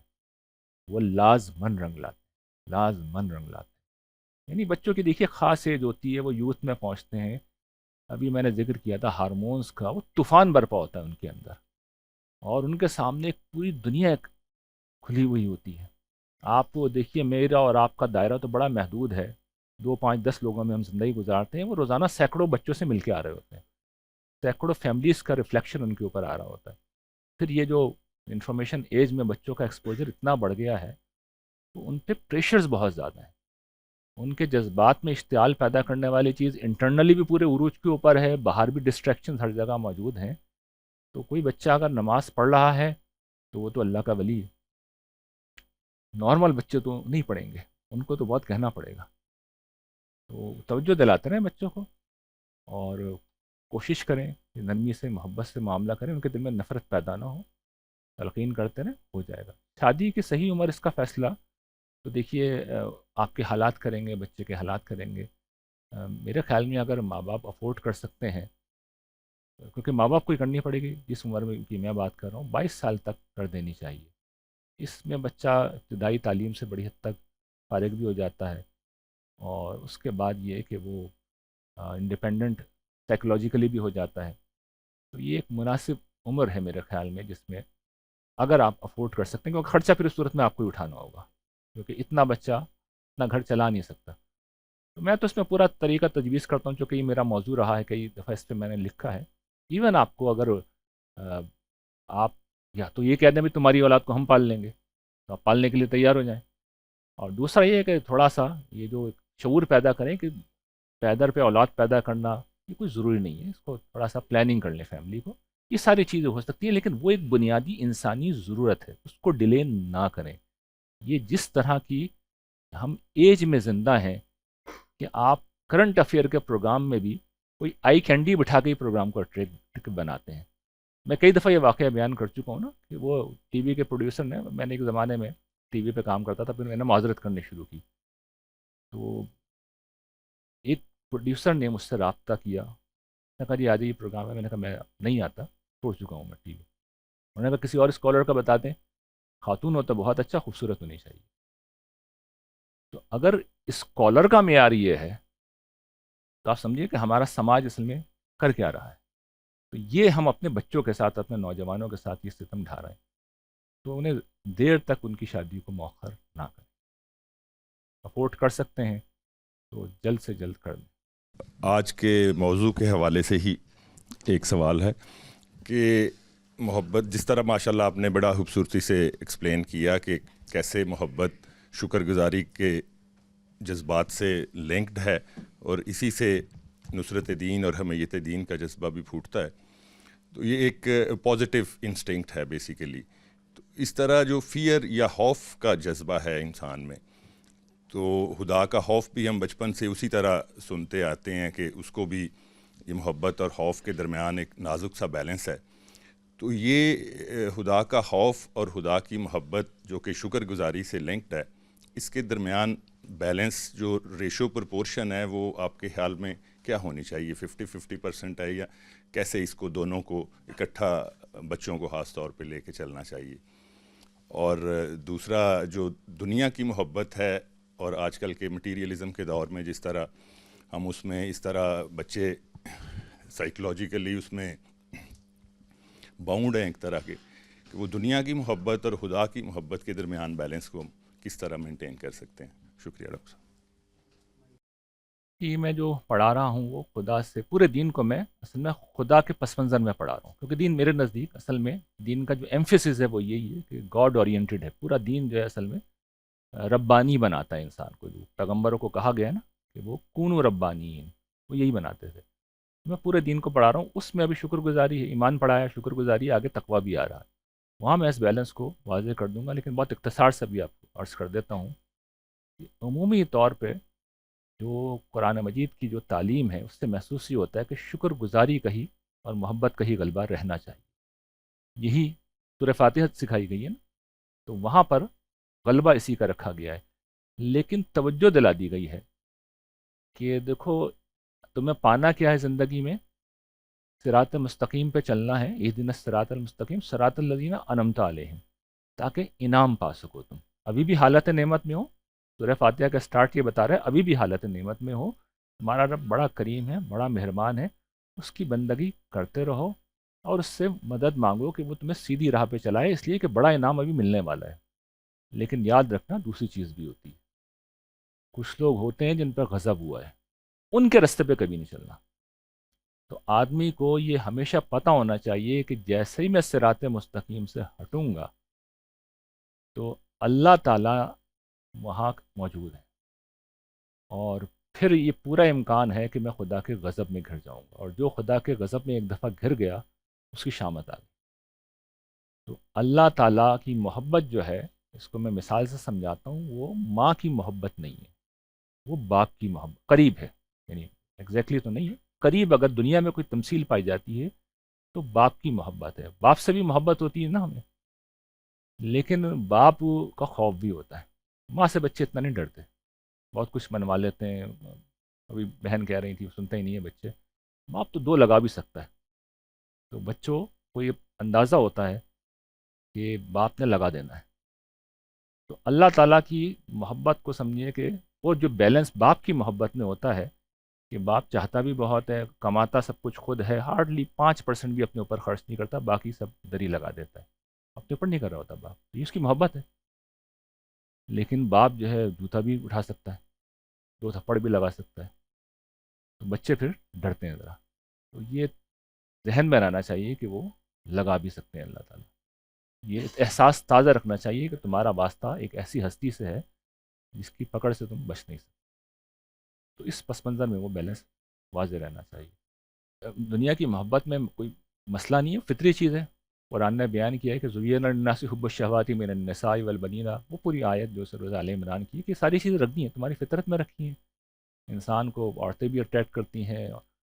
وہ لازمن رنگ لاتے ہیں، لازمن رنگ لاتے ہیں. یعنی بچوں کی دیکھیے خاص ایج ہوتی ہے، وہ یوتھ میں پہنچتے ہیں. ابھی میں نے ذکر کیا تھا ہارمونز کا، وہ طوفان برپا ہوتا ہے ان کے اندر، اور ان کے سامنے ایک پوری دنیا کھلی ہوئی ہوتی ہے. آپ وہ دیکھیے میرا اور آپ کا دائرہ تو بڑا محدود ہے، 2-5-10 لوگوں میں ہم زندگی گزارتے ہیں. وہ روزانہ سینکڑوں بچوں سے مل کے آ رہے ہوتے ہیں، سینکڑوں فیملیز کا ریفلیکشن ان کے اوپر آ رہا ہوتا ہے. پھر یہ جو انفارمیشن ایج میں بچوں کا ایکسپوجر اتنا بڑھ گیا ہے تو ان پہ پریشرز بہت زیادہ ہیں. ان کے جذبات میں اشتعال پیدا کرنے والی چیز انٹرنلی بھی پورے عروج کے اوپر ہے، باہر بھی ڈسٹریکشنز ہر جگہ موجود ہیں. تو کوئی بچہ اگر نماز پڑھ رہا ہے تو وہ تو اللہ کا ولی ہے. نارمل بچے تو نہیں پڑھیں گے، ان کو تو بہت کہنا پڑے گا. تو توجہ دلاتے رہیں بچوں کو، اور کوشش کریں کہ نرمی سے، محبت سے معاملہ کریں، ان کے دل میں نفرت پیدا نہ ہو. تلقین کرتے رہیں، ہو جائے گا. شادی کی صحیح عمر اس کا فیصلہ تو دیکھیے آپ کے حالات کریں گے، بچے کے حالات کریں گے. میرے خیال میں اگر ماں باپ افورڈ کر سکتے ہیں، کیونکہ ماں باپ کو ہی کرنی پڑے گی، جس عمر میں کی میں بات کر رہا ہوں 22 سال تک کر دینی چاہیے. اس میں بچہ ابتدائی تعلیم سے بڑی حد تک فارغ بھی ہو جاتا ہے، اور اس کے بعد یہ کہ وہ انڈیپینڈنٹ سائیکولوجیکلی بھی ہو جاتا ہے. تو یہ ایک مناسب عمر ہے میرے خیال میں جس میں اگر آپ افورڈ کر سکتے ہیں، کیونکہ خرچہ پھر اس صورت میں آپ کو ہی اٹھانا ہوگا، کیونکہ اتنا بچہ اتنا گھر چلا نہیں سکتا۔ تو میں تو اس میں پورا طریقہ تجویز کرتا ہوں، چونکہ یہ میرا موضوع رہا ہے، کئی دفعہ اس پہ میں نے لکھا ہے۔ ایون آپ کو اگر آپ یا تو یہ کہہ دیں بھی تمہاری اولاد کو ہم پال لیں گے، تو آپ پالنے کے لیے تیار ہو جائیں، اور دوسرا یہ ہے کہ تھوڑا سا یہ جو شعور پیدا کریں کہ پیدر پہ اولاد پیدا کرنا یہ کوئی ضروری نہیں ہے، اس کو تھوڑا سا پلاننگ کر لیں فیملی کو، یہ ساری چیزیں ہو سکتی ہیں، لیکن وہ ایک بنیادی انسانی ضرورت ہے، اس کو ڈیلے نہ کریں۔ یہ جس طرح کی ہم ایج میں زندہ ہیں کہ آپ کرنٹ افیئر کے پروگرام میں بھی کوئی آئی کینڈی بٹھا کے ہی پروگرام کو اٹریکٹ بناتے ہیں۔ میں کئی دفعہ یہ واقعہ بیان کر چکا ہوں نا کہ وہ ٹی وی کے پروڈیوسر نے، میں نے ایک زمانے میں ٹی وی پہ کام کرتا تھا، پھر میں نے معذرت کرنی شروع کی، تو ایک پروڈیوسر نے مجھ سے رابطہ کیا، میں نے کہا جی آ جائیے پروگرام ہے، میں نے کہا میں نہیں آتا، چھوڑ چکا ہوں میں ٹی وی۔ انہوں نے کہا کسی اور اسکالر کا بتا دیں، خاتون ہو تو بہت اچھا، خوبصورت ہونی چاہیے۔ تو اگر اسکالر کا معیار یہ ہے تو آپ سمجھیے کہ ہمارا سماج اصل میں کر کیا رہا ہے۔ تو یہ ہم اپنے بچوں کے ساتھ، اپنے نوجوانوں کے ساتھ یہ ستم ڈھا رہے ہیں، تو انہیں دیر تک ان کی شادی کو مؤخر نہ کریں، سپورٹ کر سکتے ہیں تو جلد سے جلد کر دیں۔ آج کے موضوع کے حوالے سے ہی ایک سوال ہے کہ محبت، جس طرح ماشاءاللہ آپ نے بڑا خوبصورتی سے ایکسپلین کیا کہ کیسے محبت شکر گزاری کے جذبات سے لنکڈ ہے، اور اسی سے نصرت دین اور حمیت دین کا جذبہ بھی پھوٹتا ہے، تو یہ ایک پازیٹیو انسٹنکٹ ہے بیسیکلی۔ تو اس طرح جو فیئر یا خوف کا جذبہ ہے انسان میں، تو خدا کا خوف بھی ہم بچپن سے اسی طرح سنتے آتے ہیں کہ اس کو بھی یہ محبت اور خوف کے درمیان ایک نازک سا بیلنس ہے۔ تو یہ خدا کا خوف اور خدا کی محبت جو کہ شکر گزاری سے لنکڈ ہے، اس کے درمیان بیلنس جو ریشو پرپورشن ہے وہ آپ کے خیال میں کیا ہونی چاہیے؟ 50-50% ہے، یا کیسے اس کو دونوں کو اکٹھا بچوں کو خاص طور پہ لے کے چلنا چاہیے؟ اور دوسرا جو دنیا کی محبت ہے، اور آج کل کے مٹیریلزم کے دور میں جس طرح ہم اس میں اس طرح بچے سائیکولوجیکلی اس میں باؤنڈ ہیں ایک طرح کے، کہ وہ دنیا کی محبت اور خدا کی محبت کے درمیان بیلنس کو کس طرح مینٹین کر سکتے ہیں؟ شکریہ ڈاکٹر صاحب۔ یہ میں جو پڑھا رہا ہوں وہ خدا سے، پورے دین کو میں اصل میں خدا کے پس منظر میں پڑھا رہا ہوں، کیونکہ دین میرے نزدیک اصل میں دین کا جو ایمفیسس ہے وہ یہی ہے کہ گاڈ اورینٹڈ ہے۔ پورا دین جو ہے اصل میں ربانی بناتا ہے انسان کو، جو پیغمبروں کو کہا گیا ہے نا کہ وہ کونوا ربانیین، وہ یہی بناتے تھے۔ میں پورے دین کو پڑھا رہا ہوں، اس میں ابھی شکر گزاری ہے، ایمان پڑھایا، شکر گزاری، آگے تقویٰ بھی آ رہا ہے، وہاں میں اس بیلنس کو واضح کر دوں گا، لیکن بہت اختصار سے بھی آپ کو عرض کر دیتا ہوں کہ عمومی طور پہ جو قرآن مجید کی جو تعلیم ہے اس سے محسوس یہ ہوتا ہے کہ شکر گزاری کا ہی اور محبت کا ہی غلبہ رہنا چاہیے، یہی سورہ فاتحہ سکھائی گئی ہے نا، تو وہاں پر غلبہ اسی کا رکھا گیا ہے، لیکن توجہ دلا دی گئی ہے کہ دیکھو تمہیں پانا کیا ہے زندگی میں، صراط مستقیم پہ چلنا ہے، اہدنا الصراط المستقیم صراط الذین انعمت علیہم، تاکہ انعام پا سکو۔ تم ابھی بھی حالت نعمت میں ہو، سورہ فاتحہ کا سٹارٹ یہ بتا رہا ہے ابھی بھی حالت نعمت میں ہو، تمہارا رب بڑا کریم ہے، بڑا مہربان ہے، اس کی بندگی کرتے رہو اور اس سے مدد مانگو کہ وہ تمہیں سیدھی راہ پہ چلائے، اس لیے کہ بڑا انعام ابھی ملنے والا ہے۔ لیکن یاد رکھنا دوسری چیز بھی ہوتی ہے، کچھ لوگ ہوتے ہیں جن پر غضب ہوا ہے، ان کے راستے پہ کبھی نہیں چلنا۔ تو آدمی کو یہ ہمیشہ پتہ ہونا چاہیے کہ جیسے ہی میں صراط مستقیم سے ہٹوں گا تو اللہ تعالیٰ وہاں موجود ہے، اور پھر یہ پورا امکان ہے کہ میں خدا کے غضب میں گھر جاؤں گا، اور جو خدا کے غضب میں ایک دفعہ گھر گیا اس کی شامت آ گئی۔ تو اللہ تعالیٰ کی محبت جو ہے، اس کو میں مثال سے سمجھاتا ہوں، وہ ماں کی محبت نہیں ہے، وہ باپ کی محبت، قریب ہے، یعنی ایگزیکٹلی تو نہیں ہے، قریب اگر دنیا میں کوئی تمثیل پائی جاتی ہے تو باپ کی محبت ہے۔ باپ سے بھی محبت ہوتی ہے نا ہمیں، لیکن باپ کا خوف بھی ہوتا ہے۔ ماں سے بچے اتنا نہیں ڈرتے، بہت کچھ منوا لیتے ہیں، ابھی بہن کہہ رہی تھی سنتے ہی نہیں ہے بچے، باپ تو دو لگا بھی سکتا ہے، تو بچوں کو یہ اندازہ ہوتا ہے کہ باپ نے لگا دینا ہے۔ تو اللہ تعالیٰ کی محبت کو سمجھیے کہ وہ جو بیلنس باپ کی محبت میں ہوتا ہے کہ باپ چاہتا بھی بہت ہے، کماتا سب کچھ خود ہے، ہارڈلی 5% بھی اپنے اوپر خرچ نہیں کرتا، باقی سب دری لگا دیتا ہے۔ اپنے اوپر نہیں کر رہا ہوتا باپ، یہ اس کی محبت ہے. لیکن باپ جو ہے جوتا بھی اٹھا سکتا ہے، 2 تھپڑ بھی لگا سکتا ہے، تو بچے پھر ڈرتے ہیں ذرا. تو یہ ذہن میں رہنا چاہیے کہ وہ لگا بھی سکتے ہیں اللہ تعالیٰ. یہ احساس تازہ رکھنا چاہیے کہ تمہارا واسطہ ایک ایسی ہستی سے ہے جس کی پکڑ سے تم بچ نہیں سکتے. تو اس پس منظر میں وہ بیلنس واضح رہنا چاہیے. دنیا کی محبت میں کوئی مسئلہ نہیں ہے، فطری چیز ہے. قرآن نے بیان کیا ہے کہ زُيِّنَ لِلنَّاسِ حُبُّ الشَّهَوَاتِ مِنَ النِّسَاءِ وَالْبَنِينَ، وہ پوری آیت جو سورۃ آل عمران کی ہے کہ ساری چیزیں رکھ دی ہیں، تمہاری فطرت میں رکھی ہیں. انسان کو عورتیں بھی اٹریکٹ کرتی ہیں،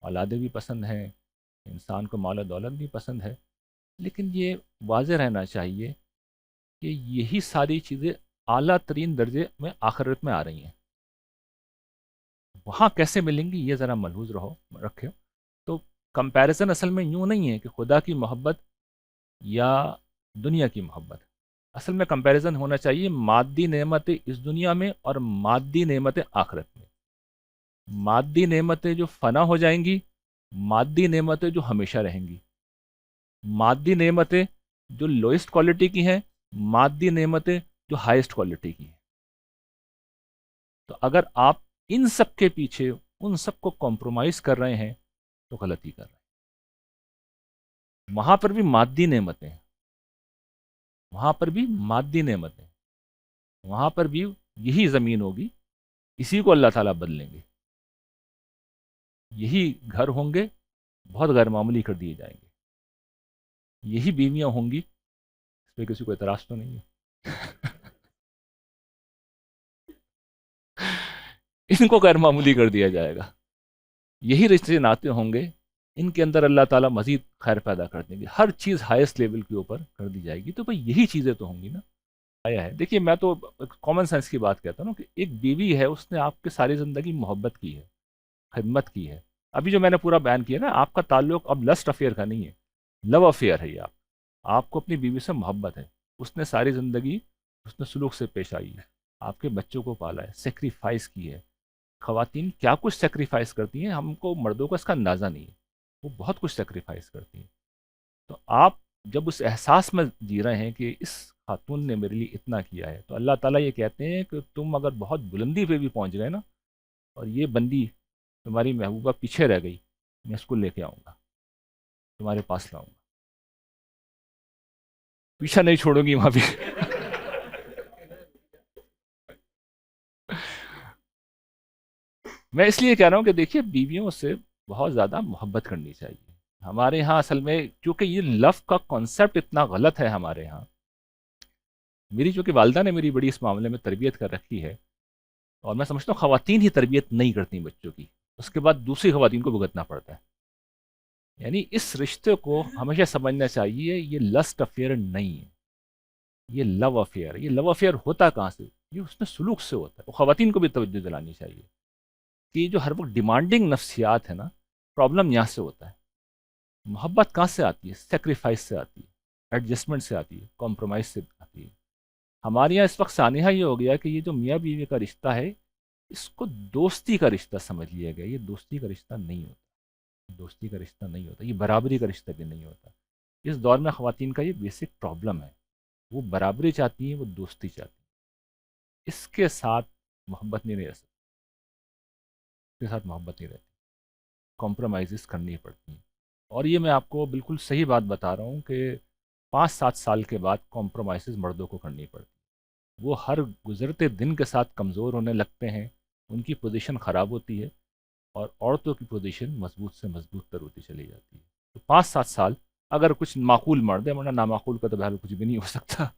اولادیں بھی پسند ہیں، انسان کو مال و دولت بھی پسند ہے. لیکن یہ واضح رہنا چاہیے کہ یہی ساری چیزیں اعلیٰ ترین درجے میں آخرت میں آ رہی ہیں. وہاں کیسے ملیں گی یہ ذرا ملحوظ رکھے. تو کمپیریزن اصل میں یوں نہیں ہے کہ خدا کی محبت یا دنیا کی محبت. اصل میں کمپیریزن ہونا چاہیے مادی نعمتیں اس دنیا میں اور مادی نعمتیں آخرت میں. مادی نعمتیں جو فنا ہو جائیں گی، مادی نعمتیں جو ہمیشہ رہیں گی. مادی نعمتیں جو لوئسٹ کوالٹی کی ہیں، مادی نعمتیں جو ہائیسٹ کوالٹی کی ہیں. تو اگر آپ ان سب کے پیچھے ان سب کو کمپرومائز کر رہے ہیں تو غلطی کر رہے ہیں. وہاں پر بھی مادی نعمتیں، وہاں پر بھی مادی نعمتیں، وہاں پر بھی یہی زمین ہوگی، اسی کو اللہ تعالیٰ بدلیں گے. یہی گھر ہوں گے، بہت غیر معمولی کر دیے جائیں گے. یہی بیویاں ہوں گی، اس پہ کسی کو اعتراض تو نہیں ہے. ان کو غیر معمولی کر دیا جائے گا. یہی رشتے ناطے ہوں گے، ان کے اندر اللہ تعالیٰ مزید خیر پیدا کر دیں گے. ہر چیز ہائیسٹ لیول کے اوپر کر دی جائے گی. تو بھئی یہی چیزیں تو ہوں گی نا. آیا ہے دیکھیے، میں تو کامن سینس کی بات کہتا ہوں کہ ایک بیوی ہے، اس نے آپ کے ساری زندگی محبت کی ہے، خدمت کی ہے. ابھی جو میں نے پورا بیان کیا نا، آپ کا تعلق اب لسٹ افیئر کا نہیں ہے، لو افیئر ہے. یہ آپ کو اپنی بیوی سے محبت ہے. اس نے ساری زندگی اس نے سلوک سے پیش آئی ہے، آپ کے بچوں کو پالا ہے، سیکریفائس کی ہے. خواتین کیا کچھ سیکریفائس کرتی ہیں، ہم کو مردوں کا اس کا اندازہ نہیں ہے. وہ بہت کچھ سیکریفائس کرتی ہیں. تو آپ جب اس احساس میں جی رہے ہیں کہ اس خاتون نے میرے لیے اتنا کیا ہے، تو اللہ تعالیٰ یہ کہتے ہیں کہ تم اگر بہت بلندی پہ بھی پہنچ گئے نا، اور یہ بندی تمہاری محبوبہ پیچھے رہ گئی، میں اس کو لے کے آؤں گا، تمہارے پاس لاؤں گا، پیچھا نہیں چھوڑوں گی وہاں بھی. میں اس لیے کہہ رہا ہوں کہ دیکھیے، بیویوں سے بہت زیادہ محبت کرنی چاہیے. ہمارے ہاں اصل میں کیونکہ یہ لو کا کانسیپٹ اتنا غلط ہے ہمارے ہاں. میری چونکہ والدہ نے میری بڑی اس معاملے میں تربیت کر رکھی ہے، اور میں سمجھتا ہوں خواتین ہی تربیت نہیں کرتی بچوں کی، اس کے بعد دوسری خواتین کو بھگتنا پڑتا ہے. یعنی اس رشتے کو ہمیشہ سمجھنا چاہیے یہ لسٹ افیئر نہیں ہے، یہ لو افیئر. یہ لو افیئر ہوتا کہاں سے؟ یہ اس میں سلوک سے ہوتا ہے. وہ خواتین کو بھی توجہ دلانی چاہیے کہ یہ جو ہر وقت ڈیمانڈنگ نفسیات ہے نا، پرابلم یہاں سے ہوتا ہے. محبت کہاں سے آتی ہے؟ سیکریفائس سے آتی ہے، ایڈجسٹمنٹ سے آتی ہے، کمپرومائز سے آتی ہے. ہمارے یہاں اس وقت سانحہ یہ ہو گیا کہ یہ جو میاں بیوی کا رشتہ ہے، اس کو دوستی کا رشتہ سمجھ لیا گیا. یہ دوستی کا رشتہ نہیں ہوتا، دوستی کا رشتہ نہیں ہوتا، یہ برابری کا رشتہ بھی نہیں ہوتا. اس دور میں خواتین کا یہ بیسک پرابلم ہے. وہ برابری چاہتی ہیں، وہ دوستی چاہتی ہیں. اس کے ساتھ محبت نہیں رہ سکتی، اس کے ساتھ محبت نہیں رہتی، کمپرومائزز کرنی پڑتی ہیں. اور یہ میں آپ کو بالکل صحیح بات بتا رہا ہوں کہ 5-7 سال کے بعد کمپرومائزز مردوں کو کرنی پڑتی. وہ ہر گزرتے دن کے ساتھ کمزور ہونے لگتے ہیں، ان کی پوزیشن خراب ہوتی ہے، اور عورتوں کی پوزیشن مضبوط سے مضبوط تر ہوتی چلی جاتی ہے. تو 5-7 سال اگر کچھ معقول مرد ہے، ورنہ نامعقول کا تو بہرحال کچھ بھی نہیں ہو سکتا.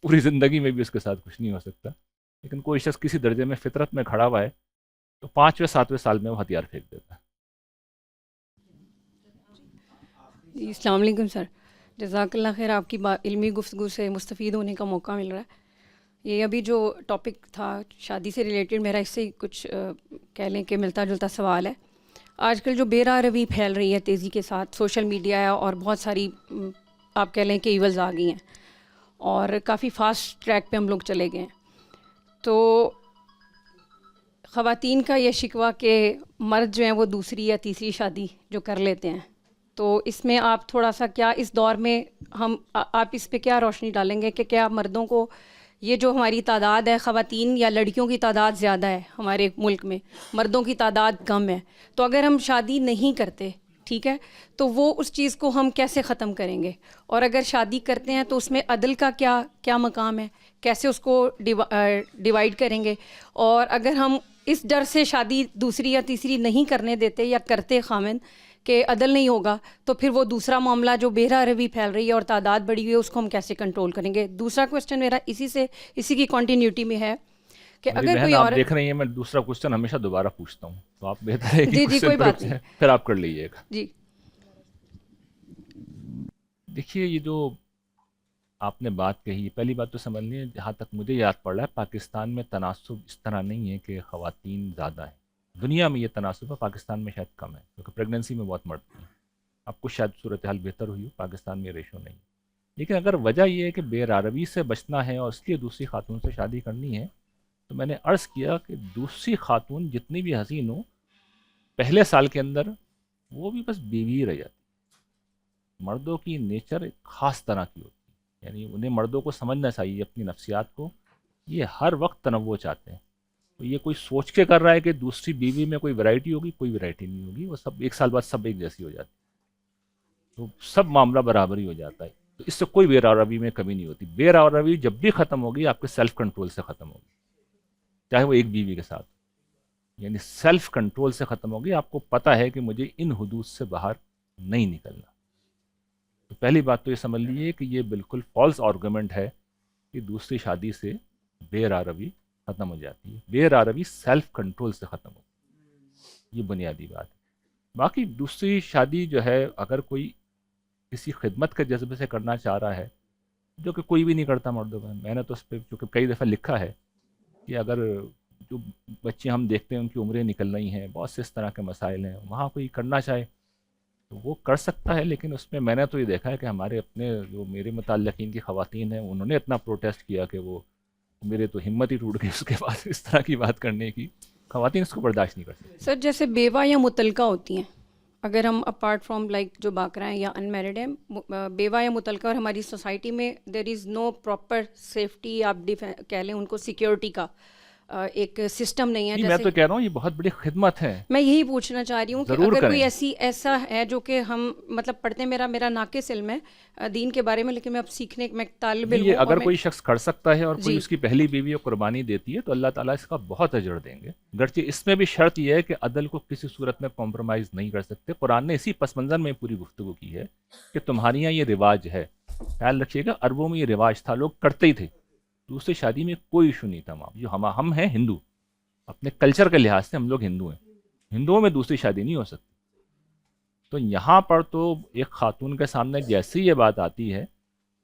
پوری زندگی میں بھی اس کے ساتھ کچھ نہیں ہو سکتا. لیکن کوئی شخص کسی درجے میں فطرت میں کھڑا ہوا ہے تو 5ویں 7ویں سال میں وہ ہتھیار پھینک دیتا ہے. جی السلام علیکم سر. جزاک اللہ خیر، آپ کی علمی گفتگو سے مستفید ہونے کا موقع مل رہا ہے. یہ ابھی جو ٹاپک تھا شادی سے ریلیٹڈ، میرا اس سے کچھ کہہ لیں کہ ملتا جلتا سوال ہے. آج کل جو بے راہ روی پھیل رہی ہے تیزی کے ساتھ، سوشل میڈیا ہے اور بہت ساری آپ کہہ لیں کہ ایولز آ گئی ہیں، اور کافی فاسٹ ٹریک پہ ہم لوگ چلے گئے ہیں. تو خواتین کا یہ شکوہ کہ مرد جو ہیں وہ دوسری یا تیسری شادی جو کر لیتے ہیں، تو اس میں آپ تھوڑا سا کیا اس دور میں آپ اس پہ کیا روشنی ڈالیں گے کہ کیا مردوں کو یہ جو ہماری تعداد ہے، خواتین یا لڑکیوں کی تعداد زیادہ ہے ہمارے ملک میں، مردوں کی تعداد کم ہے، تو اگر ہم شادی نہیں کرتے، ٹھیک ہے، تو وہ اس چیز کو ہم کیسے ختم کریں گے؟ اور اگر شادی کرتے ہیں تو اس میں عدل کا کیا مقام ہے، کیسے اس کو ڈیوائیڈ کریں گے؟ اور اگر ہم اس ڈر سے شادی دوسری یا تیسری نہیں کرنے دیتے یا کرتے خامن کہ عدل نہیں ہوگا، تو پھر وہ دوسرا معاملہ جو بیرا روی پھیل رہی ہے اور تعداد بڑھی ہوئی ہے، اس کو ہم کیسے کنٹرول کریں گے؟ دوسرا کوسچن میرا اسی کی کنٹینیوٹی میں ہے کہ اگر کوئی آپ عورت، دیکھ رہی ہیں میں دوسرا کوسچن ہمیشہ دوبارہ پوچھتا ہوں، تو آپ بہتر ہے کہ جی کوئی بات نہیں، پھر آپ کر لیجیے گا. جی دیکھیے یہ جو آپ نے بات کہی، پہلی بات تو سمجھ لیے جہاں تک مجھے یاد پڑ رہا ہے پاکستان میں تناسب اس طرح نہیں ہے کہ خواتین زیادہ ہیں. دنیا میں یہ تناسب ہے، پاکستان میں شاید کم ہے کیونکہ پریگننسی میں بہت مرتی ہیں. آپ کو شاید صورتحال بہتر ہوئی ہو، پاکستان میں ریشو نہیں. لیکن اگر وجہ یہ ہے کہ بے راروی سے بچنا ہے اور اس لیے دوسری خاتون سے شادی کرنی ہے، تو میں نے عرض کیا کہ دوسری خاتون جتنی بھی حسین ہو، پہلے سال کے اندر وہ بھی بس بیوی ہی رہ جاتی. مردوں کی نیچر ایک خاص طرح کی ہوتی ہے، یعنی انہیں مردوں کو سمجھنا چاہیے اپنی نفسیات کو. یہ ہر وقت تنوع چاہتے ہیں. تو یہ کوئی سوچ کے کر رہا ہے کہ دوسری بیوی میں کوئی ویرائٹی ہوگی، کوئی ویرائٹی نہیں ہوگی. وہ سب ایک سال بعد سب ایک جیسی ہو جاتی، تو سب معاملہ برابر ہی ہو جاتا ہے. تو اس سے کوئی بے راروی میں کمی نہیں ہوتی. بے راروی جب بھی ختم ہوگی آپ کے سیلف کنٹرول سے ختم ہوگی، چاہے وہ ایک بیوی کے ساتھ، یعنی سیلف کنٹرول سے ختم ہوگی. آپ کو پتہ ہے کہ مجھے ان حدود سے باہر نہیں نکلنا. تو پہلی بات تو یہ سمجھ لیجیے کہ یہ بالکل فالس آرگومنٹ ہے کہ دوسری شادی سے بے راروی ختم ہو جاتی ہے. بے راروی سیلف کنٹرول سے ختم ہوگی، یہ بنیادی بات ہے. باقی دوسری شادی جو ہے اگر کوئی کسی خدمت کے جذبے سے کرنا چاہ رہا ہے، جو کہ کوئی بھی نہیں کرتا مردوں میں. میں نے تو اس پہ چونکہ کئی دفعہ لکھا ہے کہ اگر جو بچے ہم دیکھتے ہیں ان کی عمریں نکل رہی ہیں، بہت سے اس طرح کے مسائل ہیں، وہاں کوئی کرنا چاہے تو وہ کر سکتا ہے. لیکن اس میں نے تو یہ دیکھا ہے کہ ہمارے اپنے جو میرے متعلقین کی خواتین ہیں، انہوں نے اتنا پروٹیسٹ کیا کہ وہ میرے تو ہمت ہی ٹوٹ گئی اس کے بعد اس طرح کی بات کرنے کی. خواتین اس کو برداشت نہیں کر سکتی. سر جیسے بیوہ یا متعلقہ ہوتی ہیں، اگر ہم اپارٹ فرام لائک جو باقرہ ہیں یا ان میرڈ ہیں، بیوہ یا متعلقہ، اور ہماری سوسائٹی میں دیر از نو پراپر سیفٹی، آپ کہہ لیں ان کو سیکیورٹی کا ایک سسٹم نہیں ہے. میں تو کہہ رہا ہوں یہ بہت بڑی خدمت ہے. میں یہی پوچھنا چاہ رہی ہوں کہ اگر کوئی ایسا ہے جو کہ ہم مطلب پڑھتے ہیں، میرا ناقص علم ہے دین کے بارے میں، لیکن میں اب سیکھنے میں طالب علم ہوں. اگر کوئی شخص کر سکتا ہے اور کوئی اس کی پہلی بیوی کو قربانی دیتی ہے تو اللہ تعالیٰ اس کا بہت اجر دیں گے. گرچہ اس میں بھی شرط یہ ہے کہ عدل کو کسی صورت میں کمپرومائز نہیں کر سکتے. قرآن نے اسی پس منظر میں پوری گفتگو کی ہے کہ تمہارے یہاں یہ رواج ہے. خیال رکھیے گا عربوں میں یہ رواج تھا، لوگ کرتے ہی تھے. دوسری شادی میں کوئی ایشو نہیں تھا. جو ہم ہیں ہندو، اپنے کلچر کے لحاظ سے ہم لوگ ہندو ہیں، ہندوؤں میں دوسری شادی نہیں ہو سکتی. تو یہاں پر تو ایک خاتون کے سامنے جیسی یہ بات آتی ہے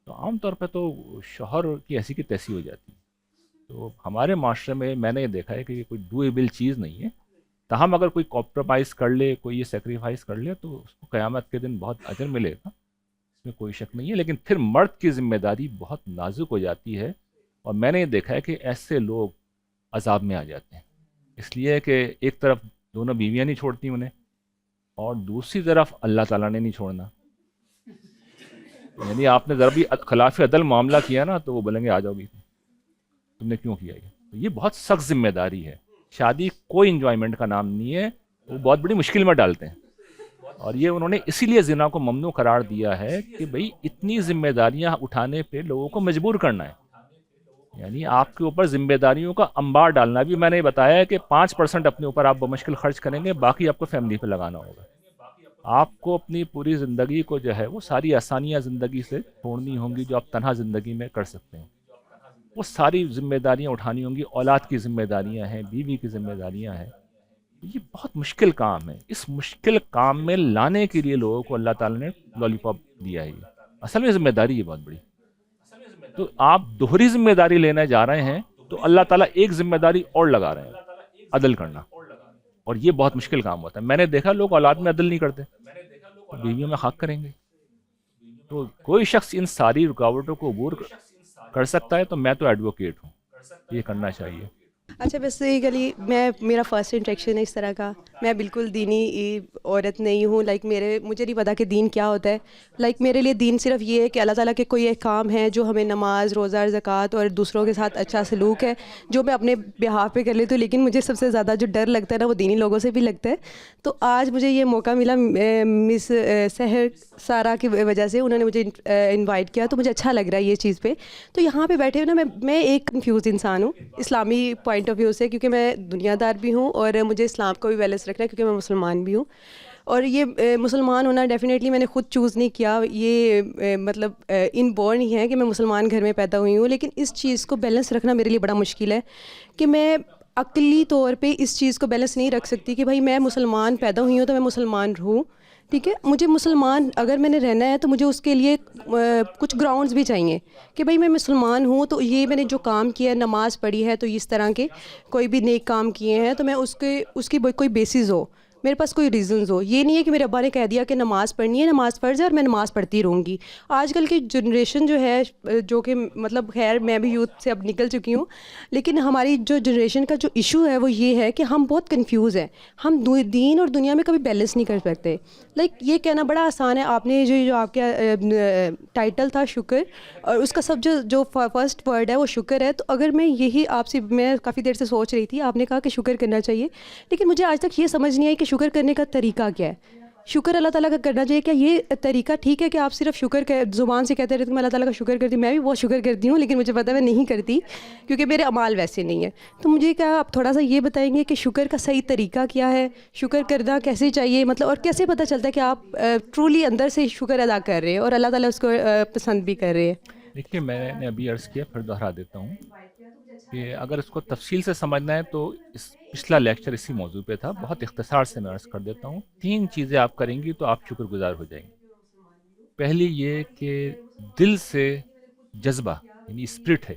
تو عام طور پہ تو شوہر کی ایسی کی تیسی ہو جاتی ہے. تو ہمارے معاشرے میں نے یہ دیکھا ہے کہ یہ کوئی ڈویبل چیز نہیں ہے. تاہم اگر کوئی کمپرومائز کر لے، کوئی یہ سیکریفائس کر لے تو اس کو قیامت کے دن بہت اجر ملے گا، اس میں کوئی شک نہیں ہے. لیکن پھر مرد کی ذمہ داری بہت نازک ہو جاتی ہے، اور میں نے یہ دیکھا ہے کہ ایسے لوگ عذاب میں آ جاتے ہیں. اس لیے کہ ایک طرف دونوں بیویاں نہیں چھوڑتی انہیں، اور دوسری طرف اللہ تعالیٰ نے نہیں چھوڑنا. یعنی آپ نے ذرا بھی خلاف عدل معاملہ کیا نا تو وہ بولیں گے آ جاؤ بھی، تم نے کیوں کیا یہ. تو یہ بہت سخت ذمہ داری ہے. شادی کوئی انجوائمنٹ کا نام نہیں ہے، وہ بہت بڑی مشکل میں ڈالتے ہیں. اور یہ انہوں نے اسی لیے زنا کو ممنوع قرار دیا ہے کہ بھئی اتنی ذمہ داریاں اٹھانے پہ لوگوں کو مجبور کرنا ہے. یعنی آپ کے اوپر ذمہ داریوں کا انبار ڈالنا. بھی میں نے بتایا ہے کہ 5% اپنے اوپر آپ بمشکل خرچ کریں گے، باقی آپ کو فیملی پہ لگانا ہوگا. آپ کو اپنی پوری زندگی کو جو ہے وہ ساری آسانیاں زندگی سے چھوڑنی ہوں گی جو آپ تنہا زندگی میں کر سکتے ہیں. وہ ساری ذمہ داریاں اٹھانی ہوں گی. اولاد کی ذمہ داریاں ہیں، بیوی کی ذمہ داریاں ہیں. یہ بہت مشکل کام ہے. اس مشکل کام میں لانے کے لیے لوگوں کو اللہ تعالیٰ نے لالی پاپ دیا ہے. اصل میں ذمہ داری ہے بہت بڑی. تو آپ دوہری ذمہ داری لینے جا رہے ہیں تو اللہ تعالیٰ ایک ذمہ داری اور لگا رہے ہیں، عدل کرنا. اور یہ بہت مشکل کام ہوتا ہے. میں نے دیکھا لوگ اولاد میں عدل نہیں کرتے، بیویوں میں خاک کریں گے. تو کوئی شخص ان ساری رکاوٹوں کو عبور کر سکتا ہے تو میں تو ایڈوکیٹ ہوں، یہ کرنا چاہیے. اچھا بیسیکلی میں میرا فرسٹ انٹریکشن ہے اس طرح کا. میں بالکل دینی عورت نہیں ہوں. مجھے نہیں پتا کہ دین کیا ہوتا ہے. میرے لیے دین صرف یہ ہے کہ اللہ تعالیٰ کے کوئی ایک کام ہے جو ہمیں نماز، روزہ، زکوٰۃ اور دوسروں کے ساتھ اچھا سلوک ہے جو میں اپنے بہاف پہ کر لیتی ہوں. لیکن مجھے سب سے زیادہ جو ڈر لگتا ہے نا وہ دینی لوگوں سے بھی لگتا ہے. تو آج مجھے یہ موقع ملا مس سحر سارا کی وجہ سے، انہوں نے مجھے انوائٹ کیا، تو مجھے اچھا لگ رہا ہے یہ چیز پہ. تو یہاں پہ بیٹھے ہوئے نا میں ایک کنفیوز انسان ہوں اسلامی پوائنٹ آف ویو سے، کیونکہ میں دنیا دار بھی ہوں اور مجھے اسلام کو بھی بیلنس رکھنا ہے کیونکہ میں مسلمان بھی ہوں. اور یہ مسلمان ہونا ڈیفینیٹلی میں نے خود چوز نہیں کیا، یہ مطلب ان بورن ہی ہے کہ میں مسلمان گھر میں پیدا ہوئی ہوں. لیکن اس چیز کو بیلنس رکھنا میرے لیے بڑا مشکل ہے کہ میں عقلی طور پہ اس چیز کو بیلنس نہیں رکھ سکتی کہ بھائی میں مسلمان پیدا ہوئی ہوں تو میں مسلمان رہوں. ٹھیک ہے، مجھے مسلمان اگر میں نے رہنا ہے تو مجھے اس کے لیے کچھ گراؤنڈز بھی چاہیے کہ بھائی میں مسلمان ہوں تو یہ میں نے جو کام کیا ہے، نماز پڑھی ہے، تو اس طرح کے کوئی بھی نیک کام کیے ہیں تو میں اس کی کوئی بیسز ہو، میرے پاس کوئی ریزنز ہو. یہ نہیں ہے کہ میرے ابا نے کہہ دیا کہ نماز پڑھنی ہے، نماز فرض ہے اور میں نماز پڑھتی رہوں گی. آج کل کی جنریشن جو ہے، جو کہ مطلب خیر میں بھی یوتھ سے اب نکل چکی ہوں، لیکن ہماری جو جنریشن کا جو ایشو ہے وہ یہ ہے کہ ہم بہت کنفیوز ہیں. ہم دین اور دنیا میں کبھی بیلنس نہیں کر سکتے. یہ کہنا بڑا آسان ہے. آپ نے جو آپ کا ٹائٹل تھا شکر، اور اس کا سب جو فرسٹ ورڈ ہے وہ شکر ہے. تو اگر میں یہی آپ سے، میں کافی دیر سے سوچ رہی تھی، آپ نے کہا کہ شکر کرنا چاہیے، لیکن مجھے آج تک یہ سمجھ نہیں آئی کہ شکر کرنے کا طریقہ کیا ہے. شکر اللہ تعالیٰ کا کرنا چاہیے، کیا یہ طریقہ ٹھیک ہے کہ آپ صرف شکر زبان سے کہتے رہتے ہیں میں اللہ تعالیٰ کا شکر کرتی ہوں؟ میں بھی بہت شکر کرتی ہوں، لیکن مجھے پتہ ہے میں نہیں کرتی کیونکہ میرے اعمال ویسے نہیں ہیں. تو مجھے کیا آپ تھوڑا سا یہ بتائیں گے کہ شکر کا صحیح طریقہ کیا ہے، شکر کرنا کیسے چاہیے، مطلب اور کیسے پتہ چلتا ہے کہ آپ ٹرولی اندر سے شکر ادا کر رہے ہیں اور اللہ تعالیٰ اس کو پسند بھی کر رہے ہیں؟ دیکھیے، میں نے ابھی عرض کیا، پھر دوہرا دیتا ہوں کہ اگر اس کو تفصیل سے سمجھنا ہے تو پچھلا لیکچر اسی موضوع پہ تھا. بہت اختصار سے میں عرض کر دیتا ہوں. 3 چیزیں آپ کریں گی تو آپ شکر گزار ہو جائیں گے. پہلی یہ کہ دل سے جذبہ، یعنی اسپرٹ ہے،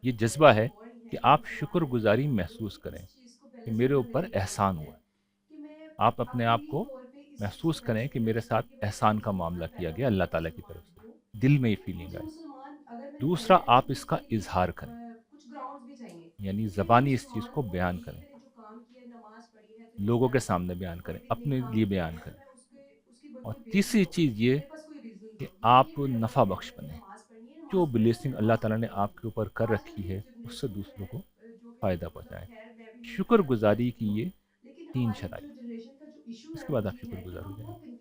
یہ جذبہ ہے کہ آپ شکر گزاری محسوس کریں کہ میرے اوپر احسان ہوا. آپ اپنے آپ کو محسوس کریں کہ میرے ساتھ احسان کا معاملہ کیا گیا اللہ تعالیٰ کی طرف سے، دل میں یہ فیلنگ آئے. دوسرا، آپ اس کا اظہار کریں، یعنی زبانی اس چیز کو بیان کریں، لوگوں کے سامنے بیان کریں، اپنے لیے بیان کریں. اور تیسری چیز یہ کہ آپ نفع بخش بنیں، جو بلیسنگ اللہ تعالیٰ نے آپ کے اوپر کر رکھی ہے اس سے دوسروں کو فائدہ پہنچائیں. شکر گزاری کی یہ 3 شرائط، اس کے بعد آپ شکر گزار ہو جائیں.